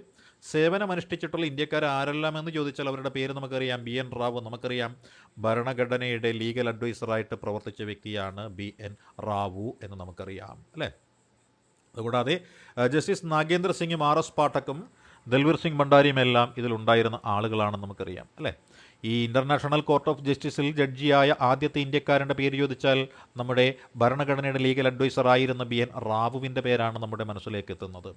സേവനമനുഷ്ഠിച്ചിട്ടുള്ള ഇന്ത്യക്കാർ ആരെല്ലാം എന്ന് ചോദിച്ചാൽ അവരുടെ പേര് നമുക്കറിയാം. BN റാവു നമുക്കറിയാം, ഭരണഘടനയുടെ ലീഗൽ അഡ്വൈസറായിട്ട് പ്രവർത്തിച്ച വ്യക്തിയാണ് BN റാവു എന്ന് നമുക്കറിയാം അല്ലേ. അതുകൂടാതെ ജസ്റ്റിസ് നാഗേന്ദ്ര സിംഗും RS പാഠക്കും ദൽവീർ സിംഗ് ഭണ്ഡാരിയും എല്ലാം ഇതിലുണ്ടായിരുന്ന ആളുകളാണെന്ന് നമുക്കറിയാം അല്ലേ. ഈ ഇൻ്റർനാഷണൽ കോർട്ട് ഓഫ് ജസ്റ്റിസിൽ ജഡ്ജിയായ ആദ്യത്തെ ഇന്ത്യക്കാരൻ്റെ പേര് ചോദിച്ചാൽ നമ്മുടെ ഭരണഘടനയുടെ ലീഗൽ അഡ്വൈസറായിരുന്ന BN റാവുവിൻ്റെ പേരാണ് നമ്മുടെ മനസ്സിലേക്ക് എത്തുന്നത്.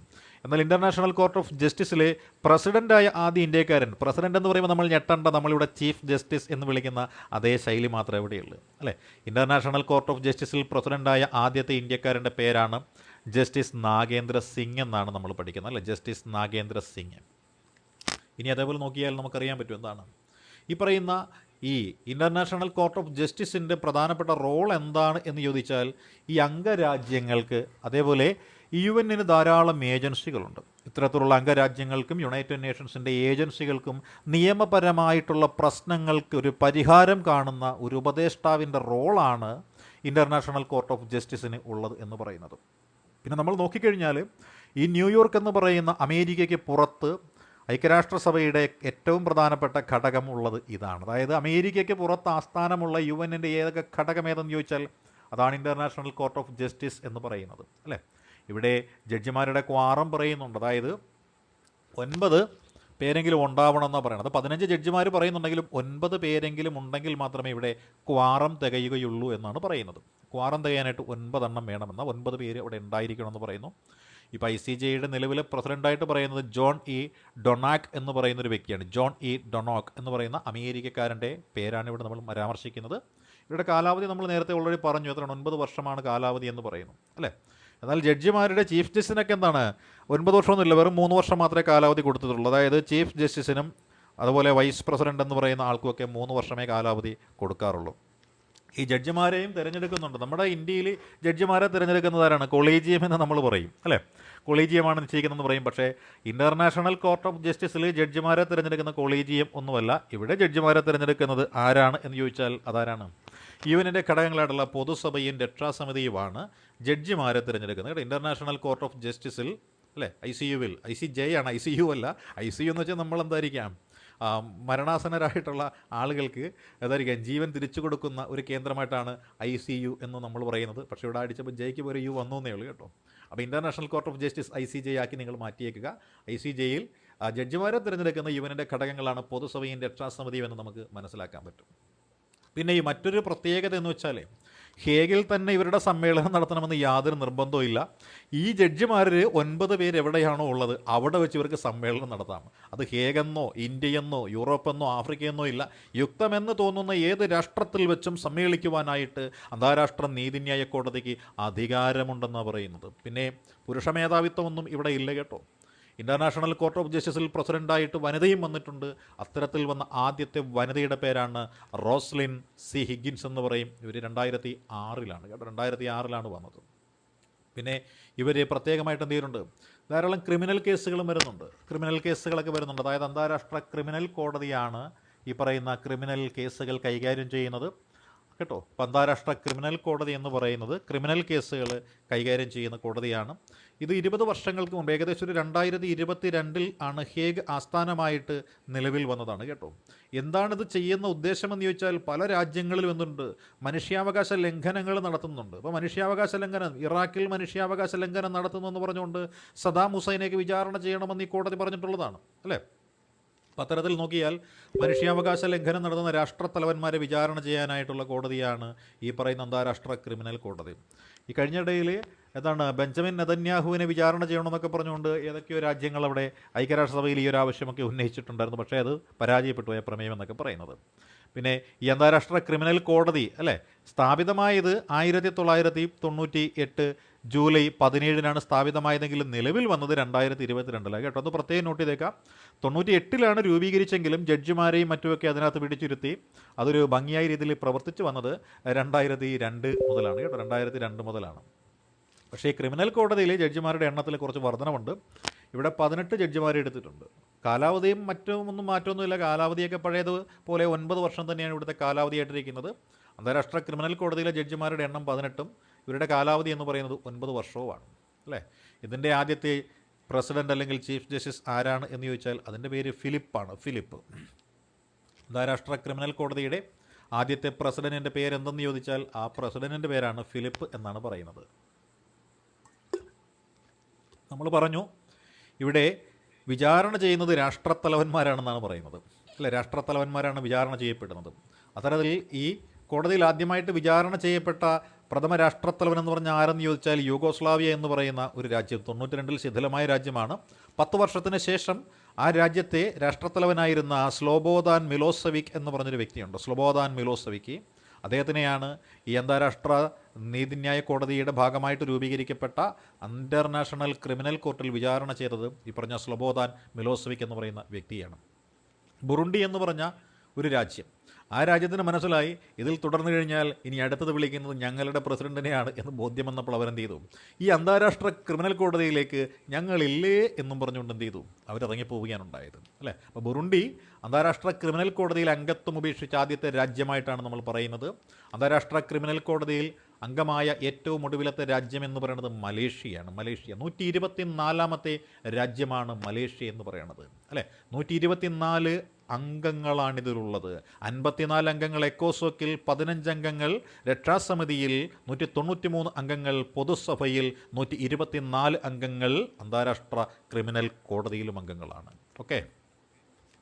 എന്നാൽ ഇൻ്റർനാഷണൽ കോർട്ട് ഓഫ് ജസ്റ്റിസിലെ പ്രസിഡൻ്റായ ആദ്യ ഇന്ത്യക്കാരൻ, പ്രസിഡൻ്റ് എന്ന് പറയുമ്പോൾ നമ്മൾ ഞെട്ടേണ്ട, നമ്മളിവിടെ ചീഫ് ജസ്റ്റിസ് എന്ന് വിളിക്കുന്ന അതേ ശൈലി മാത്രമേ ഇവിടെയുള്ളൂ അല്ലേ. ഇൻ്റർനാഷണൽ കോർട്ട് ഓഫ് ജസ്റ്റിസിൽ പ്രസിഡൻ്റായ ആദ്യത്തെ ഇന്ത്യക്കാരൻ്റെ പേരാണ് ജസ്റ്റിസ് നാഗേന്ദ്ര സിംഗ് എന്നാണ് നമ്മൾ പഠിക്കുന്നത് അല്ലേ, ജസ്റ്റിസ് നാഗേന്ദ്ര സിംഗ്. ഇനി അതേപോലെ നോക്കിയാൽ നമുക്കറിയാൻ പറ്റും എന്താണ് ഈ പറയുന്ന ഈ ഇൻ്റർനാഷണൽ കോർട്ട് ഓഫ് ജസ്റ്റിസിൻ്റെ പ്രധാനപ്പെട്ട റോൾ എന്താണ് എന്ന് ചോദിച്ചാൽ, ഈ അംഗരാജ്യങ്ങൾക്ക് അതേപോലെ UN ധാരാളം ഏജൻസികളുണ്ട്. ഇത്തരത്തിലുള്ള അംഗരാജ്യങ്ങൾക്കും യുണൈറ്റഡ് നേഷൻസിൻ്റെ ഏജൻസികൾക്കും നിയമപരമായിട്ടുള്ള പ്രശ്നങ്ങൾക്ക് ഒരു പരിഹാരം കാണുന്ന ഒരു ഉപദേഷ്ടാവിൻ്റെ റോളാണ് ഇൻ്റർനാഷണൽ കോർട്ട് ഓഫ് ജസ്റ്റിസിന് ഉള്ളത് എന്ന് പറയുന്നത്. പിന്നെ നമ്മൾ നോക്കിക്കഴിഞ്ഞാൽ ഈ ന്യൂയോർക്ക് എന്ന് പറയുന്ന അമേരിക്കയ്ക്ക് പുറത്ത് ഐക്യരാഷ്ട്രസഭയുടെ ഏറ്റവും പ്രധാനപ്പെട്ട ഘടകം ഉള്ളത് ഇതാണ്. അതായത് അമേരിക്കയ്ക്ക് പുറത്ത് ആസ്ഥാനമുള്ള UN ഏതൊക്കെ ഘടകം ഏതെന്ന് ചോദിച്ചാൽ അതാണ് ഇൻ്റർനാഷണൽ കോർട്ട് ഓഫ് ജസ്റ്റിസ് എന്ന് പറയുന്നത് അല്ലേ. ഇവിടെ ജഡ്ജിമാരുടെ ക്വാറം പറയുന്നുണ്ട്, അതായത് 9 പേരെങ്കിലും ഉണ്ടാവണമെന്നാണ് പറയുന്നത്. 15 ജഡ്ജിമാർ പറയുന്നുണ്ടെങ്കിലും 9 പേരെങ്കിലും ഉണ്ടെങ്കിൽ മാത്രമേ ഇവിടെ ക്വാറം തികയുകയുള്ളൂ എന്നാണ് പറയുന്നത്. ക്വാറം തികയാനായിട്ട് 9 എണ്ണം വേണമെന്ന 9 പേര് അവിടെ ഉണ്ടായിരിക്കണമെന്ന് പറയുന്നു. ഇപ്പോൾ ICJയുടെ നിലവിലെ പ്രസിഡൻ്റായിട്ട് പറയുന്നത് ജോൺ E. ഡൊണാക്ക് എന്ന് പറയുന്നൊരു വ്യക്തിയാണ്. John E. ഡൊണാക്ക് എന്ന് പറയുന്ന അമേരിക്കക്കാരൻ്റെ പേരാണ് ഇവിടെ നമ്മൾ പരാമർശിക്കുന്നത്. ഇവരുടെ കാലാവധി നമ്മൾ നേരത്തെ ഓൾറെഡി പറഞ്ഞു, എത്രയാണ് 9 വർഷമാണ് കാലാവധി എന്ന് പറയുന്നു അല്ലേ. എന്നാൽ ജഡ്ജിമാരുടെ ചീഫ് ജസ്റ്റിസിനൊക്കെ എന്താണ് 9 വർഷമൊന്നുമില്ല, വെറും 3 വർഷം മാത്രമേ കാലാവധി കൊടുത്തിട്ടുള്ളൂ. അതായത് ചീഫ് ജസ്റ്റിസിനും അതുപോലെ വൈസ് പ്രസിഡൻ്റ് എന്ന് പറയുന്ന ആൾക്കുമൊക്കെ 3 വർഷമേ കാലാവധി കൊടുക്കാറുള്ളൂ. ഈ ജഡ്ജിമാരെയും തിരഞ്ഞെടുക്കുന്നുണ്ട്. നമ്മുടെ ഇന്ത്യയിൽ ജഡ്ജിമാരെ തിരഞ്ഞെടുക്കുന്നതാരാണ്? കൊളീജിയം എന്ന് നമ്മൾ പറയും അല്ലേ. കൊളീജിയമാണ് നിശ്ചയിക്കുന്നതെന്ന് പറയും. പക്ഷേ ഇൻ്റർനാഷണൽ കോർട്ട് ഓഫ് ജസ്റ്റിസിൽ ജഡ്ജിമാരെ തിരഞ്ഞെടുക്കുന്ന കൊളീജിയം ഒന്നുമല്ല. ഇവിടെ ജഡ്ജിമാരെ തിരഞ്ഞെടുക്കുന്നത് ആരാണ് എന്ന് ചോദിച്ചാൽ അതാരാണ്? UN ഘടകങ്ങളായിട്ടുള്ള പൊതുസഭയും രക്ഷാസമിതിയുമാണ് ജഡ്ജിമാരെ തിരഞ്ഞെടുക്കുന്നത്. ഇൻ്റർനാഷണൽ കോർട്ട് ഓഫ് ജസ്റ്റിസിൽ അല്ലേ, ICJ ആണ്, ICU അല്ല. ICU എന്ന് വെച്ചാൽ നമ്മൾ എന്തായിരിക്കാം, മരണാസന്നരായിട്ടുള്ള ആളുകൾക്ക് എന്തായിരിക്കാം ജീവൻ തിരിച്ചു കൊടുക്കുന്ന ഒരു കേന്ദ്രമായിട്ടാണ് ICU എന്ന് നമ്മൾ പറയുന്നത്. പക്ഷേ ഇവിടെ അടിച്ചപ്പോൾ ജയ്ക്ക് ഒരു U വന്നു എന്നേ ഉള്ളൂ കേട്ടോ. അപ്പോൾ international court of justice ICJ ആക്കി നിങ്ങൾ മാറ്റിയേക്കുക. ICJയിൽ ജഡ്ജിമാരെ തിരഞ്ഞെടുക്കുന്ന UN ഘടകങ്ങളാണ് പൊതുസഭയും രക്ഷാസമിതിയും എന്ന് നമുക്ക് മനസ്സിലാക്കാൻ പറ്റും. പിന്നെ ഈ മറ്റൊരു പ്രത്യേകത എന്ന് വെച്ചാൽ ഹേഗിൽ തന്നെ ഇവരുടെ സമ്മേളനം നടത്തണമെന്ന് യാതൊരു നിർബന്ധവും ഇല്ല. ഈ ജഡ്ജിമാരിൽ 9 പേര് എവിടെയാണോ ഉള്ളത് അവിടെ വെച്ച് ഇവർക്ക് സമ്മേളനം നടത്താം. അത് ഹേഗെന്നോ ഇന്ത്യയെന്നോ യൂറോപ്പെന്നോ ആഫ്രിക്കയെന്നോ ഇല്ല, യുക്തമെന്ന് തോന്നുന്ന ഏത് രാഷ്ട്രത്തിൽ വെച്ചും സമ്മേളിക്കുവാനായിട്ട് അന്താരാഷ്ട്ര നീതിന്യായ കോടതിക്ക് അധികാരമുണ്ടെന്നാണ് പറയുന്നത്. പിന്നെ പുരുഷ മേധാവിത്വമൊന്നും ഇവിടെ ഇല്ല കേട്ടോ. ഇൻ്റർനാഷണൽ കോർട്ട് ഓഫ് ജസ്റ്റിസിൽ പ്രസിഡൻ്റായിട്ട് വനിതയും വന്നിട്ടുണ്ട്. അത്തരത്തിൽ വന്ന ആദ്യത്തെ വനിതയുടെ പേരാണ് റോസ്ലിൻ C. ഹിഗിൻസ് എന്ന് പറയും. ഇവർ 2006 കേട്ടോ, 2006 വന്നത്. പിന്നെ ഇവർ പ്രത്യേകമായിട്ട് എന്ത് ചെയ്യുന്നുണ്ട്, ധാരാളം ക്രിമിനൽ കേസുകളും വരുന്നുണ്ട്. ക്രിമിനൽ കേസുകളൊക്കെ വരുന്നുണ്ട്. അതായത് അന്താരാഷ്ട്ര ക്രിമിനൽ കോടതിയാണ് ഈ പറയുന്ന ക്രിമിനൽ കേസുകൾ കൈകാര്യം ചെയ്യുന്നത് കേട്ടോ. അപ്പോൾ അന്താരാഷ്ട്ര ക്രിമിനൽ കോടതി എന്ന് പറയുന്നത് ക്രിമിനൽ കേസുകൾ കൈകാര്യം ചെയ്യുന്ന കോടതിയാണ്. ഇത് 20 വർഷങ്ങൾക്ക് മുമ്പ് ഏകദേശം ഒരു 2022 ആണ് ഹേഗ് ആസ്ഥാനമായിട്ട് നിലവിൽ വന്നതാണ് കേട്ടോ. എന്താണിത് ചെയ്യുന്ന ഉദ്ദേശമെന്ന് ചോദിച്ചാൽ പല രാജ്യങ്ങളിലും എന്തുണ്ട്, മനുഷ്യാവകാശ ലംഘനങ്ങൾ നടത്തുന്നുണ്ട്. അപ്പോൾ മനുഷ്യാവകാശ ലംഘനം, ഇറാഖിൽ മനുഷ്യാവകാശ ലംഘനം നടത്തുന്നു എന്ന് പറഞ്ഞുകൊണ്ട് സദാം ഹുസൈനെയൊക്കെ വിചാരണ ചെയ്യണമെന്ന് ഈ കോടതി പറഞ്ഞിട്ടുള്ളതാണ് അല്ലേ. അത്തരത്തിൽ നോക്കിയാൽ മനുഷ്യാവകാശ ലംഘനം നടത്തുന്ന രാഷ്ട്രത്തലവന്മാരെ വിചാരണ ചെയ്യാനായിട്ടുള്ള കോടതിയാണ് ഈ പറയുന്ന അന്താരാഷ്ട്ര ക്രിമിനൽ കോടതി. ഈ കഴിഞ്ഞിടയിൽ എന്താണ് ബെഞ്ചമിൻ നെതന്യാഹുവിനെ വിചാരണ ചെയ്യണമെന്നൊക്കെ പറഞ്ഞുകൊണ്ട് ഏതൊക്കെയോ രാജ്യങ്ങൾ അവിടെ ഐക്യരാഷ്ട്രസഭയിൽ ഈ ഒരു ആവശ്യമൊക്കെ ഉന്നയിച്ചിട്ടുണ്ടായിരുന്നു. പക്ഷേ അത് പരാജയപ്പെട്ടു പോയ പ്രമേയം എന്നൊക്കെ പറയുന്നത്. പിന്നെ ഈ അന്താരാഷ്ട്ര ക്രിമിനൽ കോടതി അല്ലേ സ്ഥാപിതമായത് 1998 ജൂലൈ 17-നാണ് സ്ഥാപിതമായതെങ്കിലും നിലവിൽ വന്നത് 2022-ലാണ് കേട്ടോ. അത് പ്രത്യേകം നോട്ട് ചെയ്തേക്കാം. 98-ലാണ് രൂപീകരിച്ചെങ്കിലും ജഡ്ജിമാരെയും മറ്റുമൊക്കെ അതിനകത്ത് പിടിച്ചിരുത്തി അതൊരു ഭംഗിയായ രീതിയിൽ പ്രവർത്തിച്ചു വന്നത് 2002 മുതലാണ് കേട്ടോ. 2002 മുതലാണ്. പക്ഷേ ഈ ക്രിമിനൽ കോടതിയിലെ ജഡ്ജിമാരുടെ എണ്ണത്തിൽ കുറച്ച് വർധനമുണ്ട്. ഇവിടെ 18 ജഡ്ജിമാരെ എടുത്തിട്ടുണ്ട്. കാലാവധിയും മറ്റൊന്നും മാറ്റമൊന്നുമില്ല. കാലാവധിയൊക്കെ പഴയതുപോലെ 9 വർഷം തന്നെയാണ് ഇവിടുത്തെ കാലാവധിയായിട്ടിരിക്കുന്നത്. അന്താരാഷ്ട്ര ക്രിമിനൽ കോടതിയിലെ ജഡ്ജിമാരുടെ എണ്ണം 18ഉം ഇവരുടെ കാലാവധി എന്ന് പറയുന്നത് 9 വർഷവുമാണ് അല്ലേ. ഇതിൻ്റെ ആദ്യത്തെ പ്രസിഡന്റ് അല്ലെങ്കിൽ ചീഫ് ജസ്റ്റിസ് ആരാണ് എന്ന് ചോദിച്ചാൽ അതിൻ്റെ പേര് ഫിലിപ്പാണ്. ഫിലിപ്പ്. അന്താരാഷ്ട്ര ക്രിമിനൽ കോടതിയുടെ ആദ്യത്തെ പ്രസിഡന്റിൻ്റെ പേരെന്തെന്ന് ചോദിച്ചാൽ ആ പ്രസിഡന്റിൻ്റെ പേരാണ് ഫിലിപ്പ് എന്നാണ് പറയുന്നത്. നമ്മൾ പറഞ്ഞു ഇവിടെ വിചാരണ ചെയ്യുന്നത് രാഷ്ട്രത്തലവന്മാരാണെന്നാണ് പറയുന്നത് അല്ലേ. രാഷ്ട്രത്തലവന്മാരാണ് വിചാരണ ചെയ്യപ്പെടുന്നത്. അത്തരത്തിൽ ഈ കോടതിയിൽ ആദ്യമായിട്ട് വിചാരണ ചെയ്യപ്പെട്ട പ്രഥമ രാഷ്ട്രത്തലവൻ എന്ന് പറഞ്ഞാൽ ആരെന്ന് ചോദിച്ചാൽ യൂഗോസ്ലാവിയ എന്ന് പറയുന്ന ഒരു രാജ്യം 92-ൽ ശിഥിലമായ രാജ്യമാണ്. 10 വർഷത്തിന് ശേഷം ആ രാജ്യത്തെ രാഷ്ട്രത്തലവനായിരുന്ന സ്ലോബോദാൻ മിലോസെവിക് എന്ന് പറഞ്ഞൊരു വ്യക്തിയുണ്ട്. സ്ലോബോദാൻ മിലോസെവിക് അദ്ദേഹത്തിനെയാണ് ഈ അന്താരാഷ്ട്ര നീതിന്യായ കോടതിയുടെ ഭാഗമായിട്ട് രൂപീകരിക്കപ്പെട്ട ഇൻ്റർനാഷണൽ ക്രിമിനൽ കോർട്ടിൽ വിചാരണ ചെയ്തത് ഈ പറഞ്ഞ സ്ലോബോദാൻ മിലോസെവിക് എന്ന് പറയുന്ന വ്യക്തിയാണ്. ബുറുണ്ടി എന്ന് പറഞ്ഞ ഒരു രാജ്യം, ആ രാജ്യത്തിന് മനസ്സിലായി ഇതിൽ തുടർന്നു കഴിഞ്ഞാൽ ഇനി അടുത്തത് വിളിക്കുന്നത് ഞങ്ങളുടെ പ്രസിഡന്റിനെയാണ് എന്ന് ബോധ്യം വന്നപ്പോൾ അവരെന്ത് ചെയ്തു, ഈ അന്താരാഷ്ട്ര ക്രിമിനൽ കോടതിയിലേക്ക് ഞങ്ങളില്ലേ എന്നും പറഞ്ഞുകൊണ്ട് എന്ത് ചെയ്തു, അവരിറങ്ങിപ്പോവുകയാണ് ഉണ്ടായത് അല്ലേ. അപ്പോൾ ബുറുണ്ടി അന്താരാഷ്ട്ര ക്രിമിനൽ കോടതിയിൽ അംഗത്വം ഉപേക്ഷിച്ച ആദ്യത്തെ രാജ്യമായിട്ടാണ് നമ്മൾ പറയുന്നത്. അന്താരാഷ്ട്ര ക്രിമിനൽ കോടതിയിൽ അംഗമായ ഏറ്റവും ഒടുവിലത്തെ രാജ്യം എന്ന് പറയുന്നത് മലേഷ്യയാണ്. മലേഷ്യ 124ാമത്തെ രാജ്യമാണ് മലേഷ്യ എന്ന് പറയുന്നത് അല്ലേ. 124 അംഗങ്ങളാണിതിലുള്ളത്. 54 അംഗങ്ങൾ എക്കോസോക്കിൽ, 15 അംഗങ്ങൾ രക്ഷാസമിതിയിൽ, 193 അംഗങ്ങൾ പൊതുസഭയിൽ, 124 അംഗങ്ങൾ അന്താരാഷ്ട്ര ക്രിമിനൽ കോടതിയിലും അംഗങ്ങളാണ്. ഓക്കെ,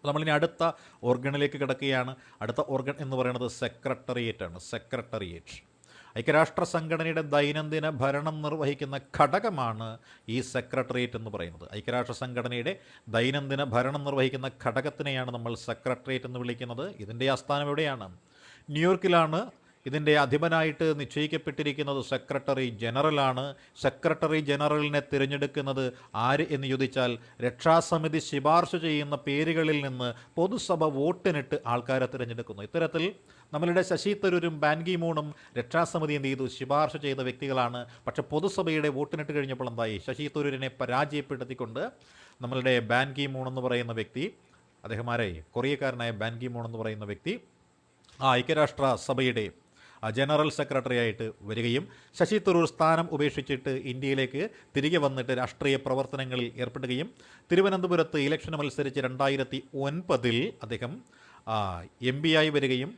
നമ്മളിനി അടുത്ത ഓർഗണിലേക്ക് കിടക്കുകയാണ്. അടുത്ത ഓർഗൺ എന്ന് പറയുന്നത് സെക്രട്ടേറിയറ്റ് ആണ്. സെക്രട്ടേറിയറ്റ് ഐക്യരാഷ്ട്ര സംഘടനയുടെ ദൈനംദിന ഭരണം നിർവഹിക്കുന്ന ഘടകമാണ് ഈ സെക്രട്ടേറിയറ്റ് എന്ന് പറയുന്നത്. ഐക്യരാഷ്ട്ര സംഘടനയുടെ ദൈനംദിന ഭരണം നിർവഹിക്കുന്ന ഘടകത്തിനെയാണ് നമ്മൾ സെക്രട്ടേറിയറ്റ് എന്ന് വിളിക്കുന്നത്. ഇതിൻ്റെ ആസ്ഥാനം എവിടെയാണ്? ന്യൂയോർക്കിലാണ്. ഇതിൻ്റെ അധിപനായിട്ട് നിശ്ചയിക്കപ്പെട്ടിരിക്കുന്നത് സെക്രട്ടറി ജനറലാണ്. സെക്രട്ടറി ജനറലിനെ തിരഞ്ഞെടുക്കുന്നത് ആര് എന്ന് ചോദിച്ചാൽ രക്ഷാസമിതി ശുപാർശ ചെയ്യുന്ന പേരുകളിൽ നിന്ന് പൊതുസഭ വോട്ടിനിട്ട് ആൾക്കാരെ തിരഞ്ഞെടുക്കുന്നു. ഇത്തരത്തിൽ നമ്മളുടെ ശശി തരൂരും ബാൻ കി മൂണും രക്ഷാസമിതി എന്ത് ചെയ്തു, ശുപാർശ ചെയ്ത വ്യക്തികളാണ്. പക്ഷേ പൊതുസഭയുടെ വോട്ടിനിട്ട് കഴിഞ്ഞപ്പോൾ എന്തായി, ശശി തരൂരിനെ പരാജയപ്പെടുത്തിക്കൊണ്ട് നമ്മളുടെ ബാൻ കി മൂൺ എന്ന് പറയുന്ന വ്യക്തി, അദ്ദേഹമാരെ കൊറിയക്കാരനായ ബാൻ കി മൂൺ എന്ന് പറയുന്ന വ്യക്തി ആ ഐക്യരാഷ്ട്ര സഭയുടെ ജനറൽ സെക്രട്ടറി ആയിട്ട് വരികയും ശശി തരൂർ സ്ഥാനം ഉപേക്ഷിച്ചിട്ട് ഇന്ത്യയിലേക്ക് തിരികെ വന്നിട്ട് രാഷ്ട്രീയ പ്രവർത്തനങ്ങളിൽ ഏർപ്പെടുകയും തിരുവനന്തപുരത്ത് ഇലക്ഷന് മത്സരിച്ച് 2009-ൽ അദ്ദേഹം MP ആയി വരികയും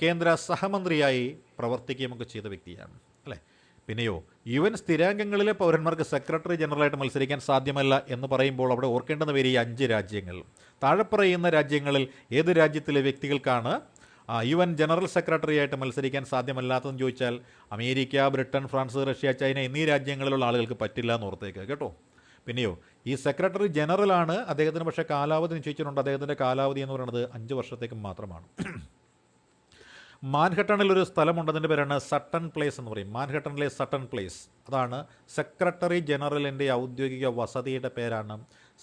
കേന്ദ്ര സഹമന്ത്രിയായി പ്രവർത്തിക്കുകയുമൊക്കെ ചെയ്ത വ്യക്തിയാണ് അല്ലേ. പിന്നെയോ UN സ്ഥിരാംഗങ്ങളിലെ പൗരന്മാർക്ക് സെക്രട്ടറി ജനറലായിട്ട് മത്സരിക്കാൻ സാധ്യമല്ല എന്ന് പറയുമ്പോൾ അവിടെ ഓർക്കേണ്ടുന്ന പേര് ഈ 5 രാജ്യങ്ങൾ. താഴെ പറയുന്ന രാജ്യങ്ങളിൽ ഏത് രാജ്യത്തിലെ വ്യക്തികൾക്കാണ് UN ജനറൽ സെക്രട്ടറി ആയിട്ട് മത്സരിക്കാൻ സാധ്യമല്ലാത്തതെന്ന് ചോദിച്ചാൽ America, Britain, France, Russia, China എന്നീ രാജ്യങ്ങളിലുള്ള ആളുകൾക്ക് പറ്റില്ല എന്ന് ഓർത്തേക്ക് കേട്ടോ. പിന്നെയോ ഈ സെക്രട്ടറി ജനറലാണ്, അദ്ദേഹത്തിന് പക്ഷേ കാലാവധി നിശ്ചയിച്ചിട്ടുണ്ട്. അദ്ദേഹത്തിൻ്റെ കാലാവധി എന്ന് പറയുന്നത് 5 വർഷത്തേക്ക് മാത്രമാണ്. മാൻഹട്ടണിൽ ഒരു സ്ഥലമുണ്ട്, അതിൻ്റെ പേരാണ് സട്ടൺ പ്ലേസ് എന്ന് പറയും. മാൻഹട്ടണിലെ സട്ടൺ പ്ലേസ്, അതാണ് സെക്രട്ടറി ജനറലിൻ്റെ ഔദ്യോഗിക വസതിയുടെ പേരാണ്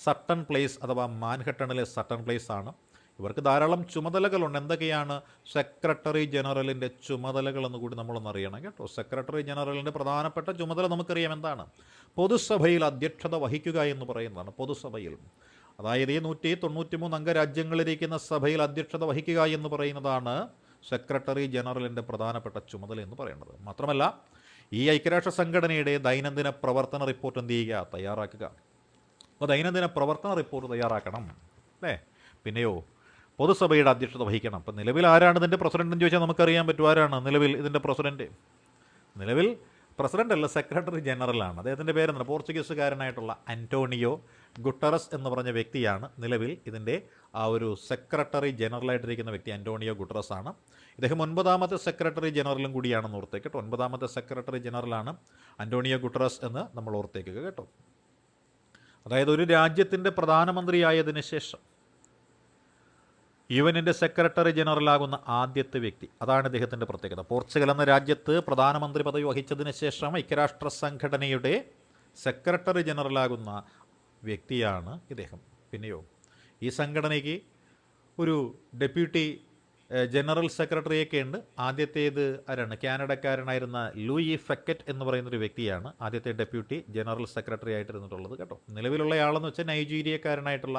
സട്ടൺ പ്ലേസ് അഥവാ മാൻഹട്ടണിലെ സട്ടൺ പ്ലേസ് ആണ്. ഇവർക്ക് ധാരാളം ചുമതലകളുണ്ട്. എന്തൊക്കെയാണ് സെക്രട്ടറി ജനറലിൻ്റെ ചുമതലകൾ എന്ന് കൂടി നമ്മളൊന്ന് അറിയണം കേട്ടോ. സെക്രട്ടറി ജനറലിൻ്റെ പ്രധാനപ്പെട്ട ചുമതല നമുക്കറിയാം എന്താണ്, പൊതുസഭയിൽ അധ്യക്ഷത വഹിക്കുക എന്ന് പറയുന്നതാണ്. പൊതുസഭയിൽ, അതായത് ഈ 193 അംഗ രാജ്യങ്ങളിലിരിക്കുന്ന സഭയിൽ അധ്യക്ഷത വഹിക്കുക എന്ന് പറയുന്നതാണ് സെക്രട്ടറി ജനറലിൻ്റെ പ്രധാനപ്പെട്ട ചുമതല എന്ന് പറയുന്നത്. മാത്രമല്ല ഈ ഐക്യരാഷ്ട്ര സംഘടനയുടെ ദൈനംദിന പ്രവർത്തന റിപ്പോർട്ട് എന്ത് ചെയ്യുക, തയ്യാറാക്കുക. അപ്പോൾ ദൈനംദിന പ്രവർത്തന റിപ്പോർട്ട് തയ്യാറാക്കണം അല്ലേ. പിന്നെയോ പൊതുസഭയുടെ അധ്യക്ഷത വഹിക്കണം. അപ്പം നിലവിൽ ആരാണ് ഇതിൻ്റെ പ്രസിഡന്റ് എന്ന് ചോദിച്ചാൽ നമുക്കറിയാൻ പറ്റും. ആരാണ് നിലവിൽ ഇതിൻ്റെ പ്രസിഡന്റ്? നിലവിൽ പ്രസിഡന്റ് അല്ല, സെക്രട്ടറി ജനറലാണ്. അദ്ദേഹത്തിൻ്റെ പേരെന്താണ്? പോർച്ചുഗീസുകാരനായിട്ടുള്ള അന്റോണിയോ ഗുട്ടറസ് എന്ന് പറഞ്ഞ വ്യക്തിയാണ് നിലവിൽ ഇതിൻ്റെ ഒരു സെക്രട്ടറി ജനറലായിട്ടിരിക്കുന്ന വ്യക്തി. അന്റോണിയോ ഗുട്ടറസ് ആണ്. ഇദ്ദേഹം 9ാമത്തെ സെക്രട്ടറി ജനറലും കൂടിയാണെന്ന് ഓർത്തേക്ക് കേട്ടോ. 9ാമത്തെ സെക്രട്ടറി ജനറലാണ് അന്റോണിയോ ഗുട്ടറസ് എന്ന് നമ്മൾ ഓർത്തേക്കുക കേട്ടോ. അതായത് ഒരു രാജ്യത്തിൻ്റെ പ്രധാനമന്ത്രിയായതിനു ശേഷം യുഎന്നിൻ്റെ സെക്രട്ടറി ജനറലാകുന്ന ആദ്യത്തെ വ്യക്തി. അതാണ് ഇദ്ദേഹത്തിൻ്റെ പ്രത്യേകത. പോർച്ചുഗൽ എന്ന രാജ്യത്ത് പ്രധാനമന്ത്രി പദവി വഹിച്ചതിന് ശേഷം ഐക്യരാഷ്ട്ര സംഘടനയുടെ സെക്രട്ടറി ജനറലാകുന്ന വ്യക്തിയാണ് ഇദ്ദേഹം. പിന്നെയോ ഈ സംഘടനയ്ക്ക് ഒരു ഡെപ്യൂട്ടി ജനറൽ സെക്രട്ടറിയൊക്കെ ഉണ്ട്. ആദ്യത്തേത് ആരാണ്? കാനഡക്കാരനായിരുന്ന ലൂയി ഫെക്കറ്റ് എന്ന് പറയുന്നൊരു വ്യക്തിയാണ് ആദ്യത്തെ ഡെപ്യൂട്ടി ജനറൽ സെക്രട്ടറി ആയിട്ടിരുന്നിട്ടുള്ളത് കേട്ടോ. നിലവിലുള്ള ആളെന്ന് വെച്ചാൽ നൈജീരിയക്കാരനായിട്ടുള്ള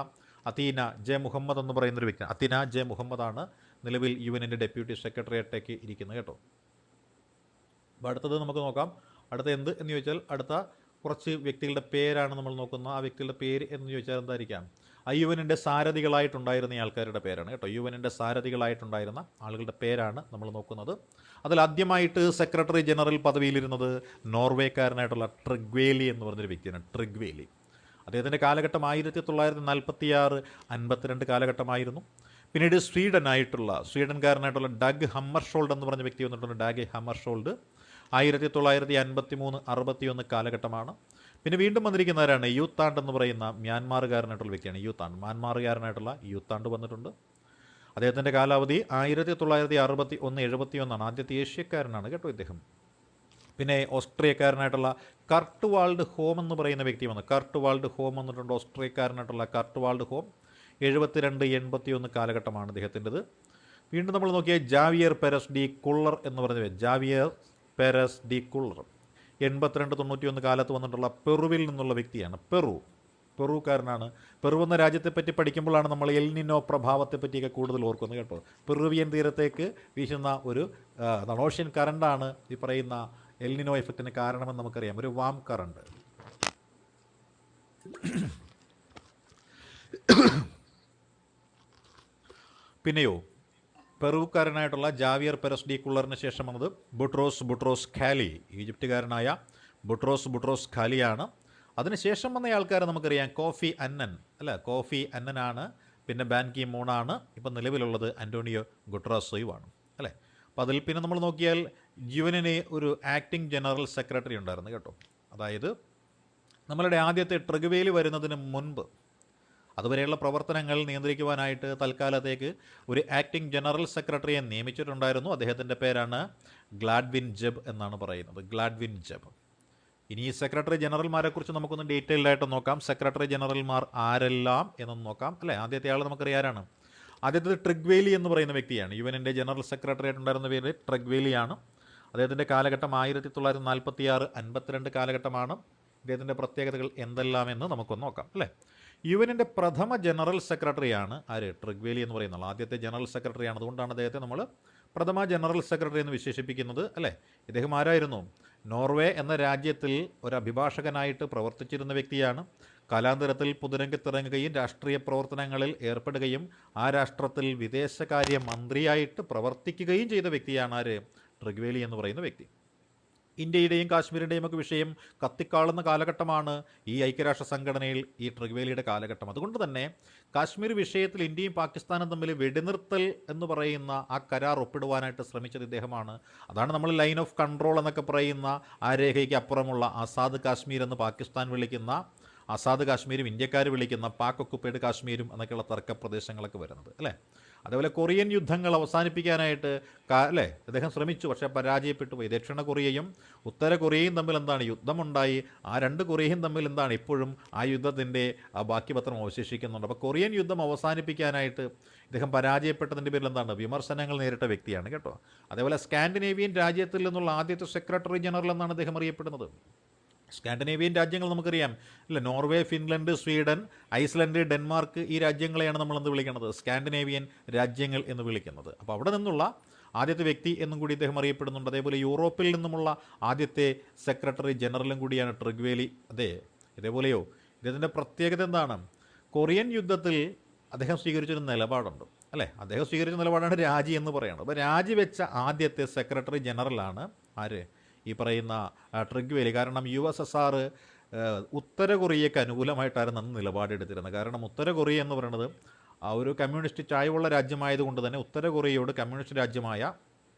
അത്തീന ജെ മുഹമ്മദ് എന്ന് പറയുന്നൊരു വ്യക്തിയാണ്. അത്തീന ജെ മുഹമ്മദാണ് നിലവിൽ യുഎന്നിൻ്റെ ഡെപ്യൂട്ടി സെക്രട്ടറിയേറ്റേക്ക് ഇരിക്കുന്നത് കേട്ടോ. അപ്പോൾ അടുത്തത് നമുക്ക് നോക്കാം. അടുത്ത എന്ത് എന്ന് ചോദിച്ചാൽ അടുത്ത കുറച്ച് വ്യക്തികളുടെ പേരാണ് നമ്മൾ നോക്കുന്നത്. ആ വ്യക്തികളുടെ പേര് എന്ന് ചോദിച്ചാൽ എന്തായിരിക്കാം? യുഎന്നിൻ്റെ സാരഥികളായിട്ടുണ്ടായിരുന്ന ആൾക്കാരുടെ പേരാണ് കേട്ടോ. യുഎന്നിൻ്റെ സാരഥികളായിട്ടുണ്ടായിരുന്ന ആളുകളുടെ പേരാണ് നമ്മൾ നോക്കുന്നത്. അതിൽ ആദ്യമായിട്ട് സെക്രട്ടറി ജനറൽ പദവിയിലിരുന്നത് നോർവേക്കാരനായിട്ടുള്ള ട്രിഗ്വേലി എന്ന് പറഞ്ഞൊരു വ്യക്തിയാണ്. ട്രിഗ്വേലി. അദ്ദേഹത്തിൻ്റെ കാലഘട്ടം 1956-52 കാലഘട്ടമായിരുന്നു. പിന്നീട് സ്വീഡൻകാരനായിട്ടുള്ള ഡഗ് ഹമ്മർഷോൾഡ് എന്ന് പറഞ്ഞ വ്യക്തി വന്നിട്ടുണ്ട്. ഡഗ് ഹമ്മർഷോൾഡ് 1953-61 കാലഘട്ടമാണ്. പിന്നെ വീണ്ടും വന്നിരിക്കുന്നവരാണ് യൂത്താണ്ട് എന്ന് പറയുന്ന മ്യാൻമാറുകാരനായിട്ടുള്ള വ്യക്തിയാണ്. മ്യാൻമാറുകാരനായിട്ടുള്ള യൂത്താണ്ട് വന്നിട്ടുണ്ട്. അദ്ദേഹത്തിൻ്റെ കാലാവധി 1961-71 ആദ്യത്തെ ഏഷ്യക്കാരനാണ് കേട്ടോ ഇദ്ദേഹം. പിന്നെ ഓസ്ട്രിയക്കാരനായിട്ടുള്ള കർട്ട് വാൾഡ് ഹോം എന്ന് പറയുന്ന വ്യക്തി വന്നു. കർട്ട് വാൾഡ് ഹോം വന്നിട്ടുണ്ട്. ഓസ്ട്രിയക്കാരനായിട്ടുള്ള കർട്ട് വാൾഡ് ഹോം 72-81 കാലഘട്ടമാണ് അദ്ദേഹത്തിൻ്റെത്. വീണ്ടും നമ്മൾ നോക്കിയാൽ ജാവിയർ പെരസ് ഡി കുള്ളർ എന്ന് പറഞ്ഞ ജാവിയർ പെരസ് ഡി കുള്ളർ 82-91 കാലത്ത് വന്നിട്ടുള്ള പെറുവിൽ നിന്നുള്ള വ്യക്തിയാണ്. പെറുക്കാരനാണ്. പെറു എന്ന രാജ്യത്തെപ്പറ്റി പഠിക്കുമ്പോഴാണ് നമ്മൾ എൽ നിനോ പ്രഭാവത്തെ പറ്റിയൊക്കെ കൂടുതൽ ഓർക്കുന്നത് കേട്ടോ. പെറുവിയൻ തീരത്തേക്ക് വീശുന്ന ഒരു ഓഷ്യൻ കറണ്ടാണ് ഈ പറയുന്ന എൽ നിനോ എഫക്റ്റിന് കാരണമെന്ന് നമുക്കറിയാം. ഒരു വാം കറണ്ട്. പിന്നെയോ പെറുക്കാരനായിട്ടുള്ള ജാവിയർ പെരസ് ഡി കുള്ളറിന് ശേഷം വന്നത് ബുട്രോസ് ഖാലി. ഈജിപ്തുകാരനായ ബുട്രോസ് ഖാലിയാണ്. അതിനുശേഷം വന്ന ആൾക്കാരെ നമുക്കറിയാം. കോഫി അന്നനാണ്. പിന്നെ ബാൻ കി മൂണാണ്. ഇപ്പം നിലവിലുള്ളത് അന്റോണിയോ ഗുട്രാസോയുമാണ് അല്ലേ. അപ്പോൾ അതിൽ പിന്നെ നമ്മൾ നോക്കിയാൽ യുഎന്നിന് ഒരു ആക്ടിംഗ് ജനറൽ സെക്രട്ടറി ഉണ്ടായിരുന്നു കേട്ടോ. അതായത് നമ്മളുടെ ആദ്യത്തെ ട്രിഗ്വേലി വരുന്നതിന് മുൻപ് അതുവരെയുള്ള പ്രവർത്തനങ്ങൾ നിയന്ത്രിക്കുവാനായിട്ട് തൽക്കാലത്തേക്ക് ഒരു ആക്ടിംഗ് ജനറൽ സെക്രട്ടറിയെ നിയമിച്ചിട്ടുണ്ടായിരുന്നു. അദ്ദേഹത്തിൻ്റെ പേരാണ് ഗ്ലാഡ്വിൻ ജെബ് എന്നാണ് പറയുന്നത്. Gladwin Jeb. ഇനി ഈ സെക്രട്ടറി ജനറൽമാരെക്കുറിച്ച് നമുക്കൊന്ന് ഡീറ്റെയിൽഡ് ആയിട്ട് നോക്കാം. സെക്രട്ടറി ജനറൽമാർ ആരെല്ലാം എന്നൊന്ന് നോക്കാം അല്ലേ. ആദ്യത്തെ ആൾ നമുക്കറിയാരാണ്? ആദ്യത്തെ ട്രിഗ്വേലി എന്ന് പറയുന്ന വ്യക്തിയാണ്. യുഎന്നിൻ്റെ ജനറൽ സെക്രട്ടറി ആയിട്ടുണ്ടായിരുന്ന പേര് ട്രിഗ്വേലിയാണ്. അദ്ദേഹത്തിൻ്റെ കാലഘട്ടം 1946-52 കാലഘട്ടമാണ്. ഇദ്ദേഹത്തിൻ്റെ പ്രത്യേകതകൾ എന്തെല്ലാമെന്ന് നമുക്കൊന്ന് നോക്കാം അല്ലേ. യുഎന്നിൻ്റെ പ്രഥമ ജനറൽ സെക്രട്ടറിയാണ് ആര്? ട്രിഗ്വേലി എന്ന് പറയുന്നത് ആദ്യത്തെ ജനറൽ സെക്രട്ടറിയാണ്. അതുകൊണ്ടാണ് അദ്ദേഹത്തെ നമ്മൾ പ്രഥമ ജനറൽ സെക്രട്ടറി എന്ന് വിശേഷിപ്പിക്കുന്നത് അല്ലേ. ഇദ്ദേഹം ആരായിരുന്നു? നോർവേ എന്ന രാജ്യത്തിൽ ഒരു അഭിഭാഷകനായിട്ട് പ്രവർത്തിച്ചിരുന്ന വ്യക്തിയാണ്. കാലാന്തരത്തിൽ പൊതുരംഗത്തിറങ്ങുകയും രാഷ്ട്രീയ പ്രവർത്തനങ്ങളിൽ ഏർപ്പെടുകയും ആ രാഷ്ട്രത്തിൽ വിദേശകാര്യ മന്ത്രിയായിട്ട് പ്രവർത്തിക്കുകയും ചെയ്ത വ്യക്തിയാണ് ആര്? ട്രിഗ്വേലി എന്ന് പറയുന്ന വ്യക്തി. ഇന്ത്യയുടെയും കാശ്മീരിൻ്റെയും ഒക്കെ വിഷയം കത്തിക്കാളുന്ന കാലഘട്ടമാണ് ഈ ഐക്യരാഷ്ട്ര സംഘടനയിൽ ഈ ട്രിഗ്വേലിയുടെ കാലഘട്ടം. അതുകൊണ്ട് തന്നെ കാശ്മീർ വിഷയത്തിൽ ഇന്ത്യയും പാകിസ്ഥാനും തമ്മിൽ വെടിനിർത്തൽ എന്ന് പറയുന്ന ആ കരാർ ഒപ്പിടുവാനായിട്ട് ശ്രമിച്ചത് ഇദ്ദേഹമാണ്. അതാണ് നമ്മൾ ലൈൻ ഓഫ് കൺട്രോൾ എന്നൊക്കെ പറയുന്ന ആ രേഖയ്ക്ക് അപ്പുറമുള്ള ആസാദ് കാശ്മീർ എന്ന് പാകിസ്ഥാൻ വിളിക്കുന്ന, ആസാദ് കാശ്മീരും ഇന്ത്യക്കാർ വിളിക്കുന്ന പാക് ഒക്കുപ്പൈഡ് കാശ്മീരും എന്നൊക്കെയുള്ള തർക്ക പ്രദേശങ്ങളൊക്കെ വരുന്നത് അല്ലേ. അതേപോലെ കൊറിയൻ യുദ്ധങ്ങൾ അവസാനിപ്പിക്കാനായിട്ട് അല്ലേ അദ്ദേഹം ശ്രമിച്ചു, പക്ഷേ പരാജയപ്പെട്ടു പോയി. ദക്ഷിണ കൊറിയയും ഉത്തര കൊറിയയും തമ്മിൽ എന്താണ് യുദ്ധമുണ്ടായി. ആ രണ്ട് കൊറിയയും തമ്മിൽ എന്താണ് ഇപ്പോഴും ആ യുദ്ധത്തിൻ്റെ ബാക്കി പത്രം അവശേഷിക്കുന്നുണ്ട്. അപ്പോൾ കൊറിയൻ യുദ്ധം അവസാനിപ്പിക്കാനായിട്ട് ഇദ്ദേഹം പരാജയപ്പെട്ടതിൻ്റെ പേരിൽ എന്താണ് വിമർശനങ്ങൾ നേരിട്ട വ്യക്തിയാണ് കേട്ടോ. അതേപോലെ സ്കാൻഡിനേവിയൻ രാജ്യത്തിൽ നിന്നുള്ള ആദ്യത്തെ സെക്രട്ടറി ജനറൽ എന്നാണ് അദ്ദേഹം അറിയപ്പെടുന്നത്. സ്കാൻഡിനേവിയൻ രാജ്യങ്ങൾ നമുക്കറിയാം അല്ലേ. Norway, Finland, Sweden, Iceland, Denmark ഈ രാജ്യങ്ങളെയാണ് നമ്മളെന്ത് വിളിക്കുന്നത്? സ്കാൻഡിനേവിയൻ രാജ്യങ്ങൾ എന്ന് വിളിക്കുന്നത്. അപ്പോൾ അവിടെ നിന്നുള്ള ആദ്യത്തെ വ്യക്തി എന്നും കൂടി ഇദ്ദേഹം അറിയപ്പെടുന്നുണ്ട്. അതേപോലെ യൂറോപ്പിൽ നിന്നുമുള്ള ആദ്യത്തെ സെക്രട്ടറി ജനറലും കൂടിയാണ് ട്രിഗ്വേലി. ഇതേപോലെയോ ഇദ്ദേഹത്തിൻ്റെ പ്രത്യേകത എന്താണ്? കൊറിയൻ യുദ്ധത്തിൽ അദ്ദേഹം സ്വീകരിച്ചൊരു നിലപാടുണ്ട് അല്ലേ. അദ്ദേഹം സ്വീകരിച്ച നിലപാടാണ് രാജി എന്ന് പറയുന്നത്. അപ്പോൾ രാജിവെച്ച ആദ്യത്തെ സെക്രട്ടറി ജനറലാണ് ആര്? ഈ പറയുന്ന ട്രിഗ്വേലി. കാരണം USSR ഉത്തര കൊറിയയ്ക്ക് അനുകൂലമായിട്ടായിരുന്നു അന്ന് നിലപാടെടുത്തിരുന്നത്. കാരണം ഉത്തര കൊറിയ എന്ന് പറയുന്നത് ഒരു കമ്മ്യൂണിസ്റ്റ് ചായവുള്ള രാജ്യമായതുകൊണ്ട് തന്നെ ഉത്തര കൊറിയയോട് കമ്മ്യൂണിസ്റ്റ് രാജ്യമായ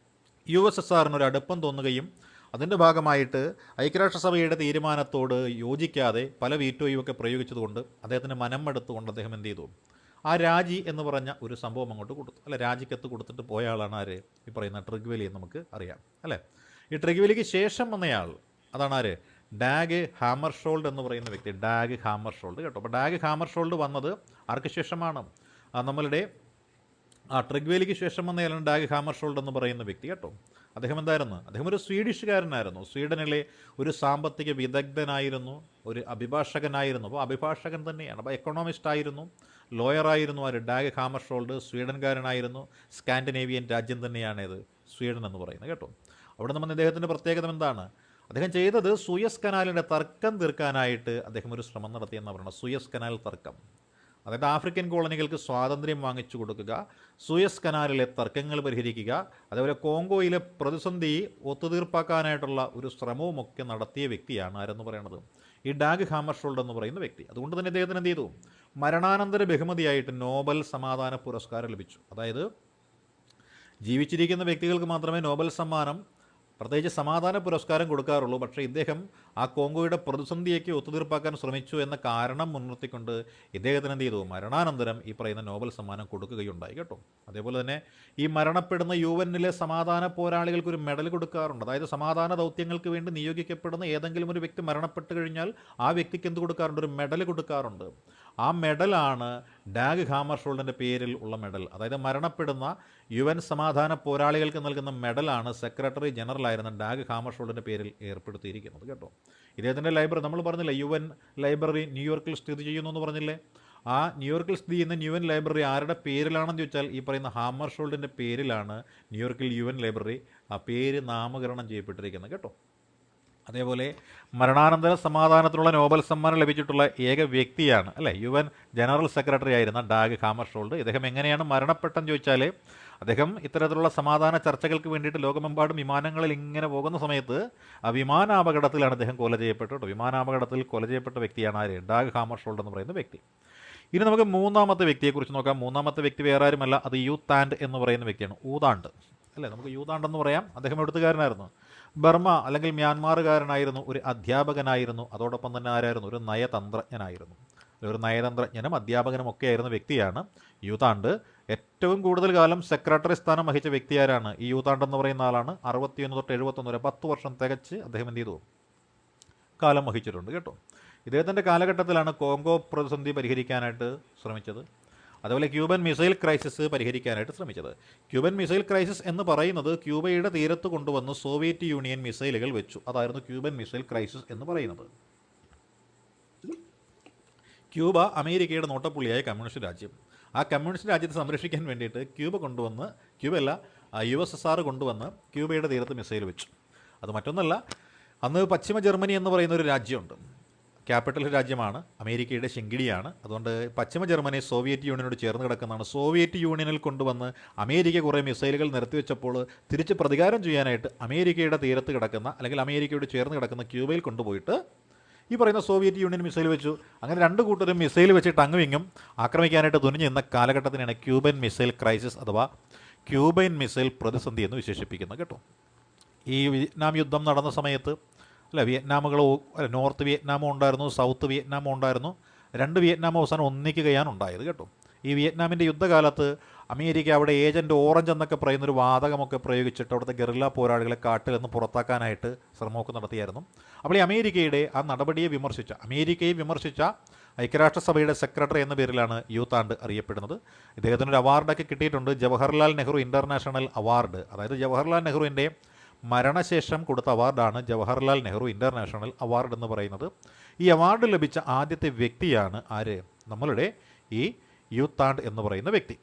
USSRനൊരു അടുപ്പം തോന്നുകയും അതിൻ്റെ ഭാഗമായിട്ട് ഐക്യരാഷ്ട്രസഭയുടെ തീരുമാനത്തോട് യോജിക്കാതെ പല വീറ്റോയും ഒക്കെ പ്രയോഗിച്ചതുകൊണ്ട് അദ്ദേഹത്തിന് മനമെടുത്തുകൊണ്ട് അദ്ദേഹം എന്ത് ചെയ്തു? ആ രാജി എന്ന് പറഞ്ഞ ഒരു സംഭവം അങ്ങോട്ട് കൊടുത്തു. അല്ലെ, രാജിക്കത്ത് കൊടുത്തിട്ട് പോയ ആളാണ് ആര്? ഈ പറയുന്ന ട്രിഗ്വലി എന്ന് നമുക്ക് അറിയാം. അല്ലേ, ഈ ട്രിഗ്വലിക്ക് ശേഷം വന്നയാൾ അതാണ് ആര്? ഡാഗ് ഹാമർഷോൾഡ് എന്ന് പറയുന്ന വ്യക്തി. ഡാഗ് ഹാമർഷോൾഡ് കേട്ടോ. അപ്പോൾ ഡാഗ് ഹാമർഷോൾഡ് വന്നത് ആർക്ക് ശേഷമാണ്? നമ്മളുടെ ട്രിഗ്വേലിക്ക് ശേഷം വന്നയാളാണ് ഡാഗ് ഹാമർഷോൾഡ് എന്ന് പറയുന്ന വ്യക്തി കേട്ടോ. അദ്ദേഹം എന്തായിരുന്നു? അദ്ദേഹം ഒരു സ്വീഡിഷുകാരനായിരുന്നു. സ്വീഡനിലെ ഒരു സാമ്പത്തിക വിദഗ്ധനായിരുന്നു, ഒരു അഭിഭാഷകനായിരുന്നു. അപ്പോൾ അഭിഭാഷകൻ തന്നെയാണ്. അപ്പോൾ എക്കണോമിസ്റ്റ് ആയിരുന്നു, ലോയറായിരുന്നു ആര്? ഡാഗ് ഹാമർഷോൾഡ്. സ്വീഡൻകാരനായിരുന്നു. സ്കാൻഡിനേവിയൻ രാജ്യം തന്നെയാണ് ഇത് സ്വീഡൻ എന്ന് പറയുന്നത് കേട്ടോ. അവിടെ നമ്മൾ ഇദ്ദേഹത്തിൻ്റെ പ്രത്യേകത എന്താണ്? അദ്ദേഹം ചെയ്തത് സൂയസ് കനാലിൻ്റെ തർക്കം തീർക്കാനായിട്ട് അദ്ദേഹം ഒരു ശ്രമം നടത്തിയെന്ന് പറയുന്നത്. സൂയസ് കനാൽ തർക്കം, അതായത് ആഫ്രിക്കൻ കോളനികൾക്ക് സ്വാതന്ത്ര്യം വാങ്ങിച്ചു കൊടുക്കുക, സൂയസ് കനാലിലെ തർക്കങ്ങൾ പരിഹരിക്കുക, അതേപോലെ കോങ്കോയിലെ പ്രതിസന്ധി ഒത്തുതീർപ്പാക്കാനായിട്ടുള്ള ഒരു ശ്രമവുമൊക്കെ നടത്തിയ വ്യക്തിയാണ് ആരെന്ന് പറയുന്നത്? ഈ ഡാഗ് ഹാമർഷോൾഡ് എന്ന് പറയുന്ന വ്യക്തി. അതുകൊണ്ട് തന്നെ ഇദ്ദേഹത്തിന് എന്ത് ചെയ്തു? മരണാനന്തര ബഹുമതിയായിട്ട് നോബൽ സമാധാന പുരസ്കാരം ലഭിച്ചു. അതായത് ജീവിച്ചിരിക്കുന്ന വ്യക്തികൾക്ക് മാത്രമേ നോബൽ സമ്മാനം, പ്രത്യേകിച്ച് സമാധാന പുരസ്കാരം കൊടുക്കാറുള്ളൂ. പക്ഷേ ഇദ്ദേഹം ആ കോങ്കോയുടെ പ്രതിസന്ധിയൊക്കെ ഒത്തുതീർപ്പാക്കാൻ ശ്രമിച്ചു എന്ന കാരണം മുൻനിർത്തിക്കൊണ്ട് ഇദ്ദേഹത്തിന് എന്ത് ചെയ്തു? മരണാനന്തരം ഈ പറയുന്ന നോബൽ സമ്മാനം കൊടുക്കുകയുണ്ടായി കേട്ടോ. അതേപോലെ തന്നെ ഈ മരണപ്പെടുന്ന UN-ലെ സമാധാന പോരാളികൾക്ക് ഒരു മെഡൽ കൊടുക്കാറുണ്ട്. അതായത് സമാധാന ദൗത്യങ്ങൾക്ക് വേണ്ടി നിയോഗിക്കപ്പെടുന്ന ഏതെങ്കിലും ഒരു വ്യക്തി മരണപ്പെട്ട് കഴിഞ്ഞാൽ ആ വ്യക്തിക്ക് എന്ത് കൊടുക്കാറുണ്ട്? ഒരു മെഡൽ കൊടുക്കാറുണ്ട്. ആ മെഡലാണ് ഡാഗ് ഹാമർഷോൾഡിൻ്റെ പേരിൽ ഉള്ള മെഡൽ. അതായത് മരണപ്പെടുന്ന UN സമാധാന പോരാളികൾക്ക് നൽകുന്ന മെഡലാണ് സെക്രട്ടറി ജനറൽ ആയിരുന്ന ഡാഗ് ഹാമർഷോൾഡിൻ്റെ പേരിൽ ഏർപ്പെടുത്തിയിരിക്കുന്നത് കേട്ടോ. ഇദ്ദേഹത്തിൻ്റെ ലൈബ്രറി നമ്മൾ പറഞ്ഞില്ലേ, UN ലൈബ്രറി ന്യൂയോർക്കിൽ സ്ഥിതി ചെയ്യുന്നു എന്ന് പറഞ്ഞില്ലേ? ആ ന്യൂയോർക്കിൽ സ്ഥിതി ചെയ്യുന്ന UN ലൈബ്രറി ആരുടെ പേരിലാണെന്ന് ചോദിച്ചാൽ ഈ പറയുന്ന ഹാമർഷോൾഡിൻ്റെ പേരിലാണ് ന്യൂയോർക്കിൽ UN ലൈബ്രറി ആ പേര് നാമകരണം ചെയ്യപ്പെട്ടിരിക്കുന്നത് കേട്ടോ. അതേപോലെ മരണാനന്തര സമാധാനത്തിനുള്ള നോബൽ സമ്മാനം ലഭിച്ചിട്ടുള്ള ഏക വ്യക്തിയാണ് അല്ലേ UN ജനറൽ സെക്രട്ടറി ആയിരുന്ന ഡാഗ് ഹാമർഷോൾഡ്. ഇദ്ദേഹം എങ്ങനെയാണ് മരണപ്പെട്ടെന്ന് ചോദിച്ചാൽ അദ്ദേഹം ഇത്തരത്തിലുള്ള സമാധാന ചർച്ചകൾക്ക് വേണ്ടിയിട്ട് ലോകമെമ്പാടും വിമാനങ്ങളിൽ ഇങ്ങനെ പോകുന്ന സമയത്ത് ആ വിമാനാപകടത്തിലാണ് അദ്ദേഹം കൊല ചെയ്യപ്പെട്ടത്. വിമാനാപകടത്തിൽ കൊല ചെയ്യപ്പെട്ട വ്യക്തിയാണ് ആര്? ഡാഗ് ഹാമർഷോൾഡ് എന്ന് പറയുന്ന വ്യക്തി. ഇനി നമുക്ക് മൂന്നാമത്തെ വ്യക്തിയെക്കുറിച്ച് നോക്കാം. മൂന്നാമത്തെ വ്യക്തി വേറെ ആരുമല്ല, അത് യൂതാൻഡ് എന്ന് പറയുന്ന വ്യക്തിയാണ്. ഊതാണ്ട് അല്ലേ, നമുക്ക് യൂതാണ്ട് എന്ന് പറയാം. അദ്ദേഹം എഴുത്തുകാരനായിരുന്നു. ബർമ്മ അല്ലെങ്കിൽ മ്യാൻമാറുകാരനായിരുന്നു, ഒരു അധ്യാപകനായിരുന്നു, അതോടൊപ്പം തന്നെ ആരായിരുന്നു? ഒരു നയതന്ത്രജ്ഞനായിരുന്നു. ഒരു നയതന്ത്രജ്ഞനും അധ്യാപകനും ഒക്കെ ആയിരുന്ന വ്യക്തിയാണ് യൂതാണ്ട്. ഏറ്റവും കൂടുതൽ കാലം സെക്രട്ടറി സ്ഥാനം വഹിച്ച വ്യക്തി ആരാണ്? ഈ യൂതാണ്ട് എന്ന് പറയുന്ന ആളാണ്. 61 തൊട്ട് 71 വരെ 10 വർഷം തികച്ച് അദ്ദേഹം എന്ത് ചെയ്തു? കാലം വഹിച്ചിട്ടുണ്ട് കേട്ടോ. ഇദ്ദേഹത്തിൻ്റെ കാലഘട്ടത്തിലാണ് കോങ്കോ പ്രതിസന്ധി പരിഹരിക്കാനായിട്ട് ശ്രമിച്ചത്. അതുപോലെ ക്യൂബൻ മിസൈൽ ക്രൈസിസ് പരിഹരിക്കാനായിട്ട് ശ്രമിച്ചത്. ക്യൂബൻ മിസൈൽ ക്രൈസിസ് എന്ന് പറയുന്നത് ക്യൂബയുടെ തീരത്ത് കൊണ്ടുവന്ന് സോവിയറ്റ് യൂണിയൻ മിസൈലുകൾ വെച്ചു. അതായിരുന്നു ക്യൂബൻ മിസൈൽ ക്രൈസിസ് എന്ന് പറയുന്നത്. ക്യൂബ അമേരിക്കയുടെ നോട്ടപ്പുള്ളിയായ കമ്മ്യൂണിസ്റ്റ് രാജ്യം. ആ കമ്മ്യൂണിസ്റ്റ് രാജ്യത്തെ സംരക്ഷിക്കാൻ വേണ്ടിയിട്ട് ക്യൂബയല്ല USSR കൊണ്ടുവന്ന് ക്യൂബയുടെ തീരത്ത് മിസൈൽ വെച്ചു. അത് മറ്റൊന്നല്ല, അന്ന് പശ്ചിമ ജർമ്മനി എന്ന് പറയുന്ന ഒരു രാജ്യമുണ്ട്. ക്യാപിറ്റൽ രാജ്യമാണ്, അമേരിക്കയുടെ ശിങ്കിടിയാണ്. അതുകൊണ്ട് പശ്ചിമ ജർമ്മനി സോവിയറ്റ് യൂണിയനോട് ചേർന്ന് കിടക്കുന്നതാണ്. സോവിയറ്റ് യൂണിയനിൽ കൊണ്ടുവന്ന് അമേരിക്ക കുറേ മിസൈലുകൾ നിർത്തിവെച്ചപ്പോൾ തിരിച്ച് പ്രതികാരം ചെയ്യാനായിട്ട് അമേരിക്കയുടെ തീരത്ത് കിടക്കുന്ന അല്ലെങ്കിൽ അമേരിക്കയോട് ചേർന്ന് കിടക്കുന്ന ക്യൂബയിൽ കൊണ്ടുപോയിട്ട് ഈ പറയുന്ന സോവിയറ്റ് യൂണിയൻ മിസൈൽ വെച്ചു. അങ്ങനെ രണ്ട് കൂട്ടരും മിസൈൽ വെച്ചിട്ട് അങ്ങും ഇങ്ങും ആക്രമിക്കാനായിട്ട് തുനിഞ്ഞു നിന്ന കാലഘട്ടത്തിനാണ് ക്യൂബൻ മിസൈൽ ക്രൈസിസ് അഥവാ ക്യൂബൻ മിസൈൽ പ്രതിസന്ധി എന്ന് വിശേഷിപ്പിക്കുന്നത് കേട്ടോ. ഈ വിയറ്റ്നാം യുദ്ധം നടന്ന സമയത്ത് നോർത്ത് വിയറ്റ്നാമും ഉണ്ടായിരുന്നു, സൗത്ത് വിയറ്റ്നാമും ഉണ്ടായിരുന്നു. രണ്ട് വിയറ്റ്നാം അവസാനം ഒന്നിക്കുകയാണ് ഉണ്ടായത് കേട്ടോ. ഈ വിയറ്റ്നാമിൻ്റെ യുദ്ധകാലത്ത് അമേരിക്ക അവിടെ ഏജൻറ്റ് ഓറഞ്ച് എന്നൊക്കെ പറയുന്നൊരു വാതകമൊക്കെ പ്രയോഗിച്ചിട്ട് അവിടുത്തെ ഗറില്ല പോരാളികളെ കാട്ടിൽ നിന്ന് പുറത്താക്കാനായിട്ട് ശ്രമമൊക്കെ നടത്തിയായിരുന്നു. അപ്പോൾ ഈ അമേരിക്കയെ വിമർശിച്ച ഐക്യരാഷ്ട്രസഭയുടെ സെക്രട്ടറി എന്ന പേരിലാണ് യൂതാണ്ട് അറിയപ്പെടുന്നത്. ഇദ്ദേഹത്തിനൊരു അവാർഡൊക്കെ കിട്ടിയിട്ടുണ്ട്, ജവഹർലാൽ നെഹ്റു ഇൻ്റർനാഷണൽ അവാർഡ്. അതായത് ജവഹർലാൽ നെഹ്റുവിൻ്റെ മരണശേഷം കൊടുത്ത അവാർഡാണ് ജവഹർലാൽ നെഹ്റു ഇൻ്റർനാഷണൽ അവാർഡ് എന്ന് പറയുന്നത്. ഈ അവാർഡ് ലഭിച്ച ആദ്യത്തെ വ്യക്തിയാണ് ആര്? നമ്മളുടെ ഈ യൂതാണ്ട് എന്ന് പറയുന്ന വ്യക്തി.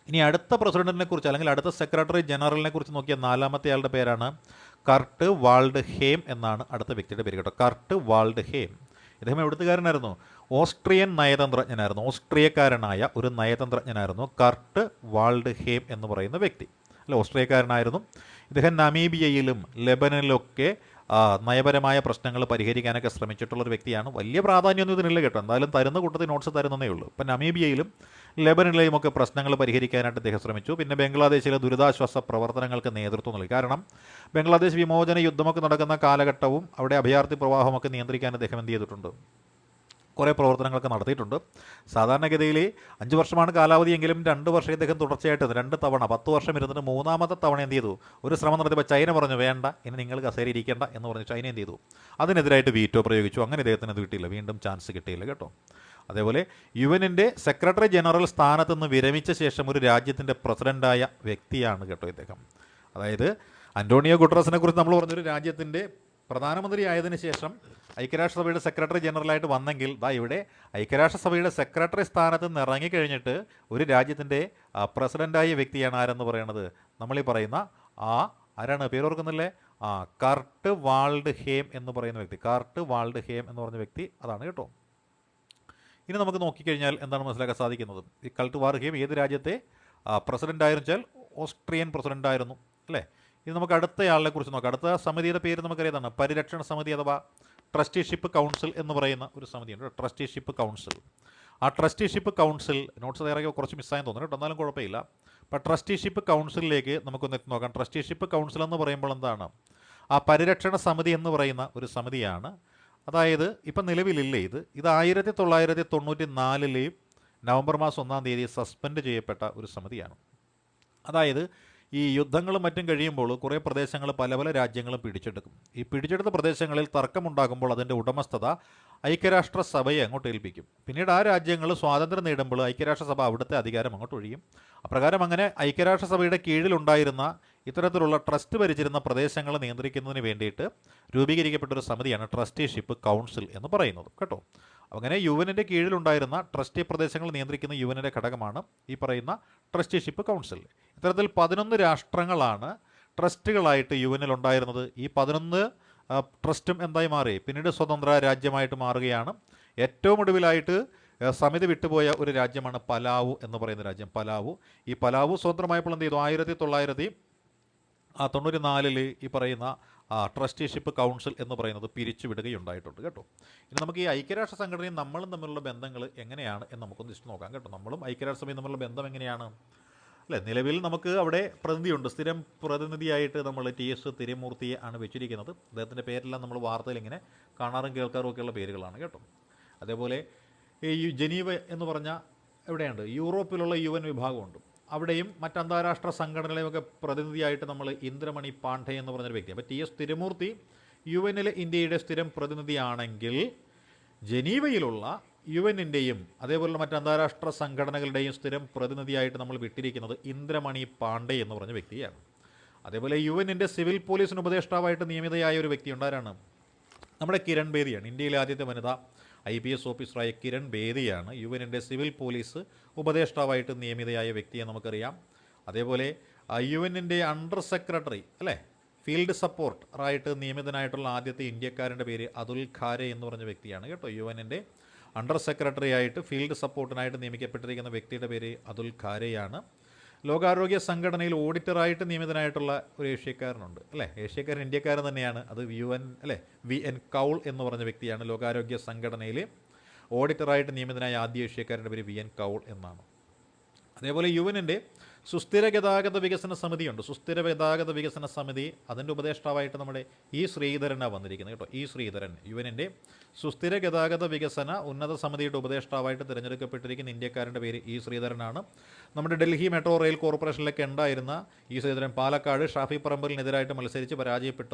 ഇനി അടുത്ത പ്രസിഡന്റിനെ കുറിച്ച് അല്ലെങ്കിൽ അടുത്ത സെക്രട്ടറി ജനറലിനെ കുറിച്ച് നോക്കിയ നാലാമത്തെ ആളുടെ പേരാണ് കർട്ട് വാൾഡ് ഹേം എന്നാണ് അടുത്ത വ്യക്തിയുടെ പേര് കേട്ടോ. Kurt Waldheim. ഇദ്ദേഹം എവിടുത്തുകാരനായിരുന്നു? ഓസ്ട്രിയൻ നയതന്ത്രജ്ഞനായിരുന്നു. ഓസ്ട്രിയക്കാരനായ ഒരു നയതന്ത്രജ്ഞനായിരുന്നു കർട്ട് വാൾഡ് ഹേം എന്ന് പറയുന്ന വ്യക്തി. അല്ല, ഓസ്ട്രിയക്കാരനായിരുന്നു. ഇദ്ദേഹം നമീബിയയിലും ലെബനനിലൊക്കെ നയപരമായ പ്രശ്നങ്ങൾ പരിഹരിക്കാനൊക്കെ ശ്രമിച്ചിട്ടുള്ളൊരു വ്യക്തിയാണ്. വലിയ പ്രാധാന്യമൊന്നും ഇതിനില്ല കേട്ടോ, എന്തായാലും തരുന്ന കൂട്ടത്തിൽ നോട്ട്സ് തരുന്നതേ ഉള്ളൂ. ഇപ്പം നമീബിയയിലും ലെബനനിലെയും ഒക്കെ പ്രശ്നങ്ങൾ പരിഹരിക്കാനായിട്ട് അദ്ദേഹം ശ്രമിച്ചു. പിന്നെ ബംഗ്ലാദേശിലെ ദുരിതാശ്വാസ പ്രവർത്തനങ്ങൾക്ക് നേതൃത്വം നൽകി. കാരണം ബംഗ്ലാദേശ് വിമോചന യുദ്ധമൊക്കെ നടക്കുന്ന കാലഘട്ടവും അവിടെ അഭയാർത്ഥി പ്രവാഹമൊക്കെ നിയന്ത്രിക്കാൻ അദ്ദേഹം എന്ത് ചെയ്തിട്ടുണ്ട്? കുറേ പ്രവർത്തനങ്ങളൊക്കെ നടത്തിയിട്ടുണ്ട്. സാധാരണഗതിയിൽ 5 വർഷമാണ് കാലാവധിയെങ്കിലും 2 വർഷം ഇദ്ദേഹം തുടർച്ചയായിട്ട് 2 തവണ 10 വർഷം ഇരുന്നിട്ട് 3-ാമത്തെ തവണ എന്ത് ചെയ്തു, ഒരു ശ്രമം നടത്തിയപ്പോൾ ചൈന പറഞ്ഞു വേണ്ട, ഇനി നിങ്ങൾ കസേര ഇരിക്കേണ്ട എന്ന് പറഞ്ഞ് ചൈന എന്ത് ചെയ്തു, അതിനെതിരായിട്ട് വീറ്റോ പ്രയോഗിച്ചു. അങ്ങനെ ഇദ്ദേഹത്തിന് അത് കിട്ടിയില്ല, വീണ്ടും ചാൻസ് കിട്ടിയില്ല കേട്ടോ. അതേപോലെ യുഎന്നിൻ്റെ സെക്രട്ടറി ജനറൽ സ്ഥാനത്ത് നിന്ന് വിരമിച്ച ശേഷം ഒരു രാജ്യത്തിൻ്റെ പ്രസിഡൻ്റായ വ്യക്തിയാണ് കേട്ടോ ഇദ്ദേഹം. അതായത് അന്റോണിയോ ഗുട്ടറസിനെ കുറിച്ച് നമ്മൾ പറഞ്ഞൊരു രാജ്യത്തിൻ്റെ പ്രധാനമന്ത്രി ആയതിനു ശേഷം ഐക്യരാഷ്ട്രസഭയുടെ സെക്രട്ടറി ജനറലായിട്ട് വന്നെങ്കിൽ ഇവിടെ ഐക്യരാഷ്ട്രസഭയുടെ സെക്രട്ടറി സ്ഥാനത്ത് നിന്ന് ഇറങ്ങിക്കഴിഞ്ഞിട്ട് ഒരു രാജ്യത്തിൻ്റെ പ്രസിഡൻ്റായ വ്യക്തിയാണ് ആരെന്ന് പറയുന്നത്, നമ്മളീ പറയുന്ന ആരാണ്, പേരോർക്കുന്നില്ലേ, കർട്ട് വാൾഡ് ഹേം എന്ന് പറയുന്ന വ്യക്തി. കർട്ട് വാൾഡ് ഹേം എന്ന് പറഞ്ഞ വ്യക്തി അതാണ് കേട്ടോ. ഇനി നമുക്ക് നോക്കിക്കഴിഞ്ഞാൽ എന്താണ് മനസ്സിലാക്കാൻ സാധിക്കുന്നത്, ഈ കർട്ട് വാൾഡ് ഹേം ഏത് രാജ്യത്തെ പ്രസിഡൻ്റ് ആയിരുന്നു വെച്ചാൽ ഓസ്ട്രിയൻ പ്രസിഡൻ്റ് ആയിരുന്നു അല്ലേ. ഇനി നമുക്ക് അടുത്തയാളെ കുറിച്ച് നോക്കാം. അടുത്ത സമിതിയുടെ പേര് നമുക്കറിയാതാണ് പരിരക്ഷണ സമിതി അഥവാ ട്രസ്റ്റിഷിപ്പ് കൗൺസിൽ എന്ന് പറയുന്ന ഒരു സമിതിയുണ്ട്, ട്രസ്റ്റിഷിപ്പ് കൗൺസിൽ. ആ ട്രസ്റ്റിഷിപ്പ് കൗൺസിൽ നോട്ട്സ് തയ്യാറാക്കി കുറച്ച് മിസ്സായെന്ന് തോന്നുന്നു കേട്ടോ, എന്നാലും കുഴപ്പമില്ല. അപ്പോൾ ട്രസ്റ്റിഷിപ്പ് കൗൺസിലിലേക്ക് നമുക്കൊന്ന് എത്തി നോക്കാം. ട്രസ്റ്റിഷിപ്പ് കൗൺസിൽ എന്ന് പറയുമ്പോൾ എന്താണ്, ആ പരിരക്ഷണ സമിതി എന്ന് പറയുന്ന ഒരു സമിതിയാണ്. അതായത് ഇപ്പം നിലവിലില്ലേ ഇത് 1994 നവംബർ മാസം 1-ാം തീയതി സസ്പെൻഡ് ചെയ്യപ്പെട്ട ഒരു സമിതിയാണ്. അതായത് ഈ യുദ്ധങ്ങളും മറ്റും കഴിയുമ്പോൾ കുറേ പ്രദേശങ്ങൾ പല പല രാജ്യങ്ങളും പിടിച്ചെടുക്കും. ഈ പിടിച്ചെടുത്ത പ്രദേശങ്ങളിൽ തർക്കമുണ്ടാകുമ്പോൾ അതിൻ്റെ ഉടമസ്ഥത ഐക്യരാഷ്ട്രസഭയെ അങ്ങോട്ട് ഏൽപ്പിക്കും. പിന്നീട് ആ രാജ്യങ്ങൾ സ്വാതന്ത്ര്യം നേടുമ്പോൾ ഐക്യരാഷ്ട്രസഭ അവിടുത്തെ അധികാരം അങ്ങോട്ട് ഒഴിയും. അപ്രകാരം അങ്ങനെ ഐക്യരാഷ്ട്രസഭയുടെ കീഴിലുണ്ടായിരുന്ന ഇത്തരത്തിലുള്ള ട്രസ്റ്റ് ഭരിച്ചിരുന്ന പ്രദേശങ്ങൾ നിയന്ത്രിക്കുന്നതിന് വേണ്ടിയിട്ട് രൂപീകരിക്കപ്പെട്ടൊരു സമിതിയാണ് ട്രസ്റ്റിഷിപ്പ് കൗൺസിൽ എന്ന് പറയുന്നത് കേട്ടോ. അങ്ങനെ യുഎന്നിൻ്റെ കീഴിലുണ്ടായിരുന്ന ട്രസ്റ്റി പ്രദേശങ്ങൾ നിയന്ത്രിക്കുന്ന യുഎന്നിൻ്റെ ഘടകമാണ് ഈ പറയുന്ന ട്രസ്റ്റിഷിപ്പ് കൗൺസിൽ. ഇത്തരത്തിൽ 11 രാഷ്ട്രങ്ങളാണ് ട്രസ്റ്റുകളായിട്ട് യുഎന്നിൽ ഉണ്ടായിരുന്നത്. ഈ 11 ട്രസ്റ്റും എന്തായി മാറി, പിന്നീട് സ്വതന്ത്ര രാജ്യമായിട്ട് മാറുകയാണ്. ഏറ്റവും ഒടുവിലായിട്ട് സമിതി വിട്ടുപോയ ഒരു രാജ്യമാണ് പലാവു എന്ന് പറയുന്ന രാജ്യം. ഈ പലാവു സ്വതന്ത്രമായപ്പോൾ എന്ത് ചെയ്തു, 1994 ഈ പറയുന്ന ട്രസ്റ്റിഷിപ്പ് കൗൺസിൽ എന്ന് പറയുന്നത് പിരിച്ചുവിടുകയുണ്ടായിട്ടുണ്ട് കേട്ടോ. ഇനി നമുക്ക് ഈ ഐക്യരാഷ്ട്ര സംഘടനയും നമ്മളും തമ്മിലുള്ള ബന്ധങ്ങൾ എങ്ങനെയാണ് എന്ന് നമുക്കൊന്ന് ഇഷ്ടം നോക്കാം കേട്ടോ. നമ്മളും ഐക്യരാഷ്ട്രസഭയും തമ്മിലുള്ള ബന്ധം എങ്ങനെയാണ് അല്ലേ. നിലവിൽ നമുക്ക് അവിടെ പ്രതിനിധിയുണ്ട്, സ്ഥിരം പ്രതിനിധിയായിട്ട് നമ്മൾ TS തിരുമൂർത്തിയെ ആണ് വെച്ചിരിക്കുന്നത്. അദ്ദേഹത്തിൻ്റെ പേരെല്ലാം നമ്മൾ വാർത്തയിൽ ഇങ്ങനെ കാണാറും കേൾക്കാറും ഒക്കെയുള്ള പേരുകളാണ് കേട്ടോ. അതേപോലെ ഈ ജനീവ എന്ന് പറഞ്ഞാൽ എവിടെയുണ്ട്, യൂറോപ്പിലുള്ള UN വിഭാഗമുണ്ട്. അവിടെയും മറ്റ് അന്താരാഷ്ട്ര സംഘടനകളെയൊക്കെ പ്രതിനിധിയായിട്ട് നമ്മൾ ഇന്ദ്രമണി പാണ്ഡെ എന്ന് പറഞ്ഞൊരു വ്യക്തി. അപ്പോൾ TS തിരുമൂർത്തി യുഎന്നിലെ ഇന്ത്യയുടെ സ്ഥിരം പ്രതിനിധിയാണെങ്കിൽ ജനീവയിലുള്ള യുഎന്നിൻ്റെയും അതേപോലുള്ള മറ്റ് അന്താരാഷ്ട്ര സംഘടനകളുടെയും സ്ഥിരം പ്രതിനിധിയായിട്ട് നമ്മൾ വിട്ടിരിക്കുന്നത് ഇന്ദ്രമണി പാണ്ഡെ എന്ന് പറഞ്ഞ വ്യക്തിയാണ്. അതേപോലെ യുഎന്നിൻ്റെ സിവിൽ പോലീസിന് ഉപദേഷ്ടാവായിട്ട് നിയമിതയായ ഒരു വ്യക്തി ഉണ്ടാരാണ്, നമ്മുടെ കിരൺ ബേദിയാണ്. ഇന്ത്യയിലെ ആദ്യത്തെ വനിതാ IPS ഓഫീസറായ കിരൺ ബേദിയാണ് യുഎന്നിൻ്റെ സിവിൽ പോലീസ് ഉപദേഷ്ടാവായിട്ട് നിയമിതയായ വ്യക്തിയെ നമുക്കറിയാം. അതേപോലെ യുഎന്നിൻ്റെ അണ്ടർ സെക്രട്ടറി അല്ലേ, ഫീൽഡ് സപ്പോർട്ടറായിട്ട് നിയമിതനായിട്ടുള്ള ആദ്യത്തെ ഇന്ത്യക്കാരൻ്റെ പേര് അതുൽ ഖാരെ എന്ന് പറഞ്ഞ വ്യക്തിയാണ് കേട്ടോ. യുഎന്നിൻ്റെ അണ്ടർ സെക്രട്ടറി ആയിട്ട് ഫീൽഡ് സപ്പോർട്ടിനായിട്ട് നിയമിക്കപ്പെട്ടിരിക്കുന്ന വ്യക്തിയുടെ പേര് അതുൽ ഖാരെയാണ്. ലോകാരോഗ്യ സംഘടനയിൽ ഓഡിറ്ററായിട്ട് നിയമിതനായിട്ടുള്ള ഒരു ഏഷ്യക്കാരനുണ്ട് അല്ലേ, ഏഷ്യക്കാരൻ ഇന്ത്യക്കാരൻ തന്നെയാണ്, അത് UN അല്ലേ, VN കൗൾ എന്ന് പറഞ്ഞ വ്യക്തിയാണ്. ലോകാരോഗ്യ സംഘടനയിൽ ഓഡിറ്ററായിട്ട് നിയമിതനായ ആദ്യ ഏഷ്യക്കാരൻ്റെ പേര് VN കൗൾ എന്നാണ്. അതേപോലെ യുഎന്നിൻ്റെ സുസ്ഥിര ഗതാഗത വികസന സമിതിയുണ്ട്. സുസ്ഥിര ഗതാഗത വികസന സമിതി അതിൻ്റെ ഉപദേഷ്ടാവായിട്ട് നമ്മുടെ ശ്രീധരനാണ് വന്നിരിക്കുന്നത് കേട്ടോ. ശ്രീധരൻ യുഎന്നിൻ്റെ സുസ്ഥിര ഗതാഗത വികസന ഉന്നത സമിതിയുടെ ഉപദേഷ്ടാവായിട്ട് തിരഞ്ഞെടുക്കപ്പെട്ടിരിക്കുന്ന ഇന്ത്യക്കാരൻ്റെ പേര് ശ്രീധരനാണ്. നമ്മുടെ ഡൽഹി മെട്രോ റെയിൽ കോർപ്പറേഷനിലൊക്കെ ഉണ്ടായിരുന്ന ശ്രീധരൻ പാലക്കാട് ഷാഫി പറമ്പലിനെതിരായിട്ട് മത്സരിച്ച് പരാജയപ്പെട്ട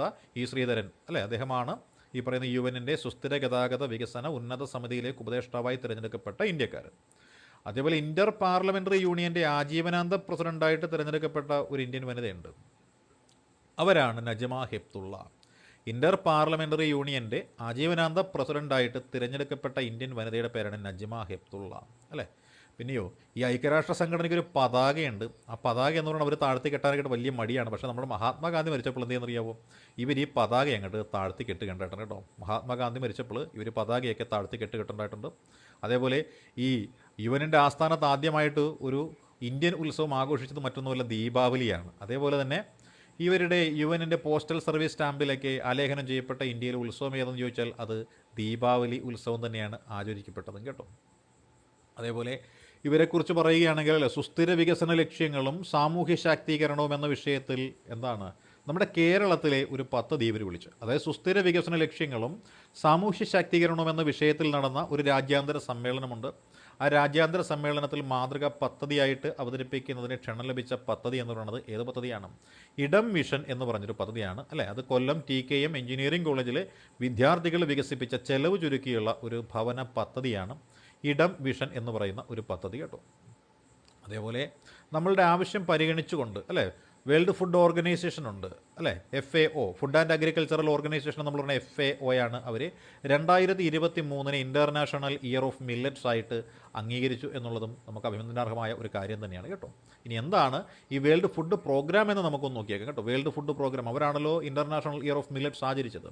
ശ്രീധരൻ അല്ലേ, അദ്ദേഹമാണ് ഈ പറയുന്ന യുഎന്നിൻ്റെ സുസ്ഥിര ഗതാഗത വികസന ഉന്നത സമിതിയിലേക്ക് ഉപദേഷ്ടാവായി തിരഞ്ഞെടുക്കപ്പെട്ട ഇന്ത്യക്കാരൻ. അതേപോലെ ഇന്റർ പാർലമെൻ്ററി യൂണിയൻ്റെ ആജീവനാന്ത പ്രസിഡൻ്റായിട്ട് തിരഞ്ഞെടുക്കപ്പെട്ട ഒരു ഇന്ത്യൻ വനിതയുണ്ട്, അവരാണ് നജ്മ ഹെപ്തുള്ള. ഇന്റർ പാർലമെൻ്ററി യൂണിയൻ്റെ ആജീവനാന്ത പ്രസിഡൻ്റായിട്ട് തിരഞ്ഞെടുക്കപ്പെട്ട ഇന്ത്യൻ വനിതയുടെ പേരാണ് നജ്മ ഹെപ്തുള്ള അല്ലേ. പിന്നെയോ ഈ ഐക്യരാഷ്ട്ര സംഘടനയ്ക്ക് ഒരു പതാകയുണ്ട്. ആ പതാക എന്ന് പറഞ്ഞാൽ അവർ താഴ്ത്തി കെട്ടാനായിട്ട് വലിയ മടിയാണ്. പക്ഷേ നമ്മുടെ മഹാത്മാഗാന്ധി മരിച്ചപ്പോൾ എന്ത് ചെയ്യുന്നറിയാവോ, ഇവർ ഈ പതാക അങ്ങോട്ട് താഴ്ത്തി കെട്ട് കണ്ടിട്ടുണ്ട് കേട്ടോ. മഹാത്മാഗാന്ധി മരിച്ചപ്പോൾ ഇവർ പതാകയൊക്കെ താഴ്ത്തി കെട്ട് കെട്ടുണ്ടായിട്ടുണ്ട്. അതേപോലെ ഈ യുഎന്നിൻ്റെ ആസ്ഥാനത്ത് ആദ്യമായിട്ട് ഒരു ഇന്ത്യൻ ഉത്സവം ആഘോഷിച്ചത് മറ്റൊന്നുമല്ല ദീപാവലിയാണ്. അതേപോലെ തന്നെ ഇവരുടെ യുഎന്നിൻ്റെ പോസ്റ്റൽ സർവീസ് സ്റ്റാമ്പിലൊക്കെ ആലേഖനം ചെയ്യപ്പെട്ട ഇന്ത്യയിലെ ഉത്സവം ഏതെന്ന് ചോദിച്ചാൽ അത് ദീപാവലി ഉത്സവം തന്നെയാണ് ആചരിക്കപ്പെട്ടതും കേട്ടോ. അതേപോലെ ഇവരെക്കുറിച്ച് പറയുകയാണെങ്കിൽ സുസ്ഥിര വികസന ലക്ഷ്യങ്ങളും സാമൂഹ്യ ശാക്തീകരണവും എന്ന വിഷയത്തിൽ എന്താണ് നമ്മുടെ കേരളത്തിലെ ഒരു പദ്ധതി ഇവർ വിളിച്ചു. അതായത് സുസ്ഥിര വികസന ലക്ഷ്യങ്ങളും സാമൂഹ്യ ശാക്തീകരണവും എന്ന വിഷയത്തിൽ നടന്ന ഒരു രാജ്യാന്തര സമ്മേളനമുണ്ട്. ആ രാജ്യാന്തര സമ്മേളനത്തിൽ മാതൃകാ പദ്ധതിയായിട്ട് അവതരിപ്പിക്കുന്നതിന് ക്ഷണം ലഭിച്ച പദ്ധതി എന്ന് പറയുന്നത് ഏത് പദ്ധതിയാണ്? ഇടം മിഷൻ എന്ന് പറഞ്ഞൊരു പദ്ധതിയാണ് അല്ലേ. അത് കൊല്ലം TKM എഞ്ചിനീയറിംഗ് കോളേജിലെ വിദ്യാർത്ഥികൾ വികസിപ്പിച്ച ചെലവ് ചുരുക്കിയുള്ള ഒരു ഭവന പദ്ധതിയാണ് ഇടം വിഷൻ എന്ന് പറയുന്ന ഒരു പദ്ധതി കേട്ടോ. അതേപോലെ നമ്മളുടെ ആവശ്യം പരിഗണിച്ചുകൊണ്ട് അല്ലേ വേൾഡ് ഫുഡ് ഓർഗനൈസേഷൻ ഉണ്ട് അല്ലേ, FAO, food and agricultural organisation നമ്മൾ പറഞ്ഞ FAO ആണ്. അവർ 2023 ഇൻ്റർനാഷണൽ ഇയർ ഓഫ് മില്ലറ്റ്സ് ആയിട്ട് അംഗീകരിച്ചു എന്നുള്ളതും നമുക്ക് അഭിനന്ദനാർഹമായ ഒരു കാര്യം തന്നെയാണ് കേട്ടോ. ഇനി എന്താണ് ഈ വേൾഡ് ഫുഡ് പ്രോഗ്രാം എന്ന് നമുക്കൊന്ന് നോക്കിയേക്കാം കേട്ടോ. വേൾഡ് ഫുഡ് പ്രോഗ്രാം അവരാണല്ലോ ഇൻ്റർനാഷണൽ ഇയർ ഓഫ് മില്ലറ്റ്സ് ആചരിച്ചത്.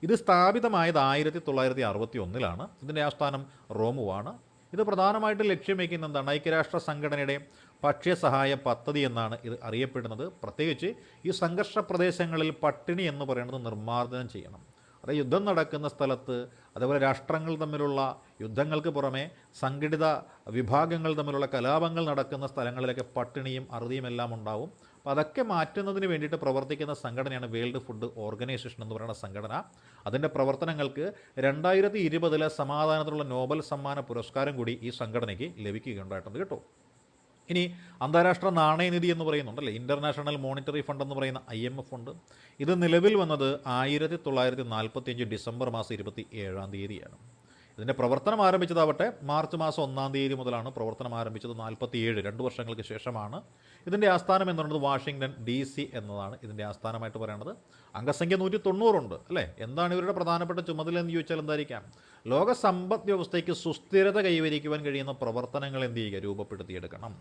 ഇത് സ്ഥാപിതമായത് 1961 ഇതിൻ്റെ ആസ്ഥാനം റോമുവാണ്. ഇത് പ്രധാനമായിട്ടും ലക്ഷ്യം വയ്ക്കുന്ന എന്താണ്? ഐക്യരാഷ്ട്ര സംഘടനയുടെ ഭക്ഷ്യസഹായ പദ്ധതി എന്നാണ് ഇത് അറിയപ്പെടുന്നത്. പ്രത്യേകിച്ച് ഈ സംഘർഷ പ്രദേശങ്ങളിൽ പട്ടിണി എന്ന് പറയുന്നത് നിർമ്മാർജ്ജനം ചെയ്യണം. അതായത് യുദ്ധം നടക്കുന്ന സ്ഥലത്ത്, അതേപോലെ രാഷ്ട്രങ്ങൾ തമ്മിലുള്ള യുദ്ധങ്ങൾക്ക് പുറമെ സംഘടിത വിഭാഗങ്ങൾ തമ്മിലുള്ള കലാപങ്ങൾ നടക്കുന്ന സ്ഥലങ്ങളിലൊക്കെ പട്ടിണിയും അറുതിയും എല്ലാം ഉണ്ടാവും. അപ്പോൾ അതൊക്കെ മാറ്റുന്നതിന് വേണ്ടിയിട്ട് പ്രവർത്തിക്കുന്ന സംഘടനയാണ് വേൾഡ് ഫുഡ് ഓർഗനൈസേഷൻ എന്ന് പറയുന്ന സംഘടന. അതിൻ്റെ പ്രവർത്തനങ്ങൾക്ക് 2020 സമാധാനത്തിനുള്ള നോബൽ സമ്മാന പുരസ്കാരം കൂടി ഈ സംഘടനയ്ക്ക് ലഭിക്കുകയുണ്ടായിട്ടുണ്ട് കേട്ടോ. ഇനി അന്താരാഷ്ട്ര നാണയനിധി എന്ന് പറയുന്നുണ്ടല്ലേ, ഇൻ്റർനാഷണൽ മോണിറ്ററി ഫണ്ട് എന്ന് പറയുന്ന IMF ഉണ്ട്. ഇത് നിലവിൽ വന്നത് 1945 ഡിസംബർ മാസം 27 ഇതിൻ്റെ പ്രവർത്തനം ആരംഭിച്ചതാവട്ടെ മാർച്ച് മാസം 1 മുതലാണ് പ്രവർത്തനം ആരംഭിച്ചത്. 47 2 വർഷങ്ങൾക്ക് ശേഷമാണ്. ഇതിൻ്റെ ആസ്ഥാനം എന്ന് പറയുന്നത് വാഷിങ്ടൺ DC എന്നതാണ് ഇതിൻ്റെ ആസ്ഥാനമായിട്ട് പറയുന്നത്. അംഗസംഖ്യ 190 ഉണ്ട് അല്ലേ. എന്താണ് ഇവരുടെ പ്രധാനപ്പെട്ട ചുമതല എന്ന് ചോദിച്ചാൽ എന്തായിരിക്കാം? ലോക സമ്പദ് വ്യവസ്ഥയ്ക്ക് സുസ്ഥിരത കൈവരിക്കുവാൻ കഴിയുന്ന പ്രവർത്തനങ്ങൾ എന്ത് ചെയ്യുക? രൂപപ്പെടുത്തിയെടുക്കണം.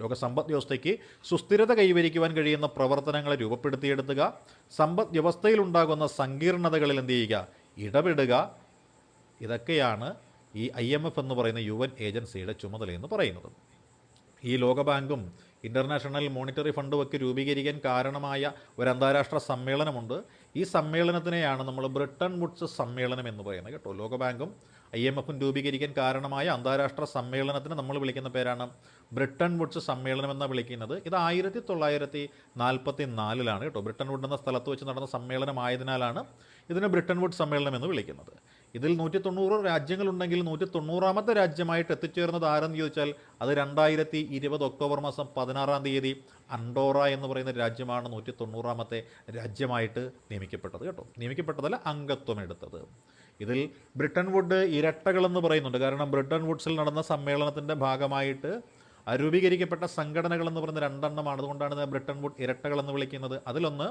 ലോക സമ്പദ് വ്യവസ്ഥയ്ക്ക് സുസ്ഥിരത കൈവരിക്കുവാൻ കഴിയുന്ന പ്രവർത്തനങ്ങളെ രൂപപ്പെടുത്തിയെടുക്കുക, സമ്പദ് വ്യവസ്ഥയിലുണ്ടാകുന്ന സങ്കീർണതകളിൽ എന്ത് ചെയ്യുക? ഇടപെടുക. ഇതൊക്കെയാണ് ഈ IMF എന്ന് പറയുന്ന UN ഏജൻസിയുടെ ചുമതലയെന്ന് പറയുന്നത്. ഈ ലോകബാങ്കും ഇൻ്റർനാഷണൽ മോണിറ്ററി ഫണ്ടും ഒക്കെ രൂപീകരിക്കാൻ കാരണമായ ഒരു അന്താരാഷ്ട്ര സമ്മേളനമുണ്ട്. ഈ സമ്മേളനത്തിനെയാണ് നമ്മൾ ബ്രിട്ടൻ വുഡ്സ് സമ്മേളനം എന്ന് പറയുന്നത് കേട്ടോ. ലോകബാങ്കും IMFും രൂപീകരിക്കാൻ കാരണമായ അന്താരാഷ്ട്ര സമ്മേളനത്തിന് നമ്മൾ വിളിക്കുന്ന പേരാണ് ബ്രിട്ടൻ വുഡ്സ് സമ്മേളനം എന്നാണ് വിളിക്കുന്നത്. ഇത് 1944 കേട്ടോ. ബ്രിട്ടൻ വുഡ് എന്ന സ്ഥലത്ത് വെച്ച് നടന്ന സമ്മേളനമായതിനാലാണ് ഇതിനെ ബ്രിട്ടൻ വുഡ് സമ്മേളനം എന്ന് വിളിക്കുന്നത്. ഇതിൽ 190 രാജ്യങ്ങളുണ്ടെങ്കിൽ 190ാമത്തെ രാജ്യമായിട്ട് എത്തിച്ചേർന്നത് ആരെന്ന് ചോദിച്ചാൽ അത് 2020 ഒക്ടോബർ മാസം 16 അൻഡോറ എന്ന് പറയുന്ന രാജ്യമാണ് 190ാമത്തെ രാജ്യമായിട്ട് നിയമിക്കപ്പെട്ടത് കേട്ടോ. നിയമിക്കപ്പെട്ടതല്ല, അംഗത്വം എടുത്തത്. ഇതിൽ ബ്രിട്ടൻ വുഡ് ഇരട്ടകളെന്ന് പറയുന്നുണ്ട്. കാരണം ബ്രിട്ടൻ വുഡ്സിൽ നടന്ന സമ്മേളനത്തിൻ്റെ ഭാഗമായിട്ട് രൂപീകരിക്കപ്പെട്ട സംഘടനകളെന്ന് പറയുന്ന 2 അതുകൊണ്ടാണ് ബ്രിട്ടൻ വുഡ് ഇരട്ടകളെന്ന് വിളിക്കുന്നത്. അതിലൊന്ന്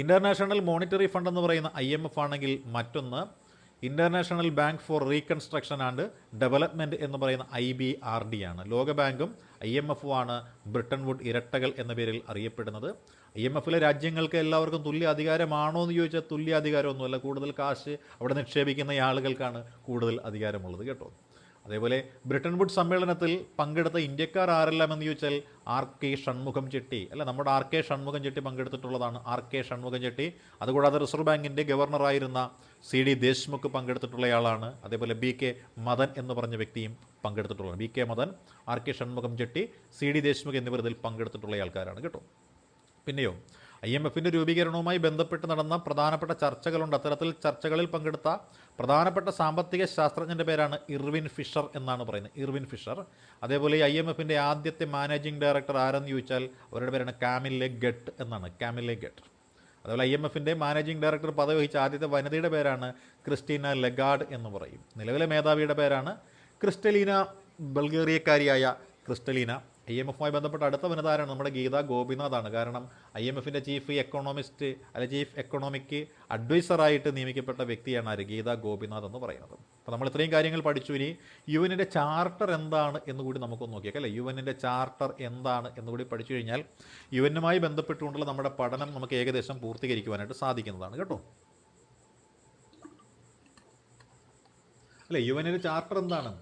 ഇൻ്റർനാഷണൽ മോണിറ്ററി ഫണ്ട് എന്ന് പറയുന്ന IMF ആണെങ്കിൽ മറ്റൊന്ന് international bank for reconstruction and development എന്ന് പറയുന്ന IBRD ആണ്. ലോകബാങ്കും IMFും ആണ് ബ്രിട്ടൻ വുഡ് ഇരട്ടകൾ എന്ന പേരിൽ അറിയപ്പെടുന്നത്. IMFിലെ രാജ്യങ്ങൾക്ക് എല്ലാവർക്കും തുല്യ അധികാരമാണോ എന്ന് ചോദിച്ചാൽ തുല്യ അധികാരമൊന്നുമല്ല. കൂടുതൽ കാശ് അവിടെ നിക്ഷേപിക്കുന്ന ആളുകൾക്കാണ് കൂടുതൽ അധികാരമുള്ളത് കേട്ടോ. അതേപോലെ ബ്രിട്ടൻ വുഡ് സമ്മേളനത്തിൽ പങ്കെടുത്ത ഇന്ത്യക്കാർ ആരെല്ലാം എന്ന് ചോദിച്ചാൽ RK ഷൺമുഖം ചെട്ടി അല്ല, നമ്മുടെ RK ഷൺമുഖം ചെട്ടി പങ്കെടുത്തിട്ടുള്ളതാണ്. RK ഷൺമുഖം ചെട്ടി. അതുകൂടാതെ റിസർവ് ബാങ്കിൻ്റെ ഗവർണറായിരുന്ന CD ദേശ്മുഖ് പങ്കെടുത്തിട്ടുള്ളയാളാണ്. അതേപോലെ BK മദൻ എന്ന് പറഞ്ഞ വ്യക്തിയും പങ്കെടുത്തിട്ടുള്ളതാണ്. BK Madan, RK Shanmugham Chetty, CD Deshmukh എന്നിവർ ഇതിൽ പങ്കെടുത്തിട്ടുള്ള ആൾക്കാരാണ് കേട്ടോ. പിന്നെയോ IMFിൻ്റെ രൂപീകരണവുമായി ബന്ധപ്പെട്ട് നടന്ന പ്രധാനപ്പെട്ട ചർച്ചകളുണ്ട്. അത്തരത്തിൽ ചർച്ചകളിൽ പങ്കെടുത്ത പ്രധാനപ്പെട്ട സാമ്പത്തിക ശാസ്ത്രജ്ഞൻ്റെ പേരാണ് ഇർവിൻ ഫിഷർ എന്നാണ് പറയുന്നത്. Irving Fisher. അതേപോലെ IMFിൻ്റെ ആദ്യത്തെ മാനേജിംഗ് ഡയറക്ടർ ആരെന്ന് ചോദിച്ചാൽ അവരുടെ പേരാണ് കാമിലെ ഗട്ട് എന്നാണ്. കാമിലെ ഗട്ട്. അതുപോലെ IMFിൻ്റെ മാനേജിംഗ് ഡയറക്ടർ പദവി വഹിച്ച ആദ്യത്തെ വനിതയുടെ പേരാണ് ക്രിസ്റ്റീന ലെഗാർഡ് എന്ന് പറയും. നിലവിലെ മേധാവിയുടെ പേരാണ് ക്രിസ്റ്റലീന, ബൾഗേറിയക്കാരിയായ ക്രിസ്റ്റലീന. IMFുമായി ബന്ധപ്പെട്ട അടുത്ത വനിതാരാണ് നമ്മുടെ ഗീതാ ഗോപിനാഥാണ്. കാരണം IMFിൻ്റെ ചീഫ് എക്കണോമിസ്റ്റ് അല്ലെ ചീഫ് എക്കണോമിക് അഡ്വൈസറായിട്ട് നിയമിക്കപ്പെട്ട വ്യക്തിയാണ് ആര്? ഗീതാ ഗോപിനാഥ് എന്ന് പറയുന്നത്. അപ്പോൾ നമ്മൾ ഇത്രയും കാര്യങ്ങൾ പഠിച്ചു. ഇനി UNൻ്റെ ചാർട്ടർ എന്താണ് എന്നുകൂടി നമുക്കൊന്ന് നോക്കിയേക്കാം അല്ലേ. UNൻ്റെ ചാർട്ടർ എന്താണ് എന്നുകൂടി പഠിച്ചു കഴിഞ്ഞാൽ UNനുമായി ബന്ധപ്പെട്ടുകൊണ്ടുള്ള നമ്മുടെ പഠനം നമുക്ക് ഏകദേശം പൂർത്തീകരിക്കുവാനായിട്ട് സാധിക്കുന്നതാണ് കേട്ടോ. അല്ലേ, UNൻ്റെ ചാർട്ടർ എന്താണ്?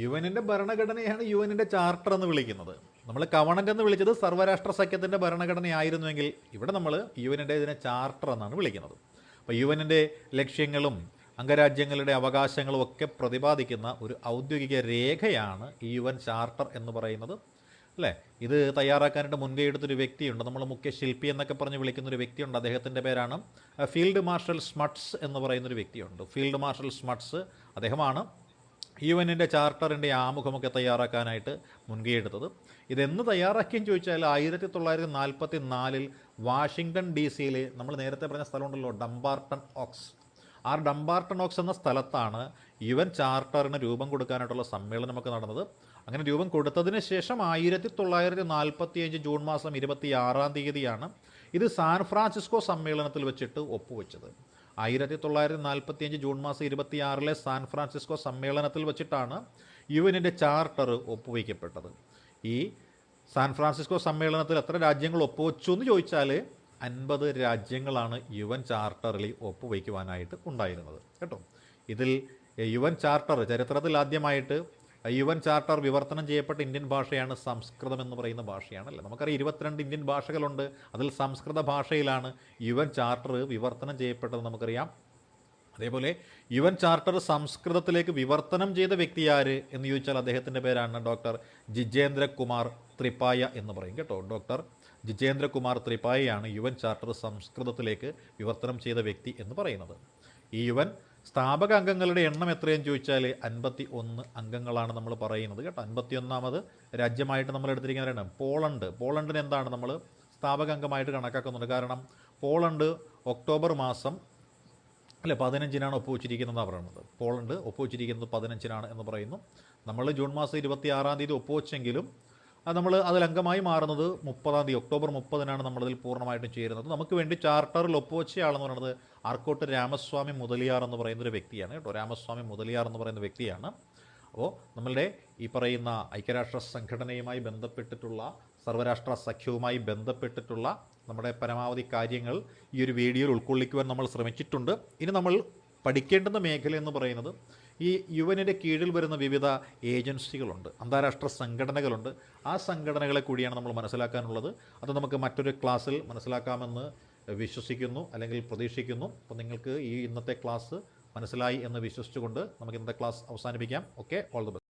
UNൻ്റെ ഭരണഘടനയാണ് UNൻ്റെ ചാർട്ടർ എന്ന് വിളിക്കുന്നത്. നമ്മൾ കവണൻ്റ് എന്ന് വിളിച്ചത് സർവ്വരാഷ്ട്ര സഖ്യത്തിൻ്റെ ഭരണഘടനയായിരുന്നുവെങ്കിൽ ഇവിടെ നമ്മൾ UNൻ്റെ ഇതിനെ ചാർട്ടർ എന്നാണ് വിളിക്കുന്നത്. അപ്പോൾ UNൻ്റെ ലക്ഷ്യങ്ങളും അംഗരാജ്യങ്ങളുടെ അവകാശങ്ങളും ഒക്കെ പ്രതിപാദിക്കുന്ന ഒരു ഔദ്യോഗിക രേഖയാണ് ഈ UN ചാർട്ടർ എന്ന് പറയുന്നത്. അല്ലേ? ഇത് തയ്യാറാക്കാനായിട്ട് മുൻകൈ എടുത്തൊരു വ്യക്തിയുണ്ട്, നമ്മൾ മുഖ്യ ശില്പി എന്നൊക്കെ പറഞ്ഞ് വിളിക്കുന്നൊരു വ്യക്തിയുണ്ട്. അദ്ദേഹത്തിൻ്റെ പേരാണ് ഫീൽഡ് മാർഷൽ സ്മട്സ് എന്ന് പറയുന്നൊരു വ്യക്തിയുണ്ട്. ഫീൽഡ് മാർഷൽ സ്മട്സ് അദ്ദേഹമാണ് UN-ൻ്റെ ചാർട്ടറിൻ്റെ ആമുഖമൊക്കെ തയ്യാറാക്കാനായിട്ട് മുൻകൈ എടുത്തത്. ഇതെന്ന് തയ്യാറാക്കിയെന്ന് ചോദിച്ചാൽ 1944 വാഷിങ്ടൺ DC നമ്മൾ നേരത്തെ പറഞ്ഞ സ്ഥലമുണ്ടല്ലോ, ഡംബാർട്ടൺ ഓക്സ്. ആ ഡംബാർട്ടൺ ഓക്സ് എന്ന സ്ഥലത്താണ് UN ചാർട്ടറിന് രൂപം കൊടുക്കാനായിട്ടുള്ള സമ്മേളനമൊക്കെ നടന്നത്. അങ്ങനെ രൂപം കൊടുത്തതിന് ശേഷം 1945 ജൂൺ മാസം 26 ഇത് സാൻ ഫ്രാൻസിസ്കോ സമ്മേളനത്തിൽ വെച്ചിട്ട് ഒപ്പുവെച്ചത്. 1945 ജൂൺ മാസം 26 സാൻ ഫ്രാൻസിസ്കോ സമ്മേളനത്തിൽ വെച്ചിട്ടാണ് UN-ൻ്റെ ചാർട്ടർ ഒപ്പുവയ്ക്കപ്പെട്ടത്. ഈ സാൻ ഫ്രാൻസിസ്കോ സമ്മേളനത്തിൽ എത്ര രാജ്യങ്ങൾ ഒപ്പുവെച്ചു എന്ന് ചോദിച്ചാൽ 50 രാജ്യങ്ങളാണ് UN ചാർട്ടറിൽ ഒപ്പുവയ്ക്കുവാനായിട്ട് ഉണ്ടായിരുന്നത് കേട്ടോ. ഇതിൽ UN ചാർട്ടർ ചരിത്രത്തിൽ ആദ്യമായിട്ട് UN ചാർട്ടർ വിവർത്തനം ചെയ്യപ്പെട്ട ഇന്ത്യൻ ഭാഷയാണ് സംസ്കൃതം എന്ന് പറയുന്ന ഭാഷയാണല്ലേ. നമുക്കറിയാം 22 ഇന്ത്യൻ ഭാഷകളുണ്ട്, അതിൽ സംസ്കൃത ഭാഷയിലാണ് UN ചാർട്ടർ വിവർത്തനം ചെയ്യപ്പെട്ടത് നമുക്കറിയാം. അതേപോലെ UN ചാർട്ടർ സംസ്കൃതത്തിലേക്ക് വിവർത്തനം ചെയ്ത വ്യക്തി ആര് എന്ന് ചോദിച്ചാൽ അദ്ദേഹത്തിൻ്റെ പേരാണ് ഡോക്ടർ ജിജേന്ദ്ര കുമാർ ത്രിപായ എന്ന് പറയും കേട്ടോ. ഡോക്ടർ ജിജേന്ദ്ര കുമാർ ത്രിപായയാണ് UN ചാർട്ടർ സംസ്കൃതത്തിലേക്ക് വിവർത്തനം ചെയ്ത വ്യക്തി എന്ന് പറയുന്നത്. ഈ UN സ്ഥാപക അംഗങ്ങളുടെ എണ്ണം എത്രയെന്ന് ചോദിച്ചാൽ 51 അംഗങ്ങളാണ് നമ്മൾ പറയുന്നത് കേട്ടോ. 51ാമത് രാജ്യമായിട്ട് നമ്മൾ എടുത്തിരിക്കുന്നവരാണ് പോളണ്ട്. പോളണ്ടിന് എന്താണ് നമ്മൾ സ്ഥാപക അംഗമായിട്ട് കണക്കാക്കുന്നുണ്ട്. കാരണം പോളണ്ട് ഒക്ടോബർ മാസം 15 ഒപ്പുവെച്ചിരിക്കുന്നതാണ് പറയുന്നത്. പോളണ്ട് ഒപ്പുവെച്ചിരിക്കുന്നത് 15 എന്ന് പറയുന്നു. നമ്മൾ ജൂൺ മാസം 26 ഒപ്പുവെച്ചെങ്കിലും നമ്മൾ അതിൽ അംഗമായി മാറുന്നത് 30 ഒക്ടോബർ 30 നമ്മളതിൽ പൂർണ്ണമായിട്ടും ചേരുന്നത്. നമുക്ക് വേണ്ടി ചാർട്ടറിൽ ഒപ്പുവെച്ചയാളെന്ന് പറയുന്നത് ആർക്കോട്ട് രാമസ്വാമി മുതലിയാർ എന്ന് പറയുന്നൊരു വ്യക്തിയാണ് കേട്ടോ. രാമസ്വാമി മുതലിയാർ എന്ന് പറയുന്ന വ്യക്തിയാണ്. അപ്പോൾ നമ്മളുടെ ഈ പറയുന്ന ഐക്യരാഷ്ട്ര സംഘടനയുമായി ബന്ധപ്പെട്ടിട്ടുള്ള സർവ്വരാഷ്ട്ര സഖ്യവുമായി ബന്ധപ്പെട്ടിട്ടുള്ള നമ്മുടെ പരമാവധി കാര്യങ്ങൾ ഈ ഒരു വീഡിയോയിൽ ഉൾക്കൊള്ളിക്കുവാൻ നമ്മൾ ശ്രമിച്ചിട്ടുണ്ട്. ഇനി നമ്മൾ പഠിക്കേണ്ടുന്ന മേഖല എന്ന് പറയുന്നത് ഈ UN-ൻ്റെ കീഴിൽ വരുന്ന വിവിധ ഏജൻസികളുണ്ട്, അന്താരാഷ്ട്ര സംഘടനകളുണ്ട്. ആ സംഘടനകളെ കൂടിയാണ് നമ്മൾ മനസ്സിലാക്കാനുള്ളത്. അത് നമുക്ക് മറ്റൊരു ക്ലാസ്സിൽ മനസ്സിലാക്കാമെന്ന് വിശ്വസിക്കുന്നു അല്ലെങ്കിൽ പ്രതീക്ഷിക്കുന്നു. അപ്പോൾ നിങ്ങൾക്ക് ഈ ഇന്നത്തെ ക്ലാസ് മനസ്സിലായി എന്ന് വിശ്വസിച്ചുകൊണ്ട് നമുക്ക് ഇന്നത്തെ ക്ലാസ് അവസാനിപ്പിക്കാം. Okay, all the best.